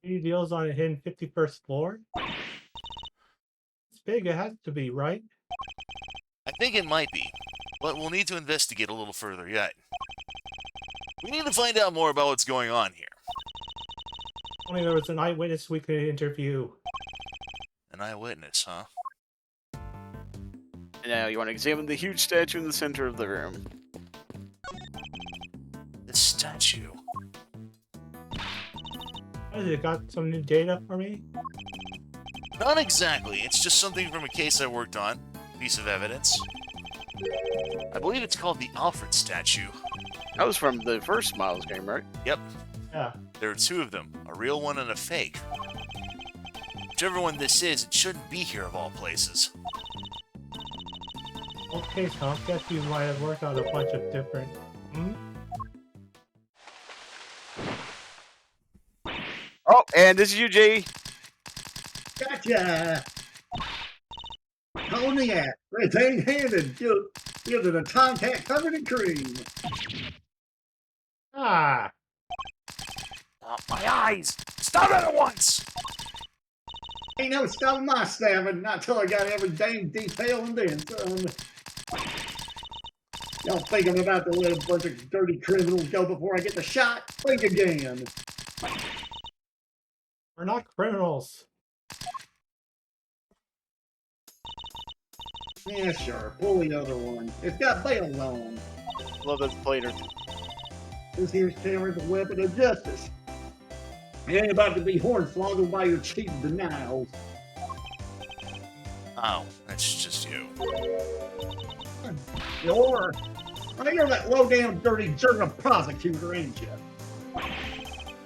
Any deals on a hidden 51st floor? It's big, it has to be, right? I think it might be, but we'll need to investigate a little further yet. We need to find out more about what's going on here. Only there was an eyewitness we could interview. An eyewitness, huh? Now you want to examine the huge statue in the center of the room. This statue. Has it got some new data for me? Not exactly. It's just something from a case I worked on. Piece of evidence. I believe it's called the Alfred statue. That was from the first Miles game, right? Yep. Yeah. There are two of them. A real one and a fake. Whichever one this is, it shouldn't be here of all places. Okay, so I guess you might have worked on a bunch of different. Hmm? Oh, and this is you, G. Gotcha! On the app, red-handed, gilded a tomcat covered in cream. Ah! Oh, my eyes! Stop it at once! Ain't no stopping my stabbing, not till I got every dang detail and then some. Y'all think I'm about to let a bunch of dirty criminals go before I get the shot? Think again. We're not criminals. Yeah, sure. Pull the other one. It's got bells on. Love this later. This here's camera's a weapon of justice. It ain't about to be hornswoggled by your cheap denials. Oh, that's just you. You're that low-down, dirty jerk of prosecutor, ain't you?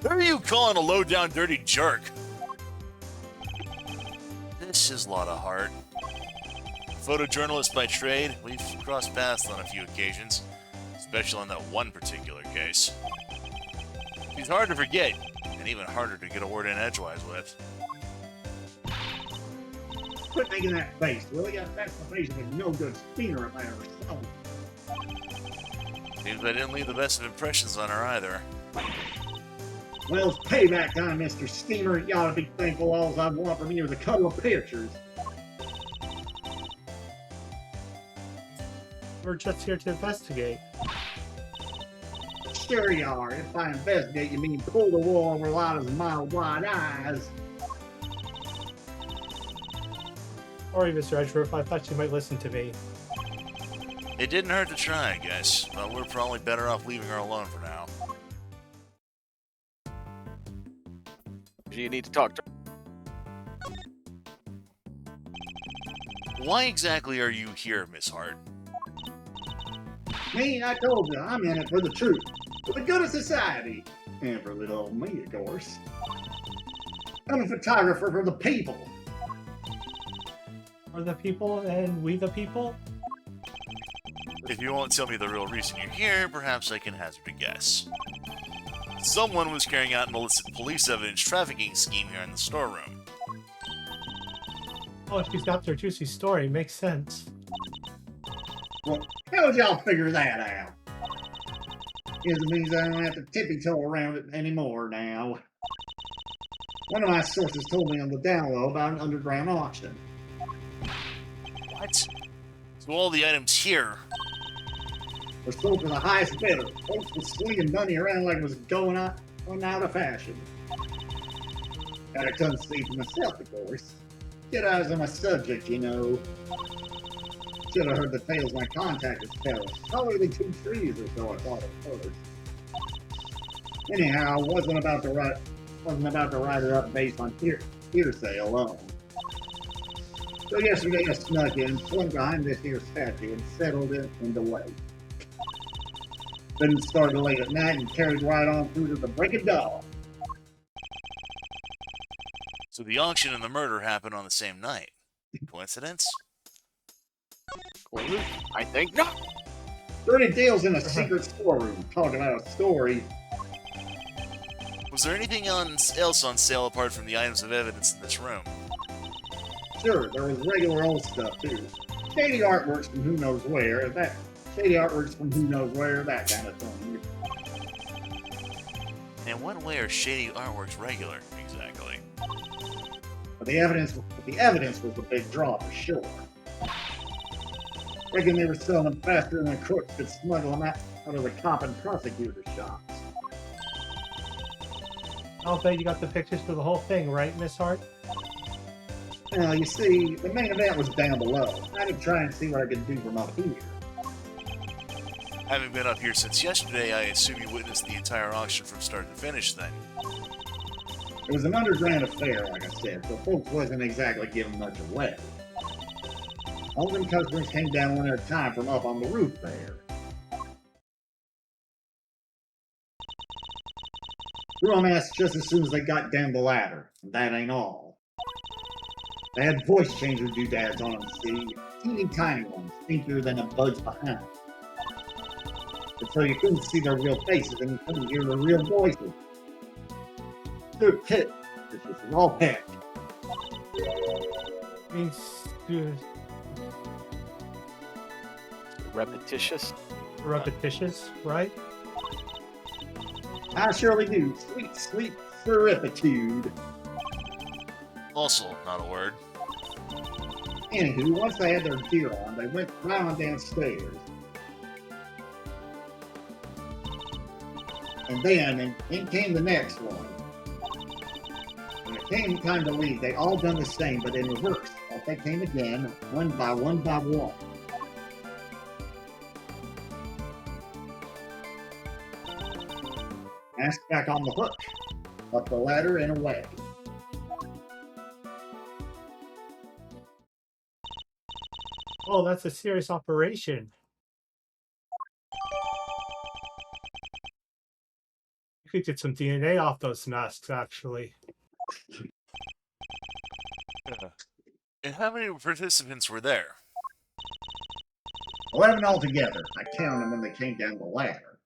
Who are you calling a low-down, dirty jerk? This is Lotta Hart. Photojournalist by trade, we've crossed paths on a few occasions, especially on that one particular case. She's hard to forget, and even harder to get a word in edgewise with. Quit making that face, will ya? That's the face of a no-good steamer if I ever saw one. Seems I didn't leave the best of impressions on her either. Well, it's payback time, Mr. Steamer. You ought to be thankful all I want from you is a couple of pictures. We're just here to investigate. Sure you are. If by investigate, you mean pull the wool over Lotta's mile-wide eyes. Sorry, Mr. Edgeworth, I thought you might listen to me. It didn't hurt to try, I guess, but we're probably better off leaving her alone for now. You need to talk to Why exactly are you here, Miss Hart? Me, I told you, I'm in it for the truth. For the good of society. And for little old me, of course. I'm a photographer for the people. Are the people and we the people? If you won't tell me the real reason you're here, perhaps I can hazard a guess. Someone was carrying out an illicit police evidence trafficking scheme here in the storeroom. Oh, she's got their juicy story. Makes sense. Well, how'd y'all figure that out? It means I don't have to tippy-toe around it anymore now. One of my sources told me on the down low about an underground auction. What? So all the items here... were sold for the highest bidder. Folks were slinging money around like it was going out of fashion. Gotta come see for myself, of course. Get eyes on my subject, you know. Should have heard the tales my contactors tell us. Probably 2 trees or so, I thought at first. Anyhow, I wasn't about to write her up based on hearsay alone. So yesterday I snuck in, swung behind this here statue, and settled it into wait. Then started late at night and carried right on through to the break of dawn. So the auction and the murder happened on the same night. Coincidence? I think not. Dirty deals in a secret storeroom. Talking about a story. Was there anything else on sale apart from the items of evidence in this room? Sure, there was regular old stuff too. Shady artworks from who knows where, that kind of thing. In what way are shady artworks regular, exactly? But the evidence was the big draw for sure. Reckon they were selling them faster than the crooks could smuggle them out of the cop and prosecutor shops. I'll bet you got the pictures for the whole thing, right, Miss Hart? Now, you see, the main event was down below. I could try and see what I could do from up here. Having been up here since yesterday, I assume you witnessed the entire auction from start to finish then. It was an underground affair, like I said, so folks wasn't exactly giving much away. All them customers came down one at a time from up on the roof there. Threw them ass just as soon as they got down the ladder, and that ain't all. They had voice changer doodads on them, see? Teeny tiny ones, pinkier than a bud's behind. But so you couldn't see their real faces and you couldn't hear their real voices. Good kid. This was all heck. Means Repetitious. repetitious, right? I surely do. Sweet, sweet servitude. Also, not a word. Anywho, once they had their gear on, they went plowing downstairs. And then, in came the next one. When it came time to leave, they all done the same, but in reverse. Off they came again, one by one by one. Mask back on the hook, up the ladder and away. Oh, that's a serious operation. You could get some DNA off those masks, actually. And how many participants were there? 11 altogether. I counted them when they came down the ladder.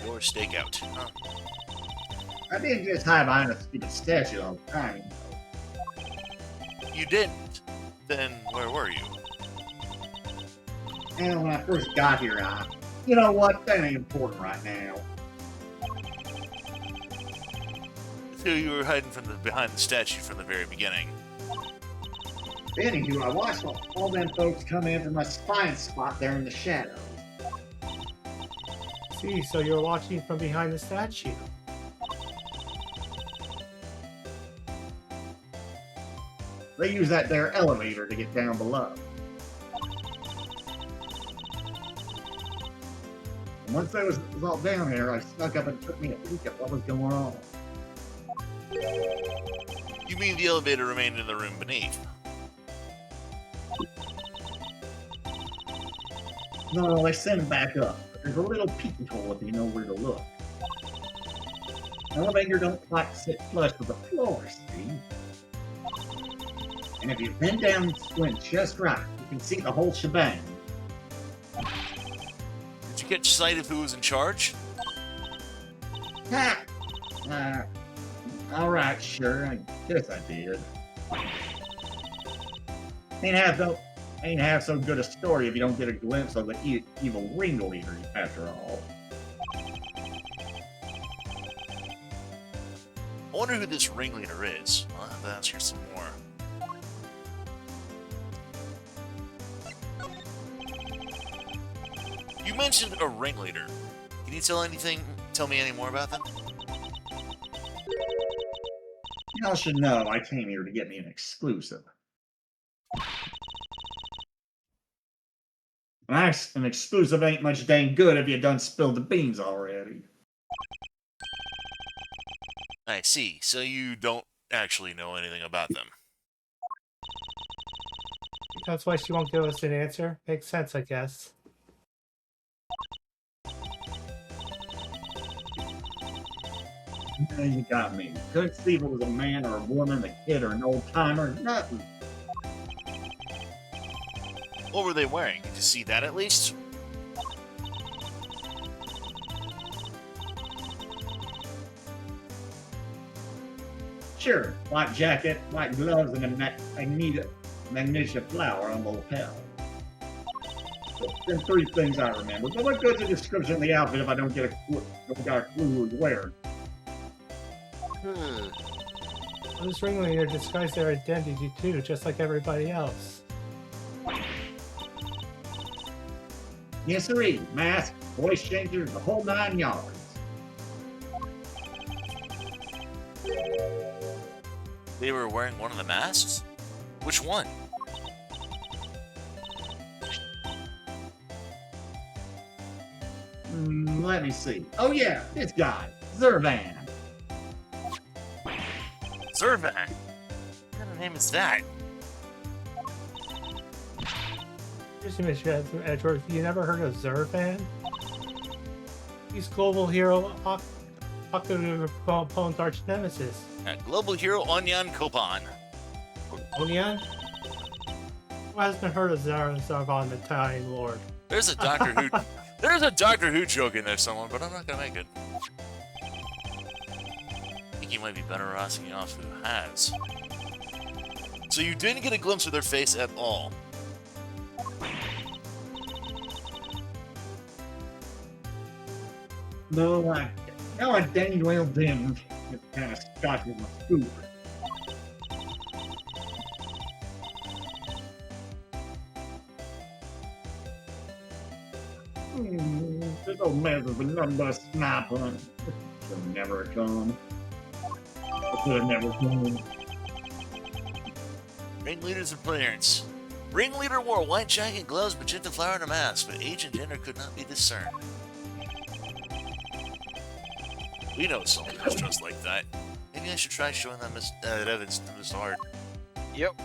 Your stakeout. Huh. I didn't just hide behind a stupid statue all the time. You didn't. Then where were you? And when I first got here, you know what? That ain't important right now. So you were hiding from behind the statue from the very beginning. Anywho, I watched all them folks come in from my spine spot there in the shadows. See, so you're watching from behind the statue. They use that there elevator to get down below. And once I was all down there, I snuck up and took me a peek at what was going on. You mean the elevator remained in the room beneath? No, they send them back up. There's a little peeking hole if you know where to look. The elevator don't quite sit flush with the floor, see? And if you bend down and squint just right, you can see the whole shebang. Did you catch sight of who was in charge? Ha! Alright, sure, I guess I did. Ain't half so good a story if you don't get a glimpse of the evil ringleader, after all. I wonder who this ringleader is. I'll have to ask her some more. You mentioned a ringleader. Can you tell me any more about them? Y'all should know I came here to get me an exclusive. An exclusive ain't much dang good if you done spilled the beans already. I see. So you don't actually know anything about them. That's why she won't give us an answer. Makes sense, I guess. Now you got me. Couldn't see if it was a man or a woman, a kid or an old timer, nothing. What were they wearing? Did you see that at least? Sure, white jacket, white gloves, and a magnesia flower on the lapel. There's three things I remember. But what good's a description of the outfit if I don't got a clue who's wearing? Well, this ringleader disguised their identity too, just like everybody else. Yes, sirree. Mask, voice changers, the whole 9 yards. They were wearing one of the masks? Which one? Let me see. Oh yeah, this guy, Zervan. Zervan? What kind of name is that? Excuse me, Mr. Edgeworth, you never heard of Zervan? He's global hero Octo Pone's arch nemesis. Global hero Onyan Kopan. Onion? Who hasn't heard of Zarvan the Time Lord? There's a Doctor Who. There's a Doctor Who joke in there somewhere, but I'm not gonna make it. I think you might be better asking off who has. So you didn't get a glimpse of their face at all. No, I dang well didn't. It's kind of scotch with my scoop. This old mess has been nothing but a snipe hunt. Should never come. I should have never come. Ringleader's appearance. Ringleader wore a white jacket, gloves, magenta flower, and a mask, but age and gender could not be discerned. We know someone who's dressed like that. Maybe I should try showing them evidence through this art. Yep.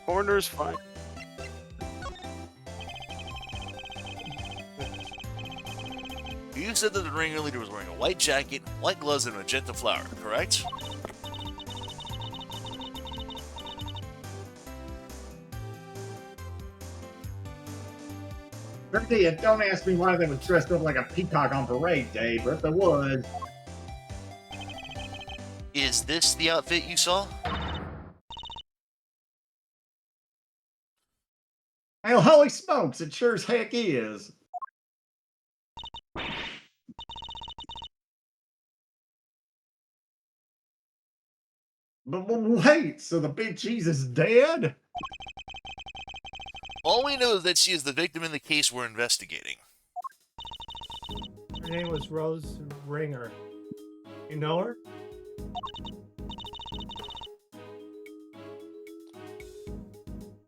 Corner's fine. You said that the ringleader was wearing a white jacket, white gloves, and a magenta flower, correct? Bertie, don't ask me why they was dressed up like a peacock on parade day, but if there was. Is this the outfit you saw? Well, holy smokes, it sure as heck is. But wait, so the big cheese is dead? All we know is that she is the victim in the case we're investigating. Her name was Rose Ringer. You know her?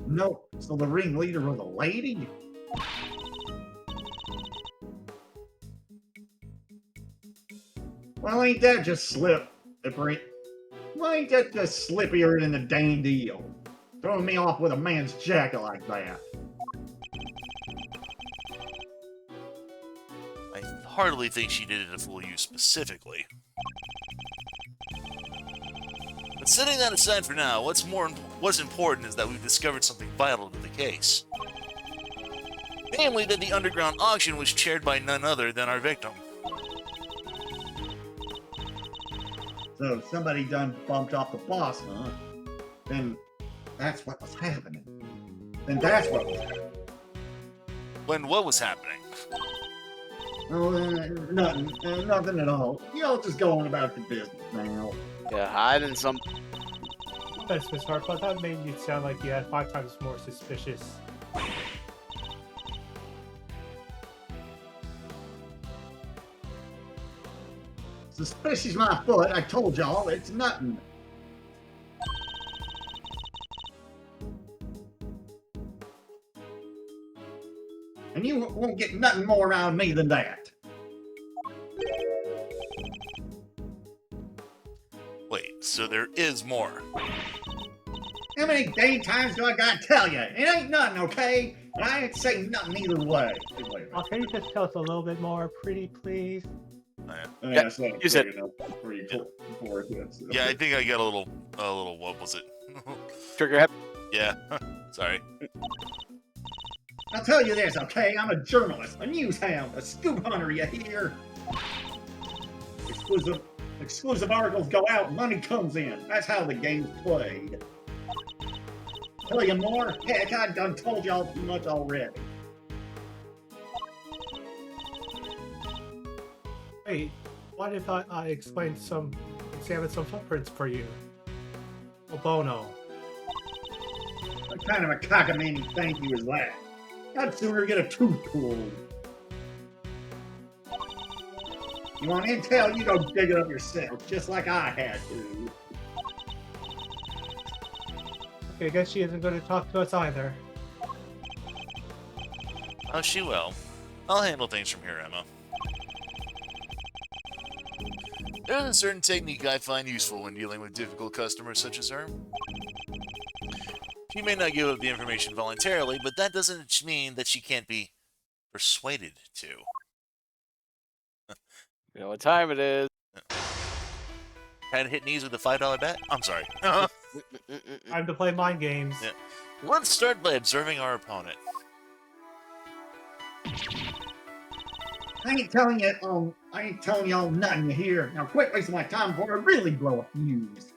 No, so the ringleader was a lady? Well, ain't that just slippery? Well, ain't that just slippier than the dang deal? Throwing me off with a man's jacket like that. I hardly think she did it to fool you specifically. But setting that aside for now, what's important is that we've discovered something vital to the case. Namely, that the underground auction was chaired by none other than our victim. So somebody done bumped off the boss, huh? Then that's what was happening. Then that's what was happening. When what was happening? Oh, nothing at all. Y'all just go on about your business now. Yeah, hiding some. That's Miss Hart, but that made you sound like you had 5 times more suspicious. Suspicious my foot, I told y'all, it's nothing. And you won't get nothing more around me than that. Wait, so there is more. How many dang times do I gotta tell you? It ain't nothing, okay? And I ain't saying nothing either way. Oh, can you just tell us a little bit more, pretty please? Yeah, you said- Yeah, I think I got a little, what was it? Triggerhead. Yeah, sorry. I'll tell you this, okay? I'm a journalist, a news hound, a scoop hunter, you hear? Exclusive articles go out, money comes in. That's how the game's played. Tell you more? Heck, I done told y'all too much already. Hey, what if I examine some footprints for you? Oh, Bono. What kind of a cockamamie thank you is that? I'd sooner get a tooth pulled. You want intel, you go dig it up yourself, just like I had to. Okay, I guess she isn't going to talk to us either. Oh, she will. I'll handle things from here, Emma. There's a certain technique I find useful when dealing with difficult customers such as her. She may not give up the information voluntarily, but that doesn't mean that she can't be persuaded to. You know what time it is. Trying to hit knees with a $5 bet? I'm sorry. Time to play mind games. Yeah. Let's start by observing our opponent. I ain't telling y'all nothing here. Now quit wasting my time before I really blow a fuse.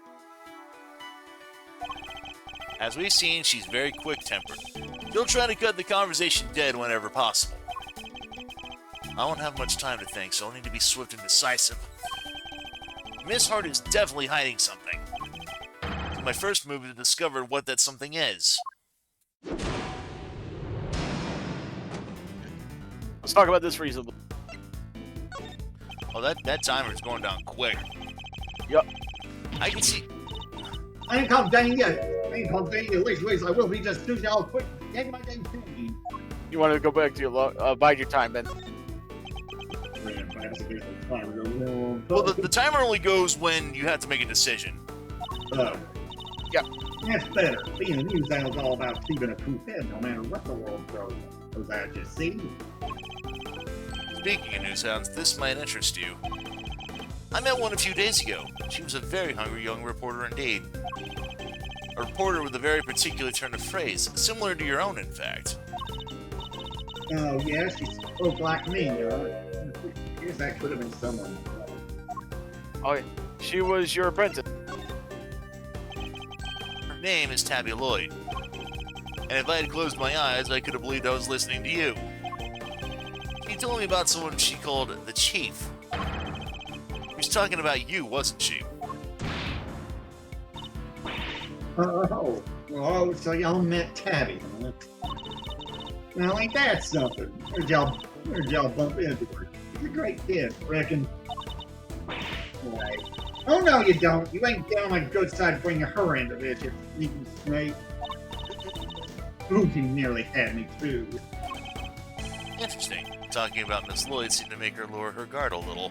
As we've seen, she's very quick-tempered. She'll try to cut the conversation dead whenever possible. I won't have much time to think, so I'll need to be swift and decisive. Miss Hart is definitely hiding something. So my first move is to discover what that something is. Let's talk about this reasonably. Oh, that timer's going down quick. Yup. I can see... I ain't come down yet. At least I will be just soon as y'all quit. Get my dang thing. You want to go back to your bide your time, Ben. Well, the timer only goes when you have to make a decision. Oh. Yep. That's better. Being a news analyst is all about keeping a cool head no matter what the world throws at you, see? Speaking of news hounds, this might interest you. I met one a few days ago. She was a very hungry young reporter indeed. A reporter with a very particular turn of phrase, similar to your own, in fact. Oh, yeah, she spoke like me, I guess that could have been someone. Oh, yeah. She was your apprentice. Her name is Tabby Lloyd. And if I had closed my eyes, I could have believed I was listening to you. She told me about someone she called the Chief. She was talking about you, wasn't she? Oh, so y'all met Tabby, huh? Now, ain't that something? Where'd y'all bump into her? She's a great kid, reckon. Right. Oh, no, you don't. You ain't down my good side bringing her into this, you sneaky snake. Spooky nearly had me, too. Interesting. Talking about Miss Lloyd seemed to make her lower her guard a little.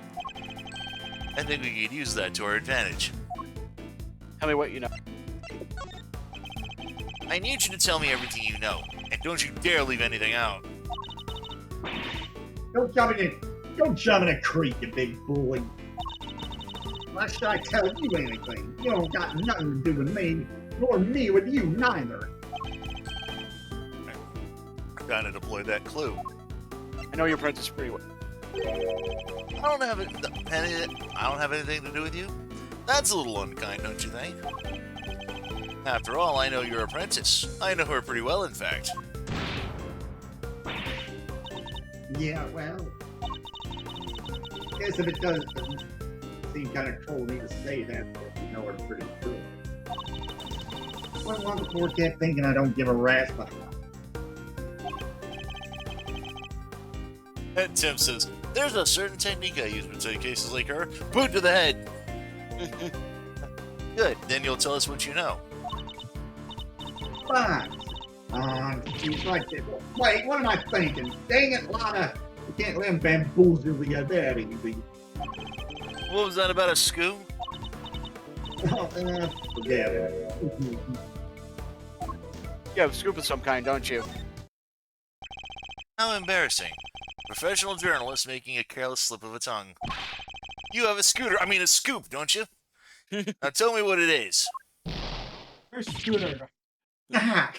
I think we could use that to our advantage. Tell me what you know. I need you to tell me everything you know, and don't you dare leave anything out. Don't jump in a creek, you big bully. Why should I tell you anything? You don't got nothing to do with me, nor me with you neither. I kinda deployed that clue. I know your apprentice pretty well. I don't have anything to do with you? That's a little unkind, don't you think? After all, I know your apprentice. I know her pretty well, in fact. Yeah, well, guess if it doesn't seem kind of cold of me to say that, but you know her pretty good. What long before kept thinking I don't give a rat's behind. And Tim says, there's a certain technique I use with cases like her. Boot to the head. Good, then you'll tell us what you know. Fine. She's like this. Wait, what am I thinking? Dang it, Lana. You can't let him bamboozle you that easy. What was that about a scoop? Forget it. You have a scoop of some kind, don't you? How embarrassing. Professional journalist making a careless slip of a tongue. You have a scoop, don't you? Now tell me what it is. Where's Scooter? Ah.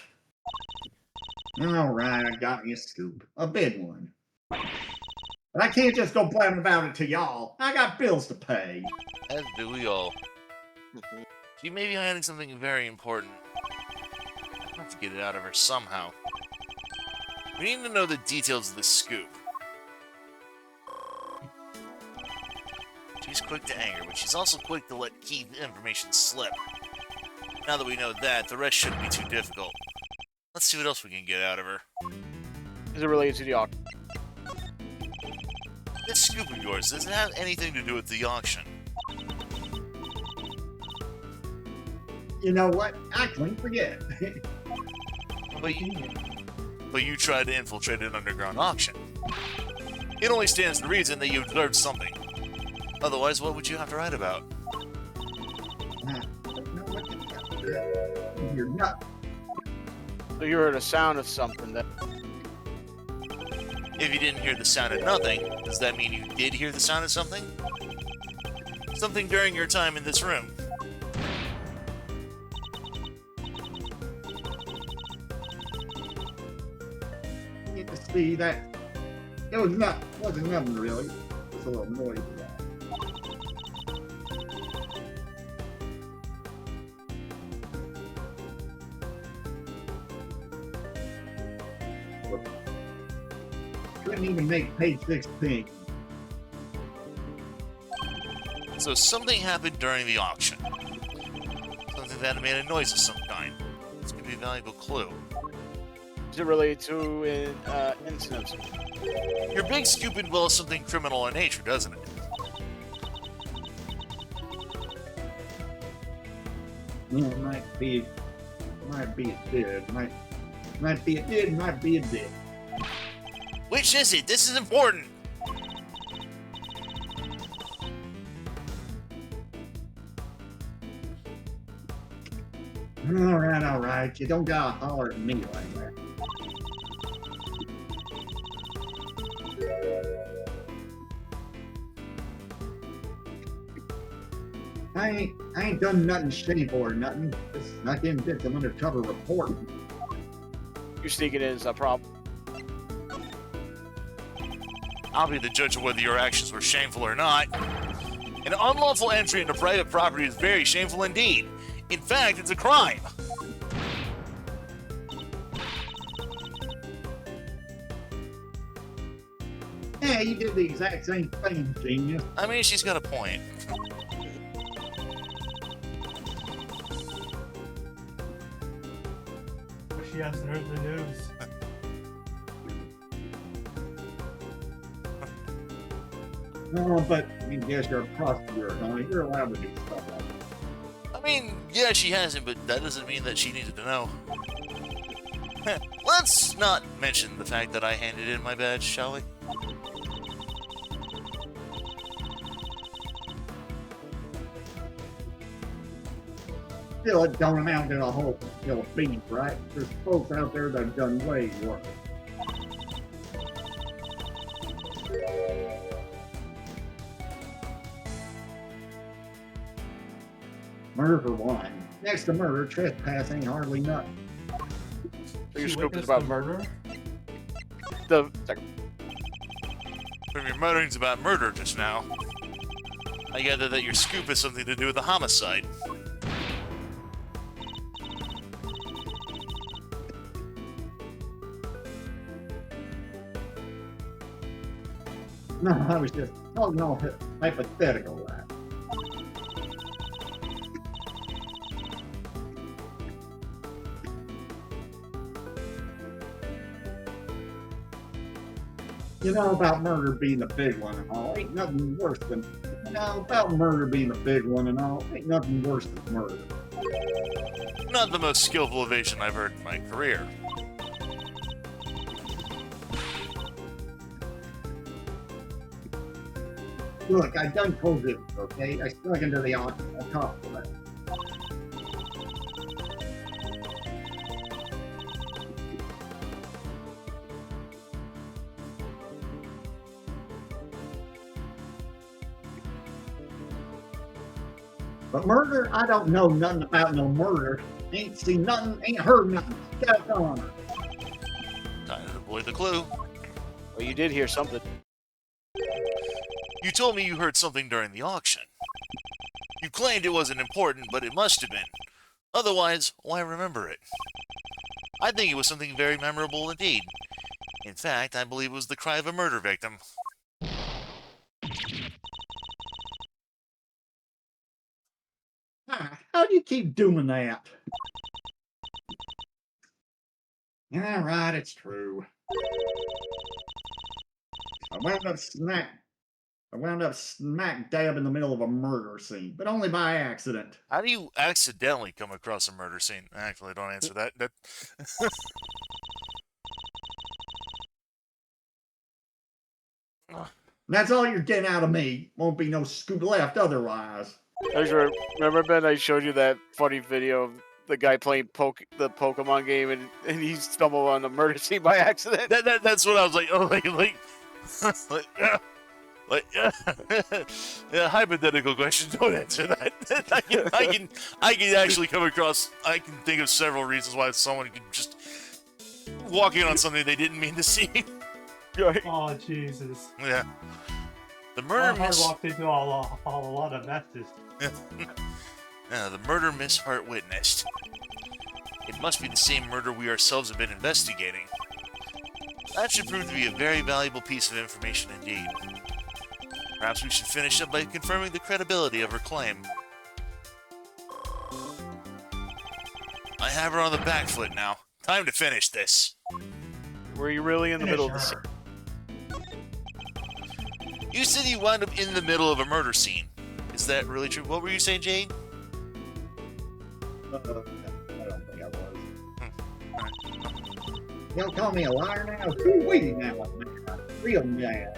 All right, I got me a scoop. A big one. But I can't just go blabbing about it to y'all. I got bills to pay. As do we all. She may be hiding something very important. I have to get it out of her somehow. We need to know the details of the scoop. She's quick to anger, but she's also quick to let key information slip. Now that we know that, the rest shouldn't be too difficult. Let's see what else we can get out of her. Is it related to the auction? This scoop of yours, does it have anything to do with the auction? You know what? I clean forget. But you tried to infiltrate an underground auction. It only stands to reason that you observed something. Otherwise, what would you have to write about? You're not. So you heard a sound of something that. If you didn't hear the sound of nothing, does that mean you did hear the sound of something? Something during your time in this room. Get to see that. It was wasn't nothing really. It was a little noise. Couldn't even make page 16. So something happened during the auction. Something that made a noise of some kind. This could be a valuable clue. Is it related to incidents? Your big stupid will is something criminal in nature, doesn't it? Yeah, might be it did. Might be it did, might be it did. Which is it? This is important! All right. You don't gotta holler at me like that. I ain't done nothing shameful or nothing. Just snuck in, did some undercover reporting. You're sneaking in is a problem. I'll be the judge of whether your actions were shameful or not. An unlawful entry into private property is very shameful indeed. In fact, it's a crime. Yeah, you did the exact same thing, genius. I mean, she's got a point. She hasn't heard the news. No, but I guess you're a prosecutor, honey. You're allowed to do stuff like that. I mean, yeah, she hasn't, but that doesn't mean that she needed to know. Let's not mention the fact that I handed in my badge, shall we? Still, it don't amount to a whole kill of beans, right? There's folks out there that have done way worse. Murder for one. Next to murder, trespass ain't hardly nothing. So your She scoop is witnessed about the murder? The second. From your mutterings about murder just now, I gather that your scoop has something to do with the homicide. No, I was just talking all hypothetical that. You know about murder being the big one and all. Ain't nothing worse than. You know about murder being the big one and all. Ain't nothing worse than murder. Not the most skillful evasion I've heard in my career. Look, I done told you, okay? I snuck into the accomplice. But murder, I don't know nothing about no murder. Ain't seen nothing, ain't heard nothing. Scout on her. Time to avoid the clue. Well, you did hear something. You told me you heard something during the auction. You claimed it wasn't important, but it must have been. Otherwise, why remember it? I think it was something very memorable indeed. In fact, I believe it was the cry of a murder victim. How do you keep doing that? All right, it's true. I wound up smack dab in the middle of a murder scene, but only by accident. How do you accidentally come across a murder scene? Actually, don't answer that. That's all you're getting out of me. Won't be no scoop left otherwise. Remember, Ben, I showed you that funny video of the guy playing the Pokemon game and he stumbled on the murder scene by accident. That's what I was like. Oh, like, yeah, hypothetical question. Don't answer that. I can actually come across. I can think of several reasons why someone could just walk in on something they didn't mean to see. Oh, Jesus. Yeah. The murder Hart miss. walked into a lot of messes. Yeah, the murder Miss Hart witnessed. It must be the same murder we ourselves have been investigating. That should prove to be a very valuable piece of information indeed. Perhaps we should finish up by confirming the credibility of her claim. I have her on the back foot now. Time to finish this. Were you really in the middle of the scene? You said you wound up in the middle of a murder scene. Is that really true? What were you saying, Jade? I don't think I was. Y'all call me a liar now? Wait now, man. Real man.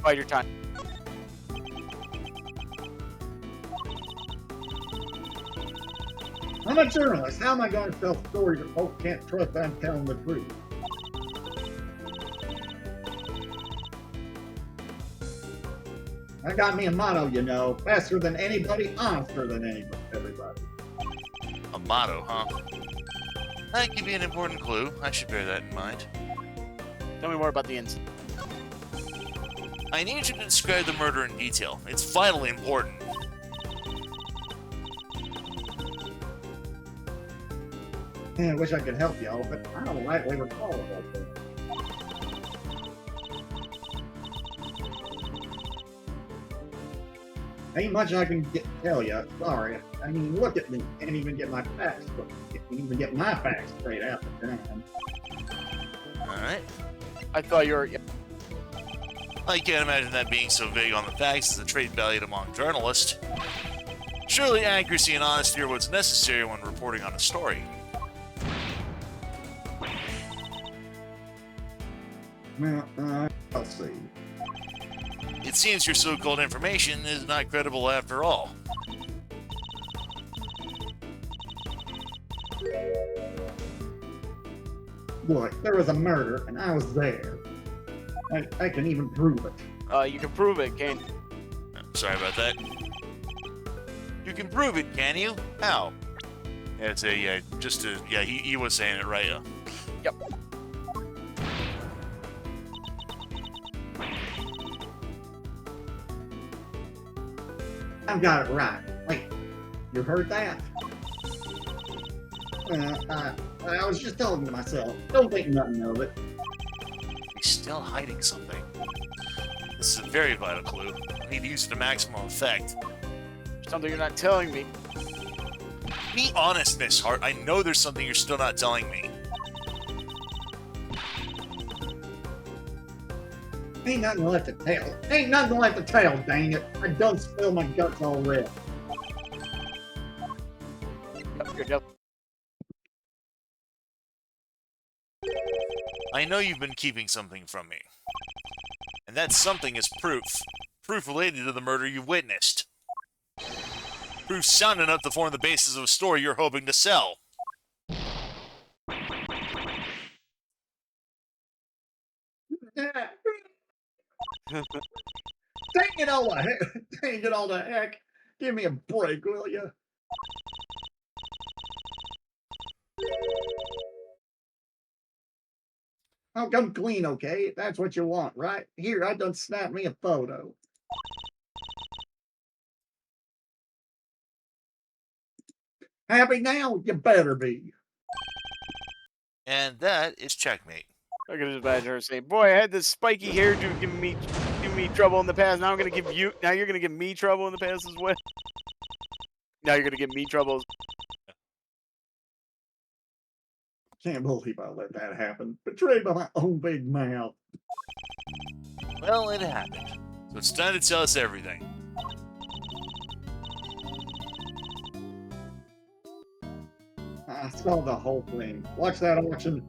Bide your time. I'm a journalist. How am I going to tell stories that folks can't trust I'm telling the truth? I got me a motto, you know. Faster than anybody, honester than everybody. A motto, huh? That could be an important clue. I should bear that in mind. Tell me more about the incident. I need you to describe the murder in detail. It's vitally important. I wish I could help y'all, but I don't rightly recall about this. Ain't much I can tell you. Sorry. I mean, look at me. Can't even get my facts. Can't even get my facts straight out the time. Alright. I thought you were. I can't imagine that being so vague on the facts is a trait valued among journalists. Surely accuracy and honesty are what's necessary when reporting on a story. Well, I'll see. It seems your so-called information is not credible after all. Look, there was a murder, and I was there. I can even prove it. You can prove it, can't you? Sorry about that. You can prove it, can you? How? Yeah, it's he was saying it right. Yep. I've got it right. Wait, you heard that? I was just talking to myself. Don't think nothing of it. He's still hiding something. This is a very vital clue. I need to use it to maximum effect. Something you're not telling me. Be honest, Miss Hart. I know there's something you're still not telling me. Ain't nothing left to tell. Ain't nothing left to tell, dang it. I done spilled my guts already. Yep. I know you've been keeping something from me. And that something is proof. Proof related to the murder you witnessed. Proof sound enough to form the basis of a story you're hoping to sell. Dang it all to heck. Dang it all to heck. Give me a break, will you? I'll come clean, okay? That's what you want, right? Here, I done snapped me a photo. Happy now? You better be. And that is checkmate. I can just imagine her saying, "Boy, I had this spiky hairdo giving me trouble in the past. Now you're gonna give me trouble in the past as well. Now you're gonna give me trouble." Can't believe I let that happen. Betrayed by my own big mouth. Well, it happened. So it's time to tell us everything. I saw the whole thing. Watch that auction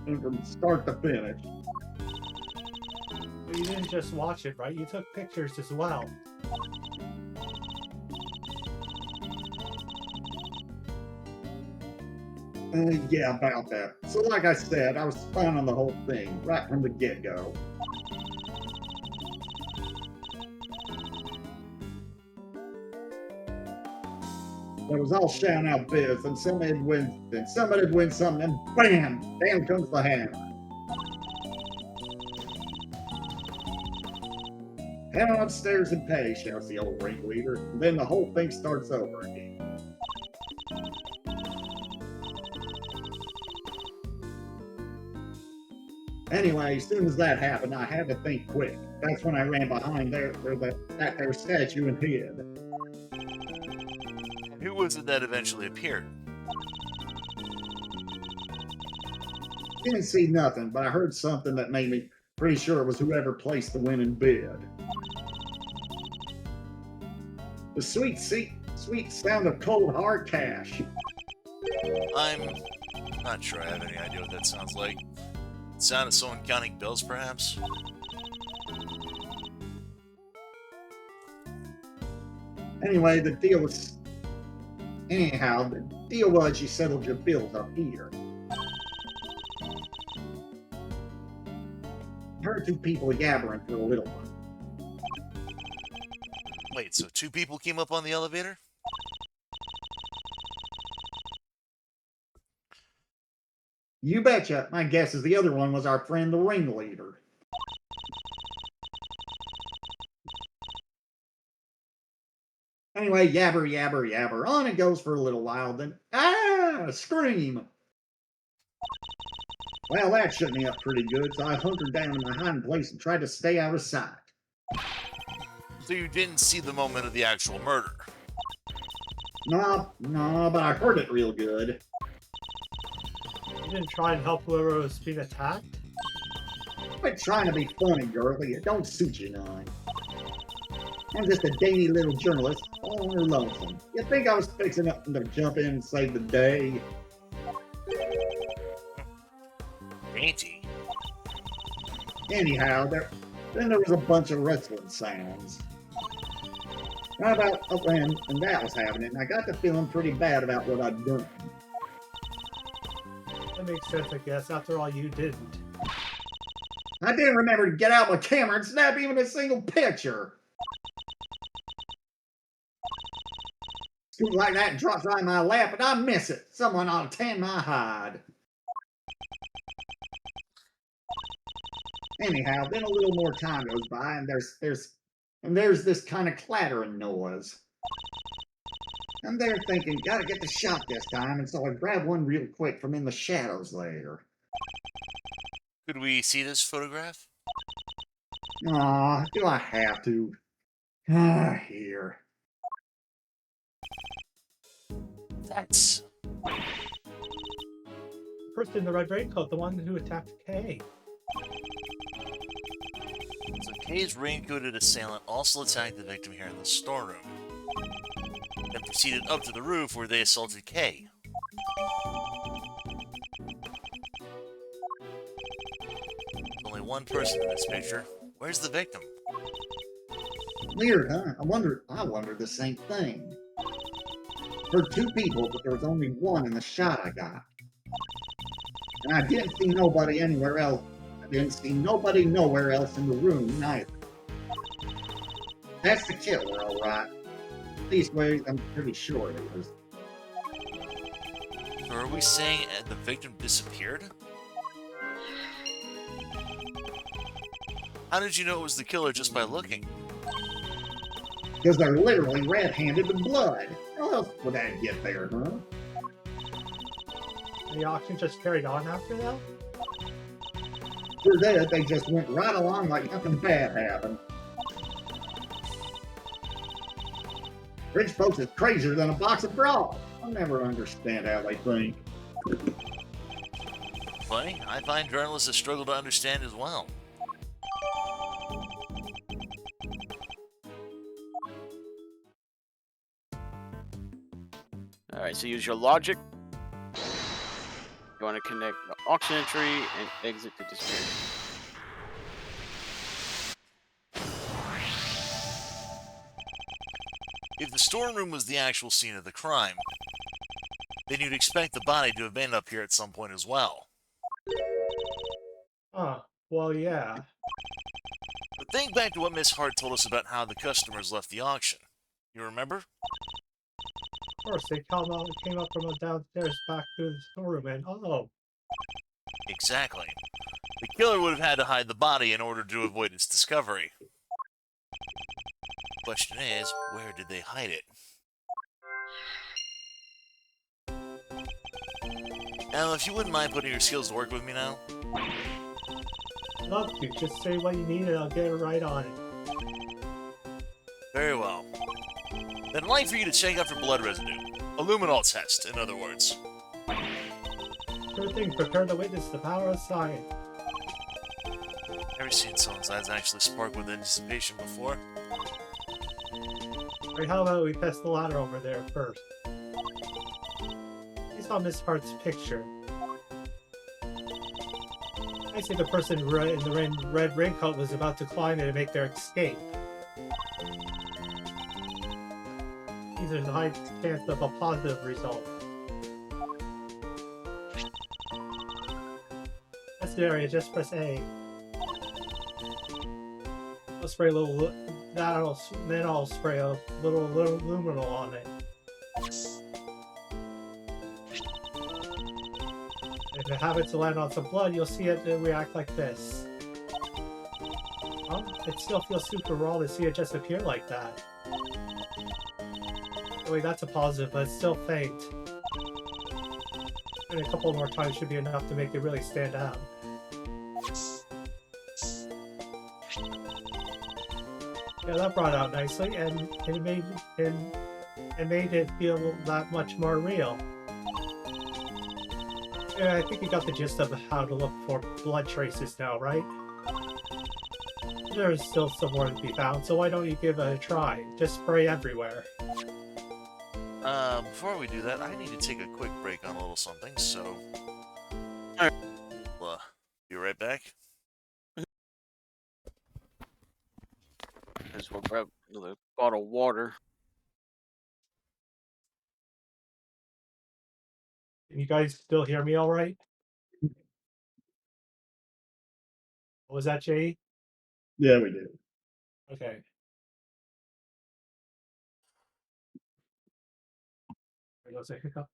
from start to finish. But you didn't just watch it, right? You took pictures as well. Yeah, about that. So like I said, I was spying on the whole thing right from the get-go. It was all shouting out biz, and somebody'd win something, and bam! Down comes the hammer. Head on upstairs and pay, shouts the old ringleader, and then the whole thing starts over again. Anyway, as soon as that happened, I had to think quick. That's when I ran behind that there statue and hid. Who was it that eventually appeared? Didn't see nothing, but I heard something that made me pretty sure it was whoever placed the winning bid. The sweet sound of cold hard cash. I'm not sure I have any idea what that sounds like. Sound of someone counting bills, perhaps? Anyway, the deal was you settled your bills up here. Heard two people yabbering for a little while. Wait, so two people came up on the elevator? You betcha. My guess is the other one was our friend the ringleader. Anyway, yabber, yabber, yabber. On it goes for a little while, then a scream. Well, that shut me up pretty good, so I hunkered down in my hiding place and tried to stay out of sight. So you didn't see the moment of the actual murder? No, but I heard it real good. You didn't try and help whoever was being attacked? Quit trying to be funny, girlie. It don't suit you none. I'm just a dainty little journalist, all on her lonesome. You think I was fixing up to jump in and save the day? Dainty? Anyhow, then there was a bunch of rustling sounds. Right about when that was happening, I got to feeling pretty bad about what I'd done. That makes sense, I guess. After all, you didn't. I didn't remember to get out my camera and snap even a single picture. Scoot like that and drops right in my lap, and I miss it. Someone ought to tan my hide. Anyhow, then a little more time goes by, and there's this kind of clattering noise. I'm there thinking, gotta get the shot this time, and so I grab one real quick from in the shadows there. Could we see this photograph? Aw, do I have to? Here. That's... The person in the red raincoat, the one who attacked Kay. So Kay's raincoated assailant also attacked the victim here in the storeroom, then proceeded up to the roof where they assaulted Kay. There's only one person in this picture. Where's the victim? Weird, huh? I wonder the same thing. Heard two people, but there was only one in the shot I got. And I didn't see nobody anywhere else. I didn't see nobody nowhere else in the room, neither. That's the killer, all right. These ways, I'm pretty sure it is. So are we saying the victim disappeared? How did you know it was the killer just by looking? Because they're literally red-handed with blood. How else would that get there, huh? And the auction just carried on after that? For that, they just went right along like nothing bad happened. Rich folks is crazier than a box of frogs. I'll never understand how they think. Funny, I find journalists a struggle to understand as well. Alright, so use your logic. You want to connect the auction entry and exit to disappear. If the storeroom was the actual scene of the crime, then you'd expect the body to have been up here at some point as well. Huh. Well, yeah. But think back to what Miss Hart told us about how the customers left the auction. You remember? Of course, they came up from downstairs back through the storeroom, and oh, Exactly. The killer would have had to hide the body in order to avoid its discovery. Question is, where did they hide it? Now, if you wouldn't mind putting your skills to work with me now. love to. Just say what you need, and I'll get right on it. Very well. Then I'd like for you to check out for blood residue. A luminol test, in other words. Sure thing. Prepare to witness the power of science. Never seen someone's eyes actually spark with anticipation before. Right, how about we test the ladder over there first? You saw Miss Hart's picture. I see the person in the red raincoat was about to climb it and make their escape. There's a high chance of a positive result. That's the area, just press A. I'll spray a little, then I'll spray a little luminol on it. If it happens to land on some blood, you'll see it react like this. It still feels super raw to see it just appear like that. Wait, that's a positive, but it's still faint. And a couple more times should be enough to make it really stand out. Yeah, that brought out nicely, and it made it feel that much more real. Yeah, I think you got the gist of how to look for blood traces now, right? There's still some more to be found, so why don't you give it a try? Just spray everywhere. Before we do that, I need to take a quick break on a little something, so... Alright. Be right back. As well grab another bottle of water. Can you guys still hear me all right? What was that, Jay? Yeah, we do. Okay. There goes a hiccup.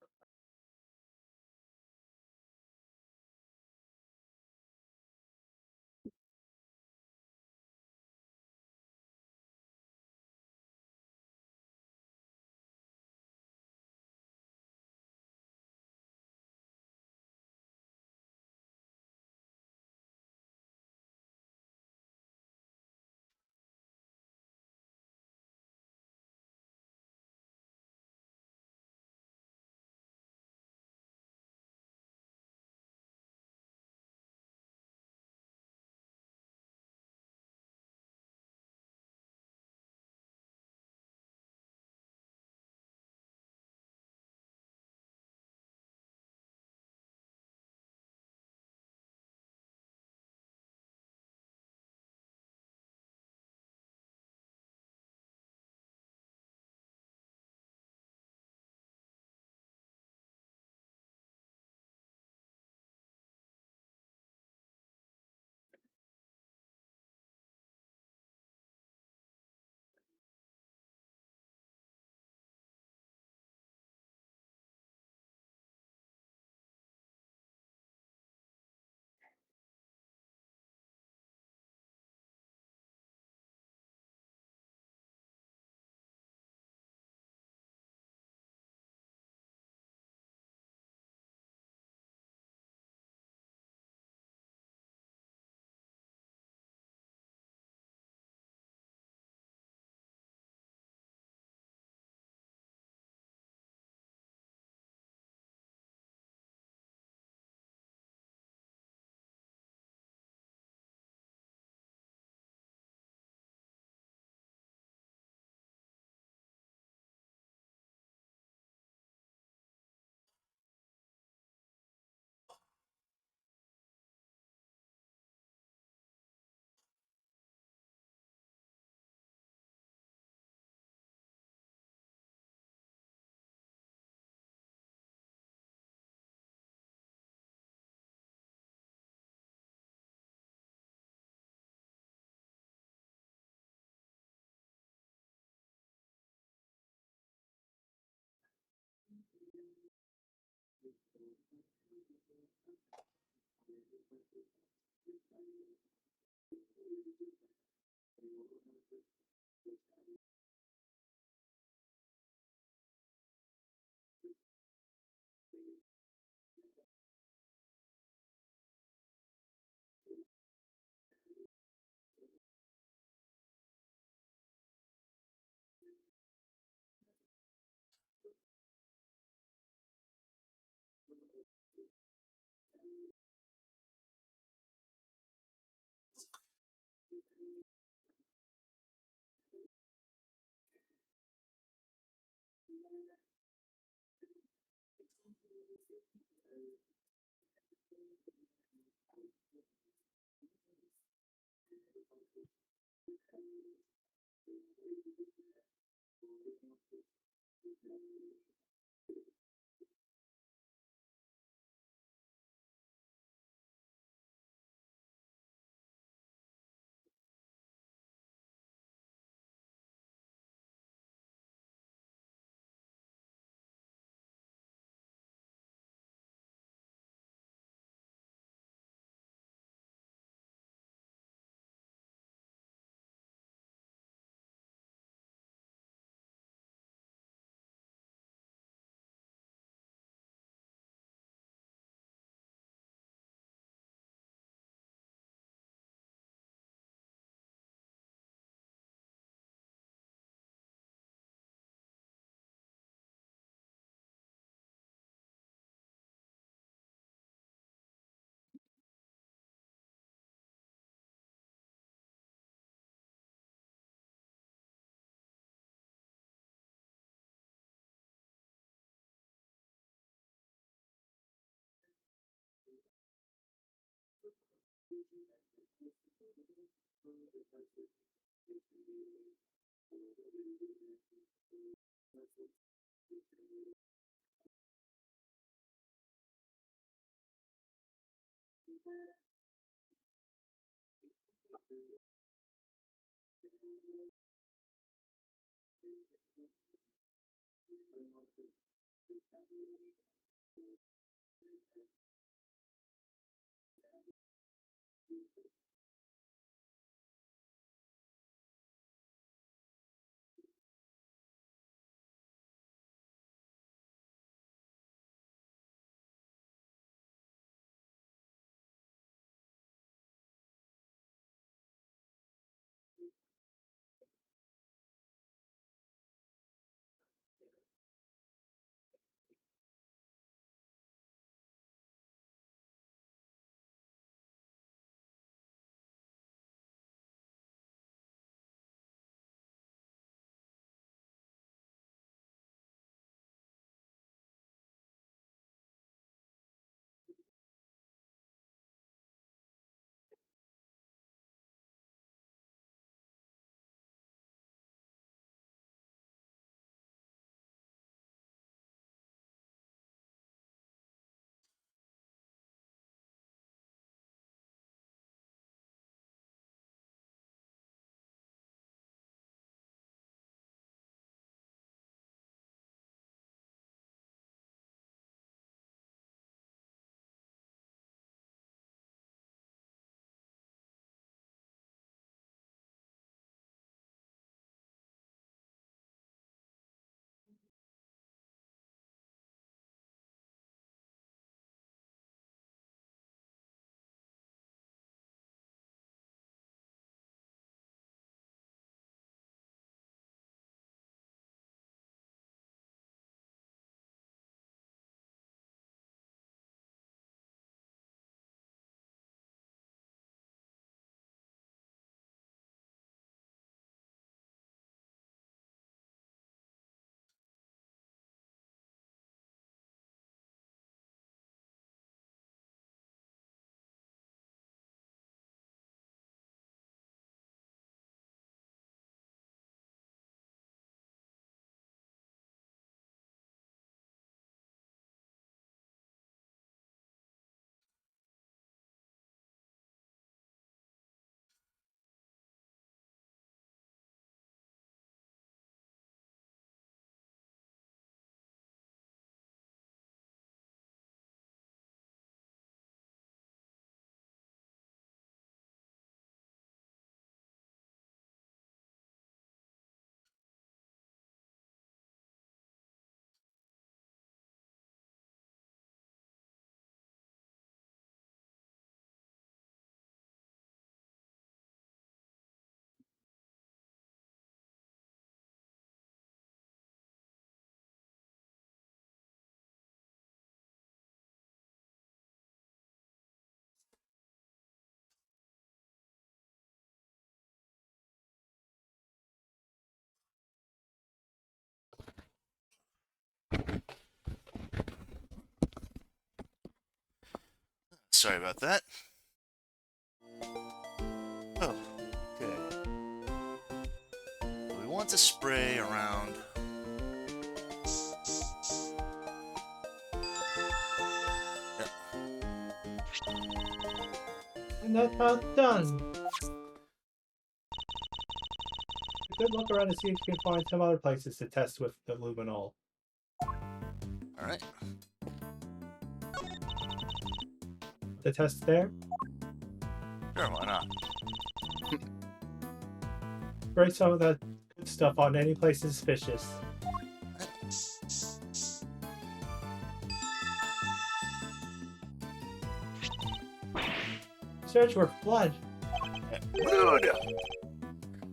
Sorry about that. Oh, okay. We want to spray around. And that's how it's done. Good look around to see if you can find some other places to test with the luminol. Alright. The test there? Sure, why not? Spray some of that good stuff on any place suspicious. Search for blood. Rude!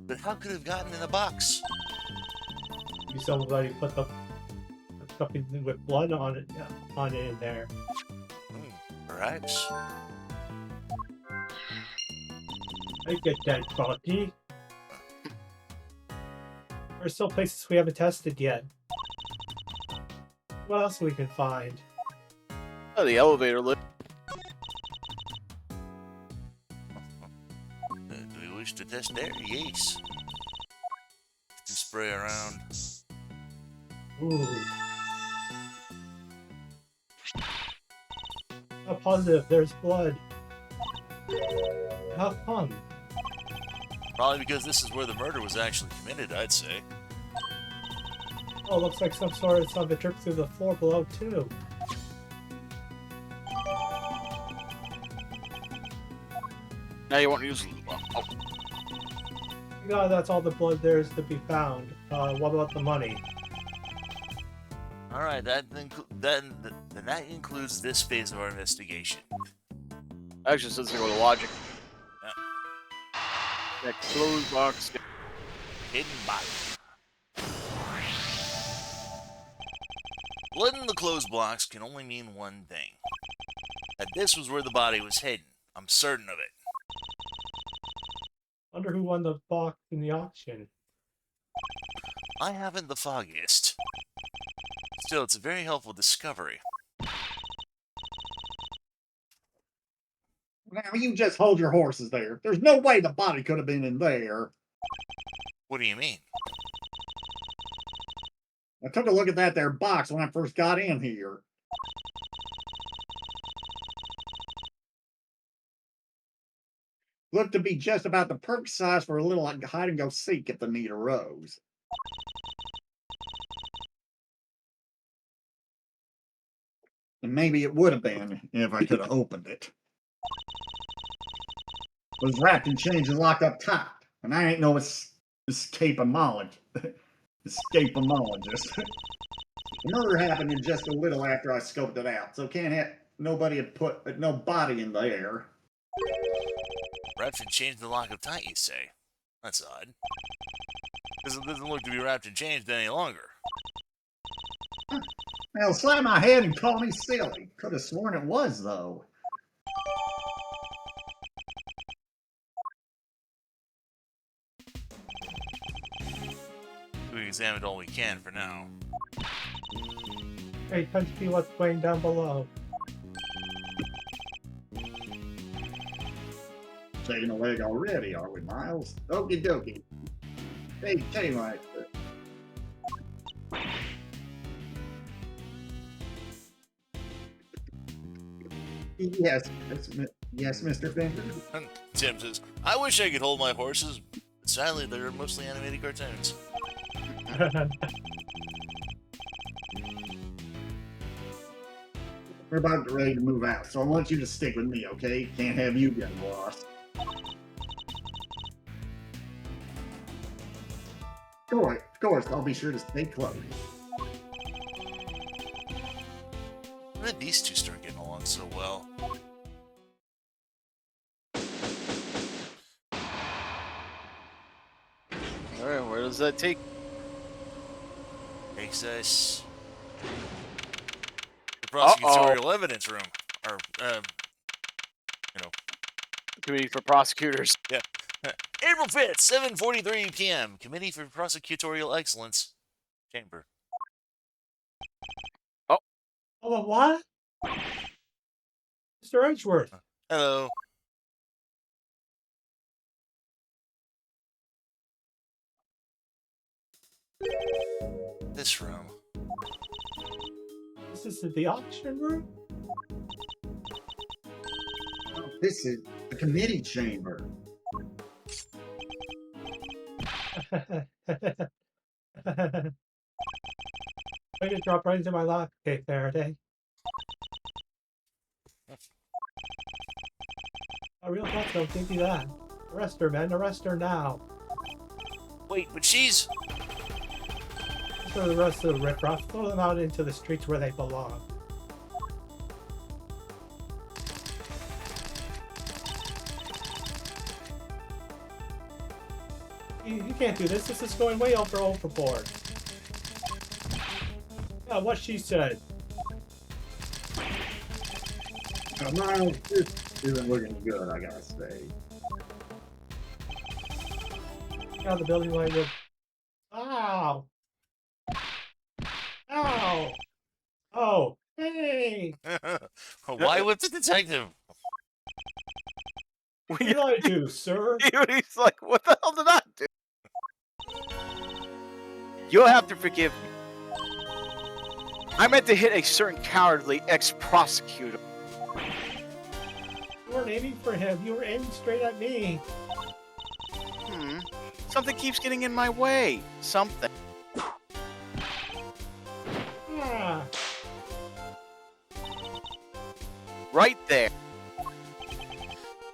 But how could it have gotten in the box? Maybe somebody put something with blood on it in there. Perhaps. I get that, Froggy. There's still places we haven't tested yet. What else we can find? Oh, the elevator lift. Do we wish to test there? Yes. To spray around. Ooh. Not positive, there's blood. How come? Probably because this is where the murder was actually committed, I'd say. Oh, looks like some sort of something dripped through the floor below, too. Now you want to use. Oh, No, that's all the blood there is to be found. What about the money? Alright, then that includes this phase of our investigation. actually, since they go to logic. That closed box. Hidden body. Blood in the closed blocks can only mean one thing. That this was where the body was hidden. I'm certain of it. Wonder who won the box in the auction. I haven't the foggiest. Still, it's a very helpful discovery. Now you just hold your horses there. There's no way the body could have been in there. What do you mean? I took a look at that there box when I first got in here. Looked to be just about the perfect size for a little hide and go seek if the need arose. And maybe it would have been if I could have opened it. It was wrapped in chains and locked up tight. And I ain't no escapologist. Escapologist. The murder happened in just a little after I scoped it out, so can't have nobody had put no body in there. Wrapped and changed the lock of tight, you say? That's odd. Because it doesn't look to be wrapped and changed any longer. Hell, slam my head and call me silly. Could have sworn it was, though. We examined all we can for now. Hey, time to see what's playing down below. Taking a leg already, are we, Miles? Okie dokie. Hey, K-Meister. Yes, Mr. Finger. Tim says, I wish I could hold my horses, but sadly they're mostly animated cartoons. We're about ready to move out, so I want you to stick with me, okay? Can't have you get lost. Of course, I'll be sure to stay close. When did these two start getting along so well? Alright, where does that take? Takes us the prosecutorial evidence room, or Committee for prosecutors. yeah. April 5th, 7:43 p.m. Committee for Prosecutorial Excellence, chamber. Oh, what? Mr. Mr. Edgeworth. Hello. This room. This is the auction room? Oh, this is the committee chamber. Way to drop right into my lock, okay, Faraday. A real thoughts don't give you that. Arrest her, men. Arrest her now. Wait, but she's... For the rest of the riffraff, throw them out into the streets where they belong. You can't do this. This is going way overboard. Yeah, what she said. Miles, this isn't looking good, I gotta say. Out the building while you... Ow! Ow! Oh, hey! Why whip the detective? What did I do, sir? He's like, what the hell did I do? You'll have to forgive me. I meant to hit a certain cowardly ex-prosecutor. You weren't aiming for him. You were aiming straight at me. Something keeps getting in my way. Something. Ah. Right there.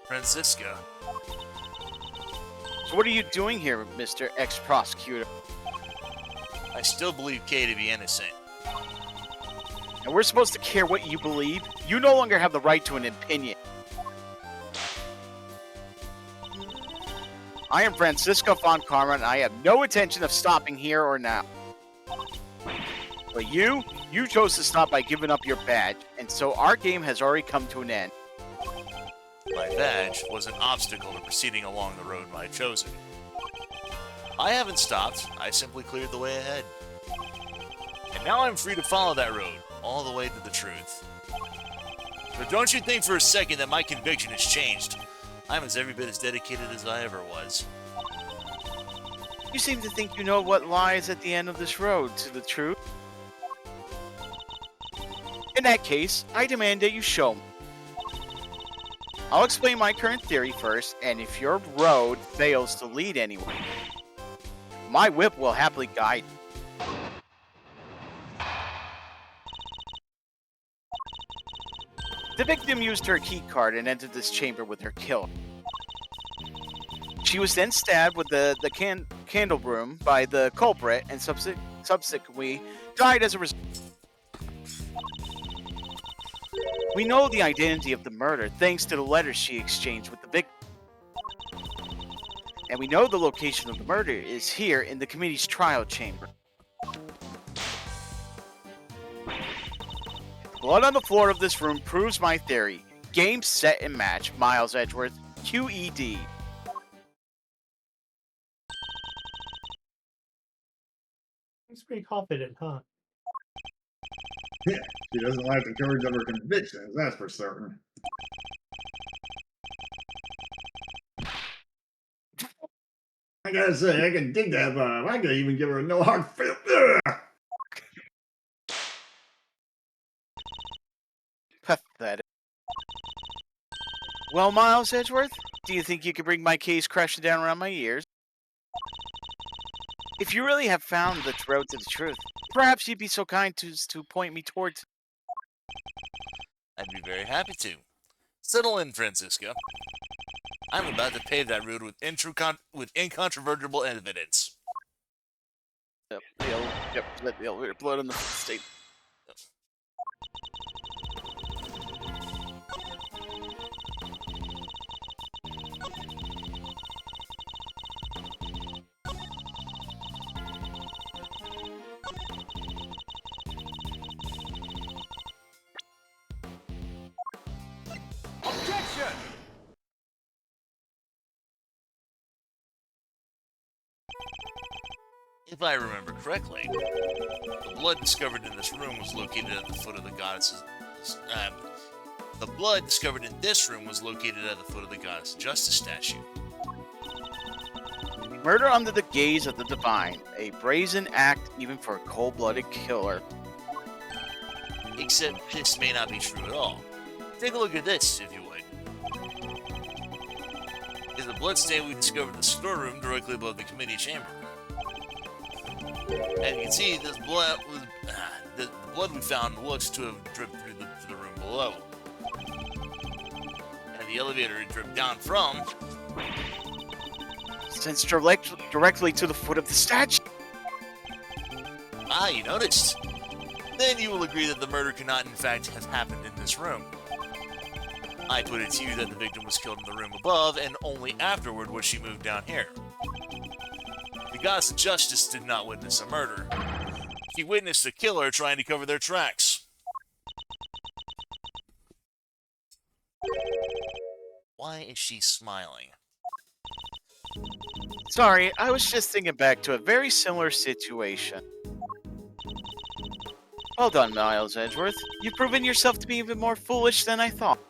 Francisca. So what are you doing here, Mr. Ex-Prosecutor? I still believe Kay to be innocent. And we're supposed to care what you believe? You no longer have the right to an opinion. I am Francisco von Karma, and I have no intention of stopping here or now. But you chose to stop by giving up your badge, and so our game has already come to an end. My badge was an obstacle to proceeding along the road I had chosen. I haven't stopped, I simply cleared the way ahead. And now I'm free to follow that road, all the way to the truth. But don't you think for a second that my conviction has changed. I'm every bit as dedicated as I ever was. You seem to think you know what lies at the end of this road to the truth. In that case, I demand that you show me. I'll explain my current theory first, and if your road fails to lead anywhere, my whip will happily guide you. The victim used her key card and entered this chamber with her killer. She was then stabbed with the candle broom by the culprit and subsequently died as a result. We know the identity of the murder thanks to the letters she exchanged with the victim. And we know the location of the murder is here in the committee's trial chamber. Blood on the floor of this room proves my theory. Game, set, and match. Miles Edgeworth, QED. He's pretty confident, huh? Yeah, she doesn't lack the courage of her convictions, that's for certain. I gotta say, I can dig that vibe. I could even give her a no hard feel. Pathetic. Well, Miles Edgeworth, do you think you could bring my case crashing down around my ears? If you really have found the road to the truth, perhaps you'd be so kind to point me towards. I'd be very happy to. Settle in, Francisco. I'm about to pave that road with incontrovertible evidence. Yep, let the elevator blood on the state. Objection! If I remember correctly, the blood discovered in this room was located at the foot of the goddess's The blood discovered in this room was located at the foot of the Goddess of Justice statue. Murder under the gaze of the divine. A brazen act even for a cold-blooded killer. Except this may not be true at all. Take a look at this, if you would. Is a bloodstain we discovered in the storeroom directly above the committee chamber. And you can see this blood was, the blood we found looks to have dripped through the room below. And the elevator it dripped down from Sends directly to the foot of the statue. Ah, you noticed. Then you will agree that the murder cannot in fact have happened in this room. I put it to you that the victim was killed in the room above, and only afterward was she moved down here. The Goddess of Justice did not witness a murder. She witnessed a killer trying to cover their tracks. Why is she smiling? Sorry, I was just thinking back to a very similar situation. Well done, Miles Edgeworth. You've proven yourself to be even more foolish than I thought.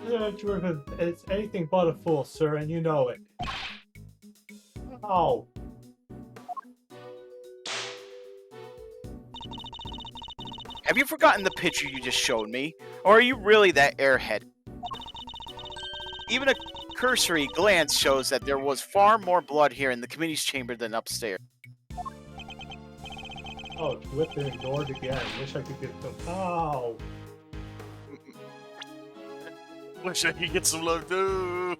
Edgeworth is anything but a fool, sir, and you know it. Oh. Have you forgotten the picture you just showed me? Or are you really that airhead? Even a cursory glance shows that there was far more blood here in the committee's chamber than upstairs. Oh, whipped and ignored again. Wish I could get some. Oh. Wish I could get some love too.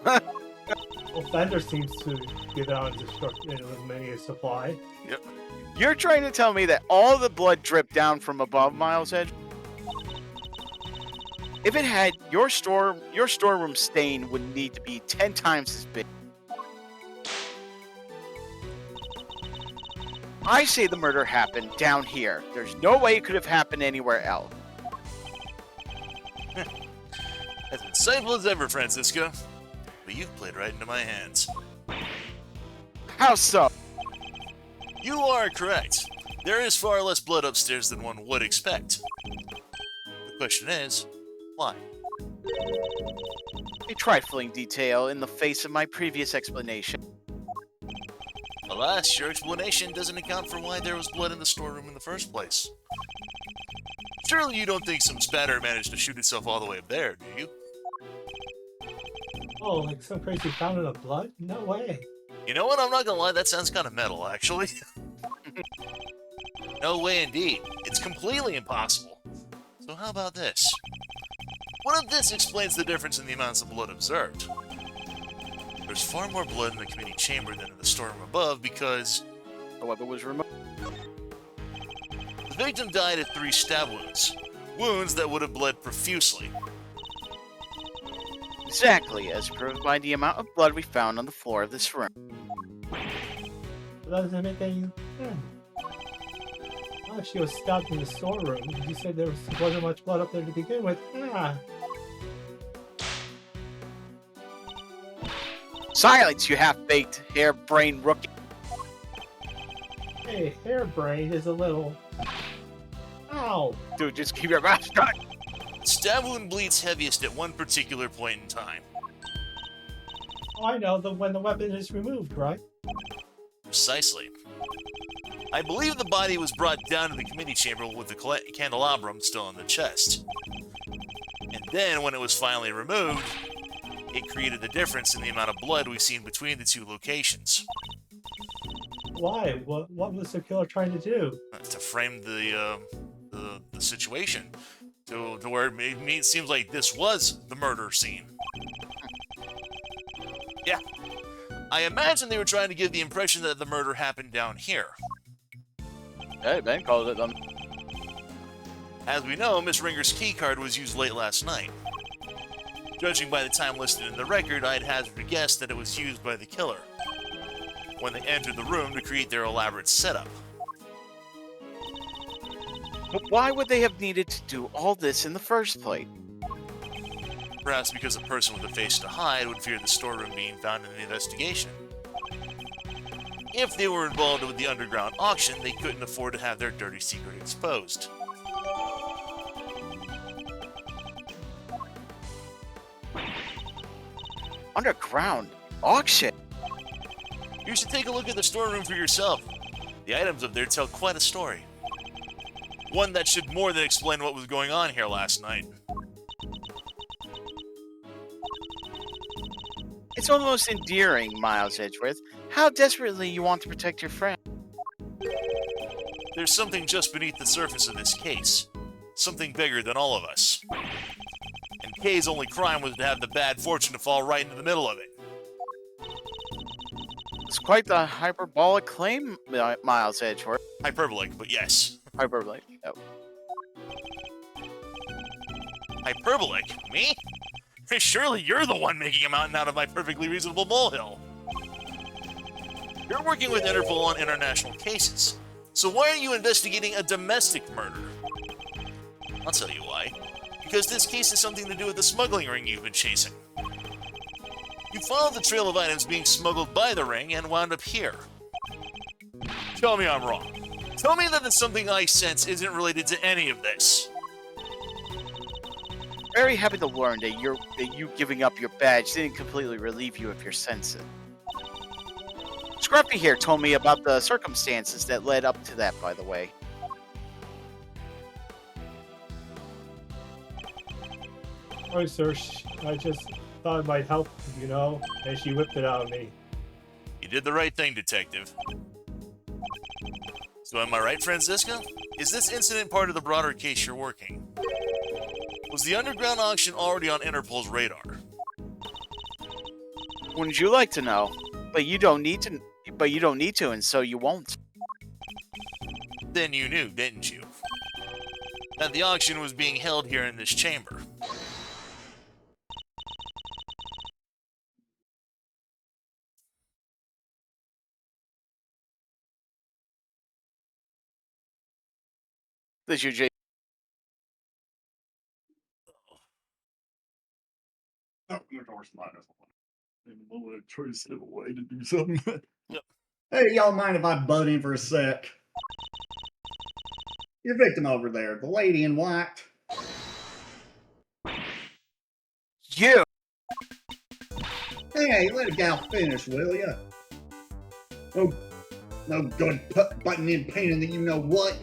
Well, Fender seems to give out in many a supply. Yep. You're trying to tell me that all the blood dripped down from above, Miles Edge? If it had, your storeroom stain would need to be 10 times as big. I say the murder happened down here. There's no way it could have happened anywhere else. As insightful as ever, Francisco. But you've played right into my hands. How so? You are correct. There is far less blood upstairs than one would expect. The question is, why? A trifling detail in the face of my previous explanation. Alas, your explanation doesn't account for why there was blood in the storeroom in the first place. Surely you don't think some spatter managed to shoot itself all the way up there, do you? Oh, like some crazy fountain of blood? No way. You know what, I'm not gonna lie, that sounds kind of metal, actually. No way indeed. It's completely impossible. So how about this? What if this explains the difference in the amounts of blood observed? There's far more blood in the committee chamber than in the storeroom above because The weapon was removed. the victim died of 3 stab wounds. Wounds that would have bled profusely. Exactly, as proved by the amount of blood we found on the floor of this room. That doesn't make any sense. Oh, she was stabbed in the storeroom. You said there wasn't much blood up there to begin with. Silence, you half-baked, hair-brained rookie. Hey, hairbrain is a little. Ow! Dude, just keep your mouth shut. Stab wound bleeds heaviest at one particular point in time. Oh, I know, when the weapon is removed, right? Precisely. I believe the body was brought down to the committee chamber with the candelabrum still in the chest. And then, when it was finally removed, it created the difference in the amount of blood we've seen between the 2 locations. Why? What was the killer trying to do? To frame the situation. To where it seems like this was the murder scene. Yeah. I imagine they were trying to give the impression that the murder happened down here. Hey, Ben calls it them. As we know, Miss Ringer's keycard was used late last night. Judging by the time listed in the record, I'd hazard a guess that it was used by the killer when they entered the room to create their elaborate setup. But why would they have needed to do all this in the first place? Perhaps because a person with a face to hide would fear the storeroom being found in the investigation. If they were involved with the underground auction, they couldn't afford to have their dirty secret exposed. Underground auction? You should take a look at the storeroom for yourself. The items up there tell quite a story. One that should more than explain what was going on here last night. It's almost endearing, Miles Edgeworth. How desperately you want to protect your friend. There's something just beneath the surface of this case. Something bigger than all of us. And Kay's only crime was to have the bad fortune to fall right into the middle of it. It's quite the hyperbolic claim, Miles Edgeworth. Hyperbolic, but yes. Hyperbolic. Oh. Hyperbolic? Me? Surely you're the one making a mountain out of my perfectly reasonable molehill. You're working with Interpol on international cases. So why are you investigating a domestic murder? I'll tell you why. Because this case has something to do with the smuggling ring you've been chasing. You followed the trail of items being smuggled by the ring and wound up here. Tell me I'm wrong. Tell me that the something I sense isn't related to any of this. Very happy to learn that you giving up your badge didn't completely relieve you of your senses. Scruffy here told me about the circumstances that led up to that, by the way. Sorry, sir. I just thought it might help, you know, and she whipped it out of me. You did the right thing, Detective. So am I right, Francisca? Is this incident part of the broader case you're working? Was the underground auction already on Interpol's radar? Wouldn't you like to know? But you don't need to. But you don't need to, and so you won't. Then you knew, didn't you? That the auction was being held here in this chamber. This you, Jay. Oh, of course, minus one. I'm gonna try to step away to do something. Yep. Hey, y'all mind if I butt in for a sec? Your victim over there, the lady in white. You. Hey, let a gal finish, will ya? No good butting in painting that you know what.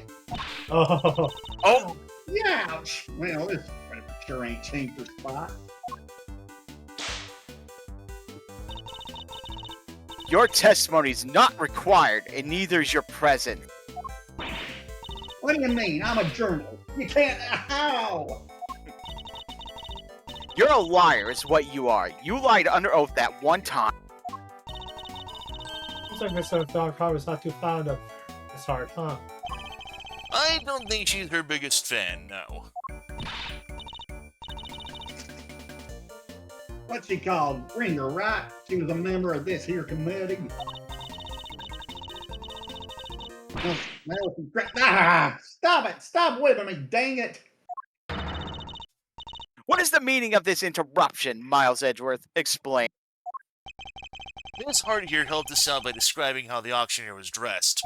Oh, Oh, Ouch! Well, this sure ain't changed her spot. your testimony's not required, and neither is your present. What do you mean? I'm a journalist. You can't. How? You're a liar, is what you are. You lied under oath that one time. seems like Miss Carver's not too fond of this art, huh? I don't think she's her biggest fan, no. What's she called? Ringer, right? She was a member of this here committee. Stop it! Stop whipping me, dang it! What is the meaning of this interruption, Miles Edgeworth? Explain. Miss Hart here helped us out by describing how the auctioneer was dressed.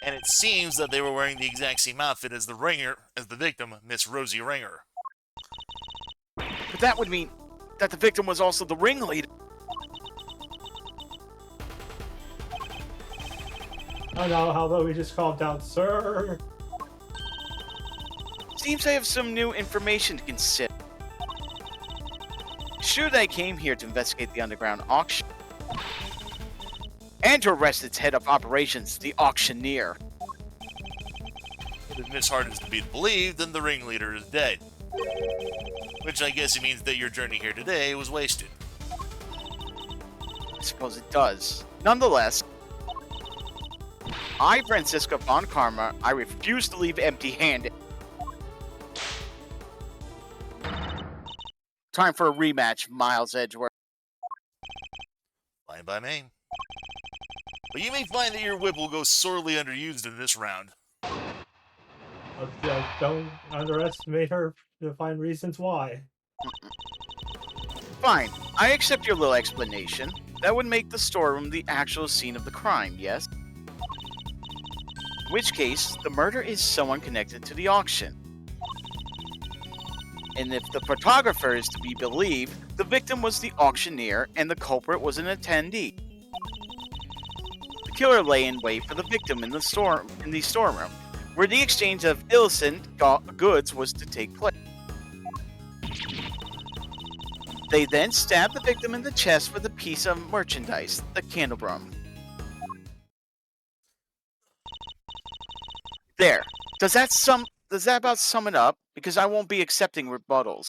And it seems that they were wearing the exact same outfit as the victim, Miss Rosie Ringer. But that would mean that the victim was also the ringleader. Oh no, how about we just call him down, sir? Seems I have some new information to consider. Sure, I came here to investigate the underground auction. And to arrest its head of operations, the auctioneer. If Miss Hart is to be believed, then the ringleader is dead. Which I guess it means that your journey here today was wasted. I suppose it does. Nonetheless, I, Francisco von Karma, I refuse to leave empty-handed. Time for a rematch, Miles Edgeworth. Fine by me. But you may find that your whip will go sorely underused in this round. Don't underestimate her to find reasons why. Fine, I accept your little explanation. That would make the storeroom the actual scene of the crime, yes? In which case, the murder is someone connected to the auction. And if the photographer is to be believed, the victim was the auctioneer and the culprit was an attendee. The killer lay in wait for the victim in the storeroom, where the exchange of illicit goods was to take place. They then stabbed the victim in the chest with a piece of merchandise, the candelabrum. There. Does that about sum it up? Because I won't be accepting rebuttals.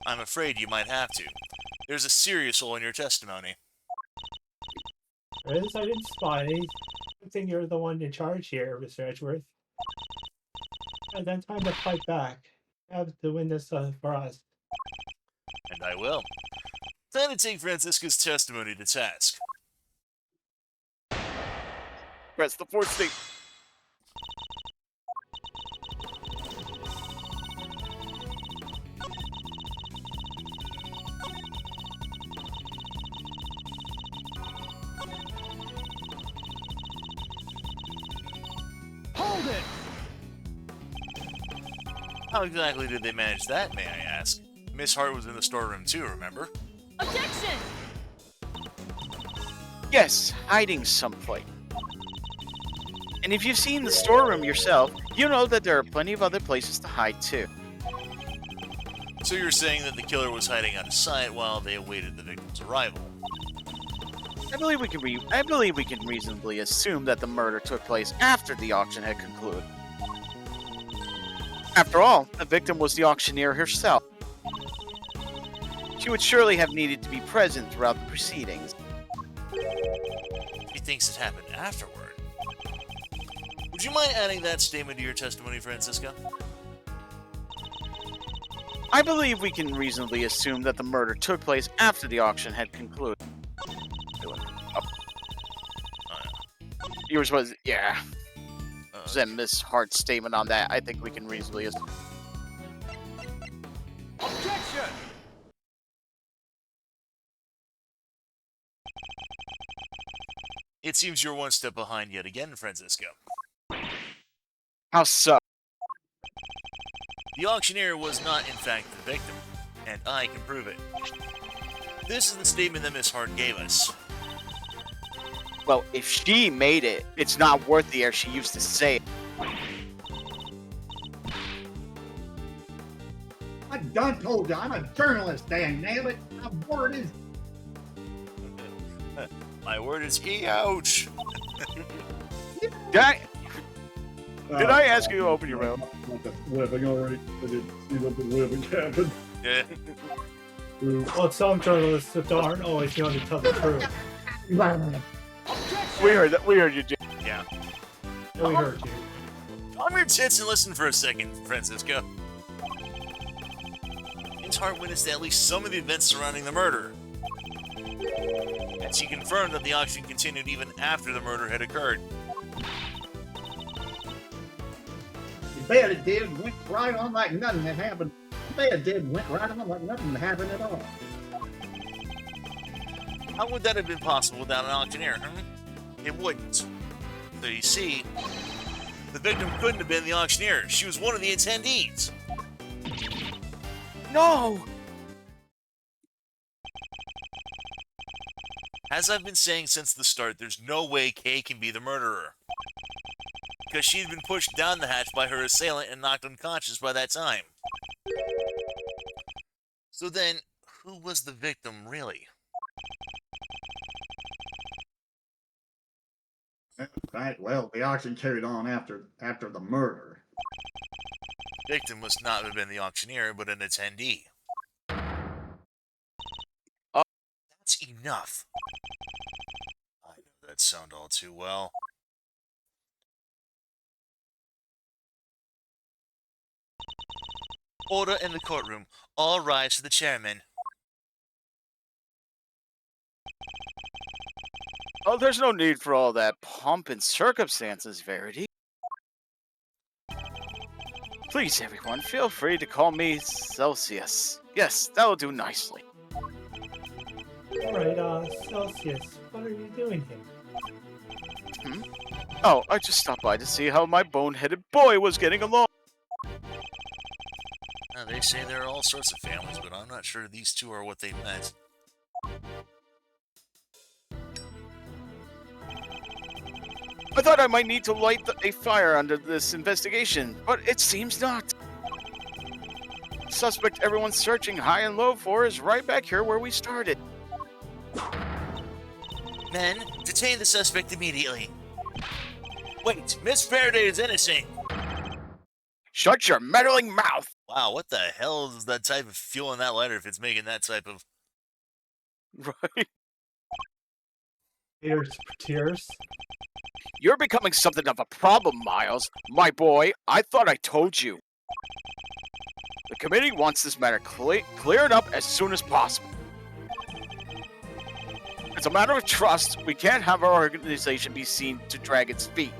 I'm afraid you might have to. There's a serious hole in your testimony. Riz, I didn't spot any. Good thing you're the one in charge here, Mr. Edgeworth. And then time to fight back. You have to win this for us. And I will. Time to take Francisca's testimony to task. Press the fourth state. Hold it! How exactly did they manage that, may I ask? Miss Hart was in the storeroom too, remember? Objection! Yes, hiding someplace. And if you've seen the storeroom yourself, you know that there are plenty of other places to hide too. So you're saying that the killer was hiding out of sight while they awaited the victim's arrival? I believe we can reasonably assume that the murder took place after the auction had concluded. After all, the victim was the auctioneer herself. She would surely have needed to be present throughout the proceedings. He thinks it happened afterward. Would you mind adding that statement to your testimony, Francisca? I believe we can reasonably assume that the murder took place after the auction had concluded. Yours was, yeah. Send Miss Hart's statement on that. I think we can reasonably assume. Objection! It seems you're one step behind yet again, Francisco. How so? The auctioneer was not, in fact, the victim, and I can prove it. This is the statement that Miss Hart gave us. Well, if she made it, it's not worth the air she used to say it. I done told you, I'm a journalist, dang nail it. My word is. My word is ouch. Did I ask you to open your mouth? Webbing already. I didn't see what the webbing happened. Yeah. Well, some journalists aren't always going to tell the truth. We heard that. We heard you, Jim. Yeah. Yeah, we heard you. Calm your tits and listen for a second, Francisco. Miss Hart witnessed at least some of the events surrounding the murder. And she confirmed that the auction continued even after the murder had occurred. You bet it did. Went right on like nothing had happened. You bet it did. Went right on like nothing happened at all. How would that have been possible without an auctioneer, huh? It wouldn't. So you see, the victim couldn't have been the auctioneer. She was one of the attendees. No! As I've been saying since the start, there's no way Kay can be the murderer. Because she'd been pushed down the hatch by her assailant and knocked unconscious by that time. So then, who was the victim, really? Right, well, the auction carried on after the murder. Victim must not have been the auctioneer, but an attendee. That's enough. I know that sound all too well. Order in the courtroom. All rise to the chairman. Oh, there's no need for all that pomp and circumstances, Verity. Please, everyone, feel free to call me Celsius. Yes, that'll do nicely. Alright, Celsius, what are you doing here? Oh, I just stopped by to see how my boneheaded boy was getting along. They say there are all sorts of families, but I'm not sure these two are what they meant. I thought I might need to light a fire under this investigation, but it seems not. The suspect everyone's searching high and low for is right back here where we started. Men, detain the suspect immediately. Wait, Miss Faraday is innocent! Shut your meddling mouth! Wow, what the hell is that type of fuel in that lighter if it's making that type of... Right? Tears. You're becoming something of a problem, Miles. My boy, I thought I told you. The committee wants this matter cleared up as soon as possible. It's a matter of trust. We can't have our organization be seen to drag its feet.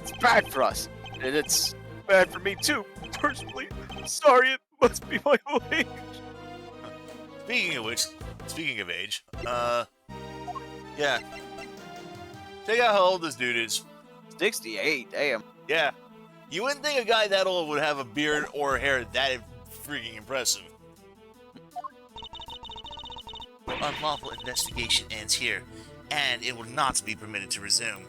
It's bad for us, and it's bad for me too, personally. Sorry, it must be my age. Speaking of age, yeah. Check out how old this dude is. 68, damn. Yeah. You wouldn't think a guy that old would have a beard or hair that freaking impressive. Unlawful investigation ends here, and it will not be permitted to resume.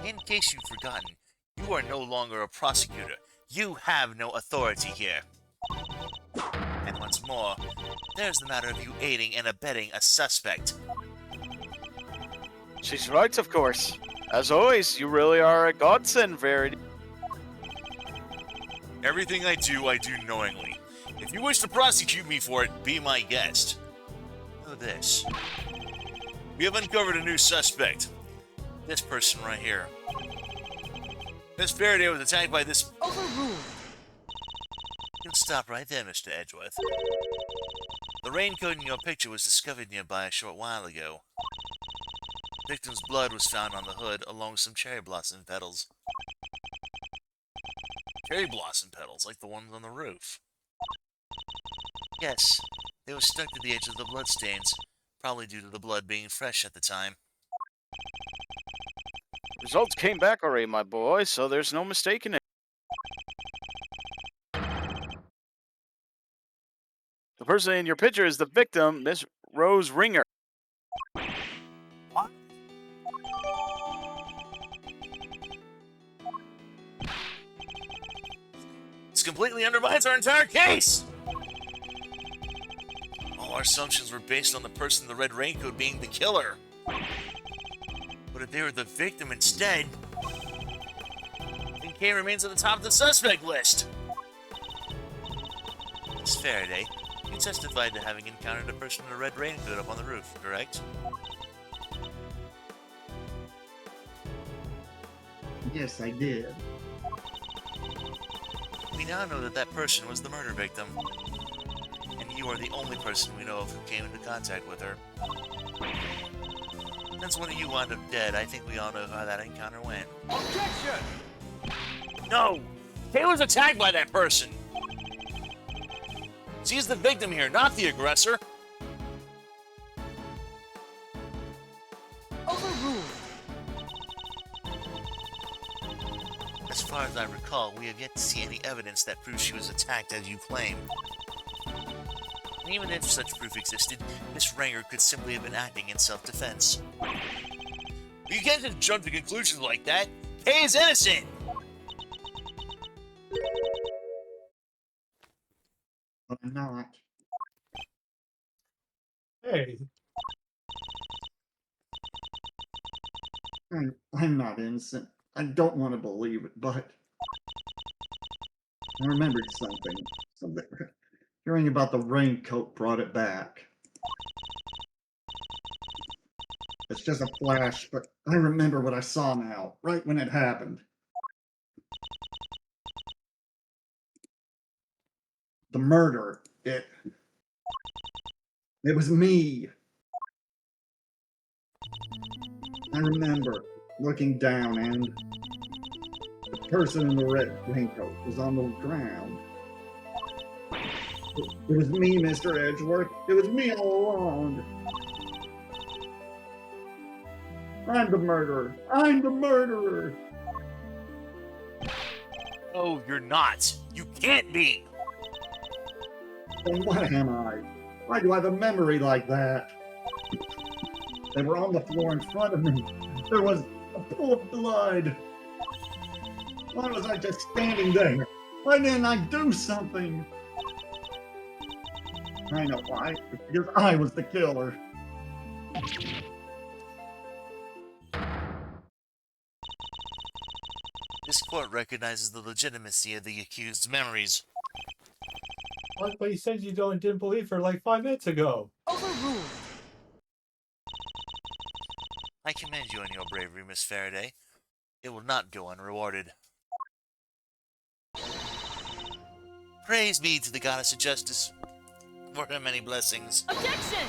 In case you've forgotten, you are no longer a prosecutor. You have no authority here. And once more, there's the matter of you aiding and abetting a suspect. She's right, of course. As always, you really are a godsend, Verity. Everything I do knowingly. If you wish to prosecute me for it, be my guest. Know this. We have uncovered a new suspect. This person right here. Miss Faraday was attacked by this... Overruled. You can stop right there, Mr. Edgeworth. The raincoat in your picture was discovered nearby a short while ago. The victim's blood was found on the hood along with some cherry blossom petals. Cherry blossom petals, like the ones on the roof. Yes, they were stuck to the edge of the bloodstains, probably due to the blood being fresh at the time. Results came back already, my boy, so there's no mistaking it. The person in your picture is the victim, Miss Rose Ringer. What? This completely undermines our entire case! All our assumptions were based on the person in the red raincoat being the killer. But if they were the victim instead, then Kane remains at the top of the suspect list. Miss Faraday, you testified to having encountered a person in a red raincoat up on the roof, correct? Yes, I did. We now know that that person was the murder victim. And you are the only person we know of who came into contact with her. Since one of you wound up dead, I think we all know how that encounter went. Objection! No! Taylor's attacked by that person! She's the victim here, not the aggressor! Overruled. As far as I recall, we have yet to see any evidence that proves she was attacked as you claim. And even if such proof existed, Miss Ranger could simply have been acting in self-defense. You can't just jump to conclusions like that! Kay is innocent! But I'm not. Hey, I'm not innocent. I don't want to believe it, but I remembered something. Hearing about the raincoat brought it back. It's just a flash, but I remember what I saw now, right when it happened. The murder, it was me. I remember looking down and the person in the red raincoat was on the ground. It was me, Mr. Edgeworth. It was me all along. I'm the murderer. I'm the murderer. No, you're not. You can't be. Then what am I? Why do I have a memory like that? They were on the floor in front of me. There was a pool of blood. Why was I just standing there? Why didn't I do something? I know why. It's because I was the killer. This court recognizes the legitimacy of the accused's memories. But you said you didn't believe her like 5 minutes ago. Overruled. I commend you on your bravery, Miss Faraday. It will not go unrewarded. Praise be to the goddess of justice for her many blessings. Objection!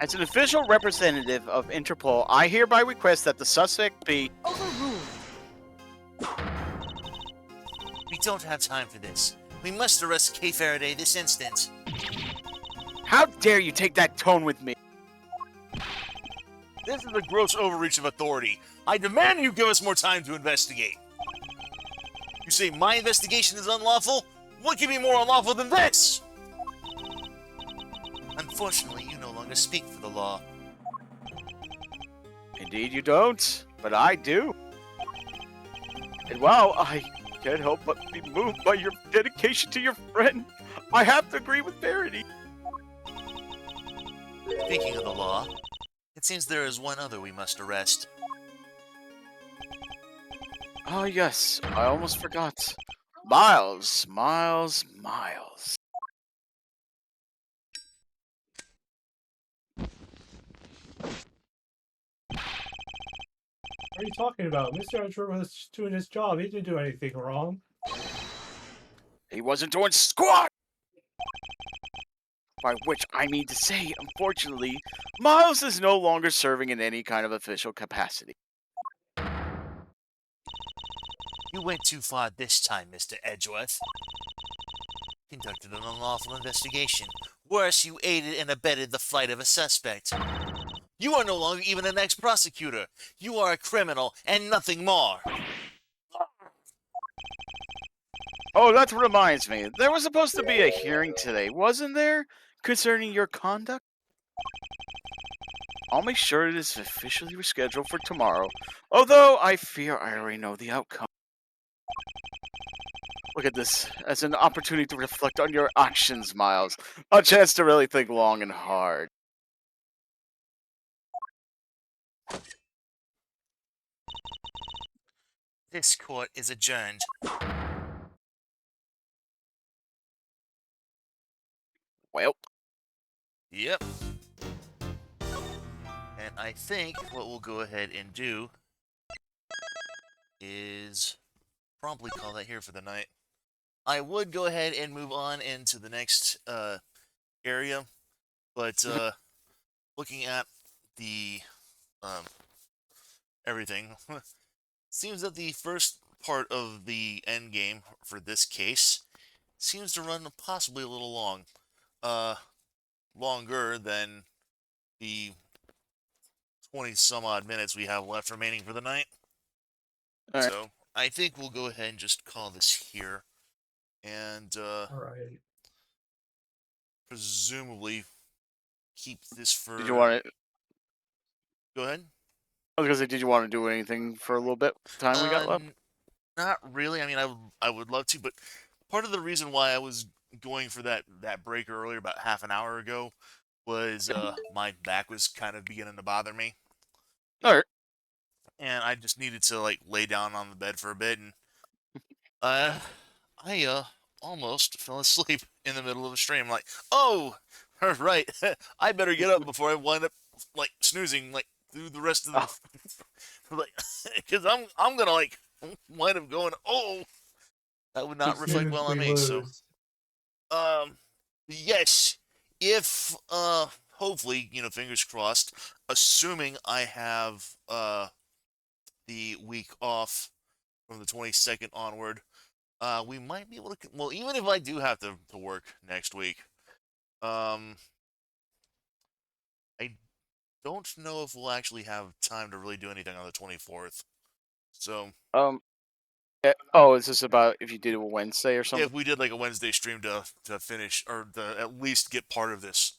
As an official representative of Interpol, I hereby request that the suspect be Overruled. We don't have time for this. We must arrest Kay Faraday this instant. How dare you take that tone with me? This is a gross overreach of authority. I demand you give us more time to investigate. You say my investigation is unlawful? What could be more unlawful than this? Unfortunately, you no longer speak for the law. Indeed you don't, but I do. And while I can't help but be moved by your dedication to your friend, I have to agree with Verity. Speaking of the law, it seems there is one other we must arrest. Oh yes, I almost forgot. Miles. What are you talking about? Mr. Edgeworth was doing his job. He didn't do anything wrong. He wasn't doing squat! By which I mean to say, unfortunately, Miles is no longer serving in any kind of official capacity. You went too far this time, Mr. Edgeworth. Conducted an unlawful investigation. Worse, you aided and abetted the flight of a suspect. You are no longer even an ex-prosecutor. You are a criminal and nothing more. Oh, that reminds me. There was supposed to be a hearing today, wasn't there? Concerning your conduct? I'll make sure it is officially rescheduled for tomorrow, although I fear I already know the outcome. Look at this as an opportunity to reflect on your actions, Miles. A chance to really think long and hard. This court is adjourned. Well, Yep. And I think what we'll go ahead and do is promptly call that here for the night. I would go ahead and move on into the next area, but looking at the everything, seems that the first part of the end game for this case seems to run possibly a little long. Longer than the 20 some odd minutes we have left remaining for the night. all right. So I think we'll go ahead and just call this here. And All right. presumably keep this for. Did you want to? Go ahead. I was gonna say, did you want to do anything for a little bit? Time we got left. Not really. I mean, I would love to, but part of the reason why I was going for that break earlier, about half an hour ago, was my back was kind of beginning to bother me, All right. and I just needed to like lay down on the bed for a bit, and I almost fell asleep in the middle of a stream. Like, oh, right, I better get up before I wind up like snoozing like through the rest of the like, because I'm gonna like wind up going, oh, that would not reflect well on me. So, yes, if hopefully, fingers crossed, assuming I have the week off from the 22nd onward, we might be able to. Well, even if I do have to work next week, I don't know if we'll actually have time to really do anything on the 24th. So Oh, is this about if you did it a Wednesday or yeah, something? if we did like a Wednesday stream to finish or to at least get part of this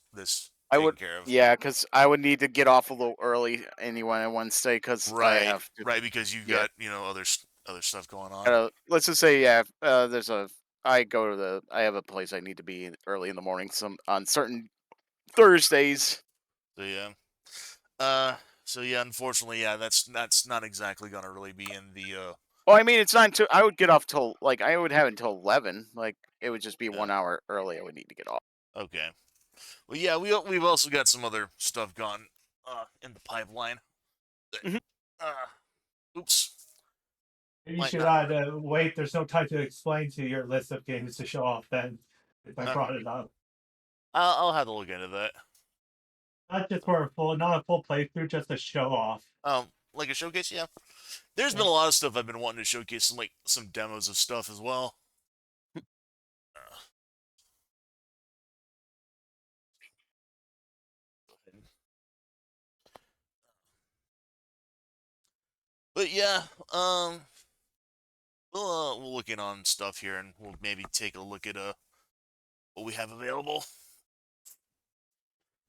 I taken would, care of. yeah, because I would need to get off a little early anyway on Wednesday because I Right, have to. right, because you've Yeah, got other stuff going on. let's just say yeah. There's a. I go to the. I have a place I need to be early in the morning. Some on certain Thursdays. So yeah, uh, so yeah, unfortunately, yeah, that's not exactly gonna really be in the Well, I mean, it's not until I would get off till like I would have until 11. Like it would just be yeah. 1 hour early. I would need to get off. Okay. Well, yeah, we've also got some other stuff gone in the pipeline. That, Mhm. oops, Maybe you might should not. add, wait, there's no time to explain to your list of games to show off then, if I Uh, brought it up. I'll have to look into that. Not just for not a full playthrough, just a show off. Like a showcase, yeah. There's been Yeah. a lot of stuff I've been wanting to showcase, some demos of stuff as well. Uh, but yeah, we'll look in on stuff here, and we'll maybe take a look at what we have available.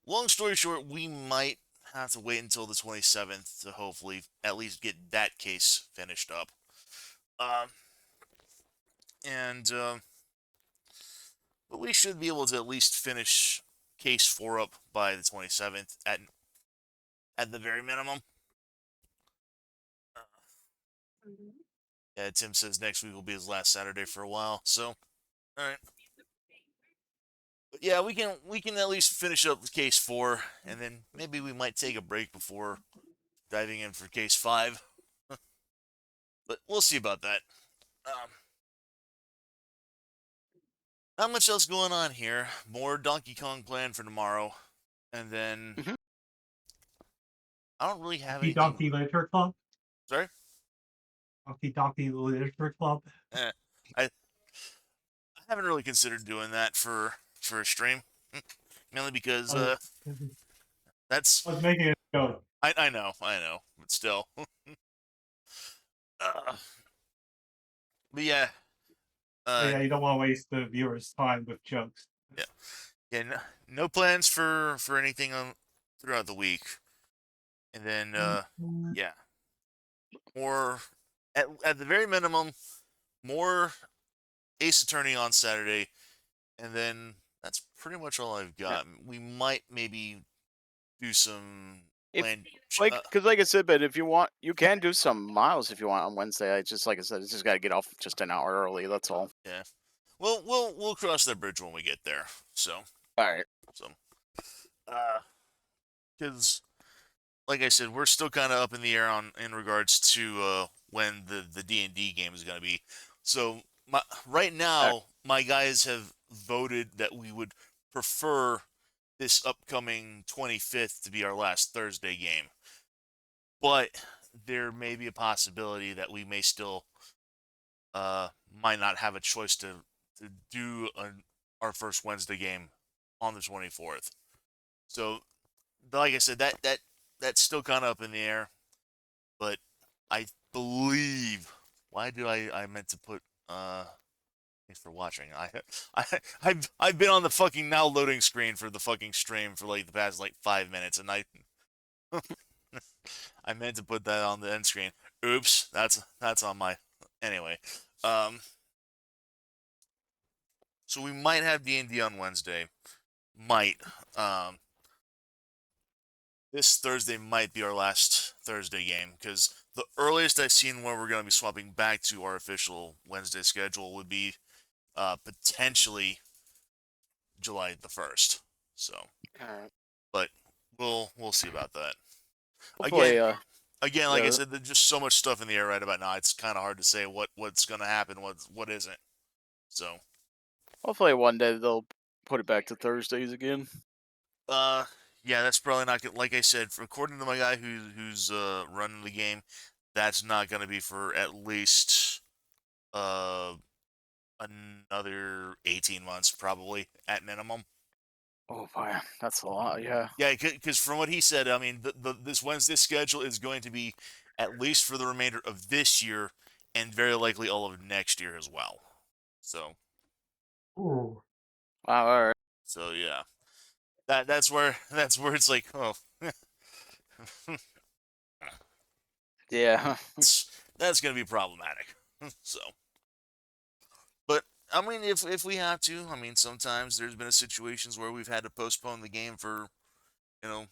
Long story short, we might have to wait until the 27th to hopefully at least get that case finished up. Um, and but we should be able to at least finish case 4 up by the 27th at the very minimum. Yeah, Tim says next week will be his last Saturday for a while. So, all right. But yeah, we can at least finish up case 4, and then maybe we might take a break before diving in for case 5. But we'll see about that. Um, not much else going on here. More Donkey Kong planned for tomorrow, and then Mhm. I don't really have The anything. Donkey Literature Club? Sorry. Donkey Literature Club? Eh, I haven't really considered doing that for a stream, mainly because I was, that's I was making a joke. I know, but still. uh, but yeah, But uh, yeah, you don't want to waste the viewers' time with jokes. yeah, yeah. No plans for anything on throughout the week, and then yeah, more at the very minimum, more Ace Attorney on Saturday, and then that's pretty much all I've Yeah. got. We might maybe do some If land. because like I said, but if you want, you can do some miles if you want on Wednesday. I just like I said, it's just got to get off just an hour early. That's all. Yeah. Well, we'll cross that bridge when we get there. So, All right. so, because like I said, we're still kind of up in the air in regards to when the D&D game is going to be. So, right now, my guys have voted that we would prefer this upcoming 25th to be our last Thursday game. But there may be a possibility that we may still might not have a choice to do our first Wednesday game on the 24th. So, like I said, that's still kind of up in the air. But I believe. Why do I meant to put thanks for watching. I've been on the fucking now loading screen for the fucking stream for like the past like 5 minutes, and I meant to put that on the end screen. Oops, that's on my anyway. Um, so we might have D&D on Wednesday. Might. Um, this Thursday might be our last Thursday game because the earliest I've seen when we're going to be swapping back to our official Wednesday schedule would be potentially July the 1st. So, All right. but we'll see about that. Hopefully, Again, like I yeah. said, there's just so much stuff in the air right about now. It's kind of hard to say what's going to happen, what isn't. So, Hopefully one day they'll put it back to Thursdays again. uh, yeah, that's probably not gonna. Like I said, according to my guy who's running the game, that's not going to be for at least uh another 18 months, probably at minimum. Oh boy, that's a lot. Yeah. Yeah, because from what he said, I mean, this Wednesday schedule is going to be at least for the remainder of this year, and very likely all of next year as well. So, Ooh. Wow. All right. so yeah, that's where it's like, oh, Yeah. that's gonna be problematic. So, but I mean, if we have to, I mean, sometimes there's been situations where we've had to postpone the game for, you know,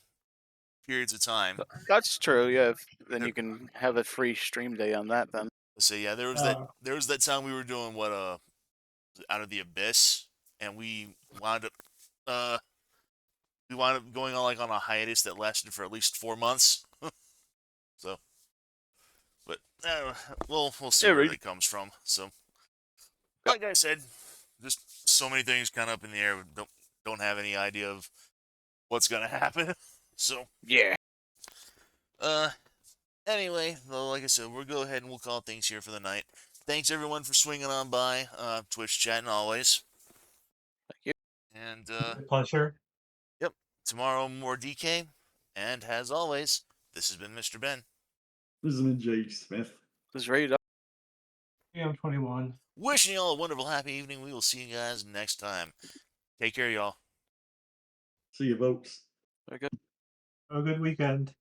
periods of time. That's true. Yeah. Then There- you can have a free stream day on that. Then. So yeah, Uh, there was that time we were doing what Out of the Abyss, and uh we wound up going on like on a hiatus that lasted for at least 4 months. So, but we'll see Yeah, where right. that comes from. So, Yep. like I said, just so many things kind of up in the air. We don't have any idea of what's gonna happen. So, Yeah. anyway, though, like I said, we'll go ahead and we'll call things here for the night. Thanks everyone for swinging on by Twitch chatting always. Thank you. And my pleasure. yep, tomorrow more DK. And as always, this has been Mr. Ben. This is an Jake Smith. This is ready to. I'm 21. Wishing you all a wonderful, happy evening. We will see you guys next time. Take care, y'all. See you, folks. Okay. Have a good weekend.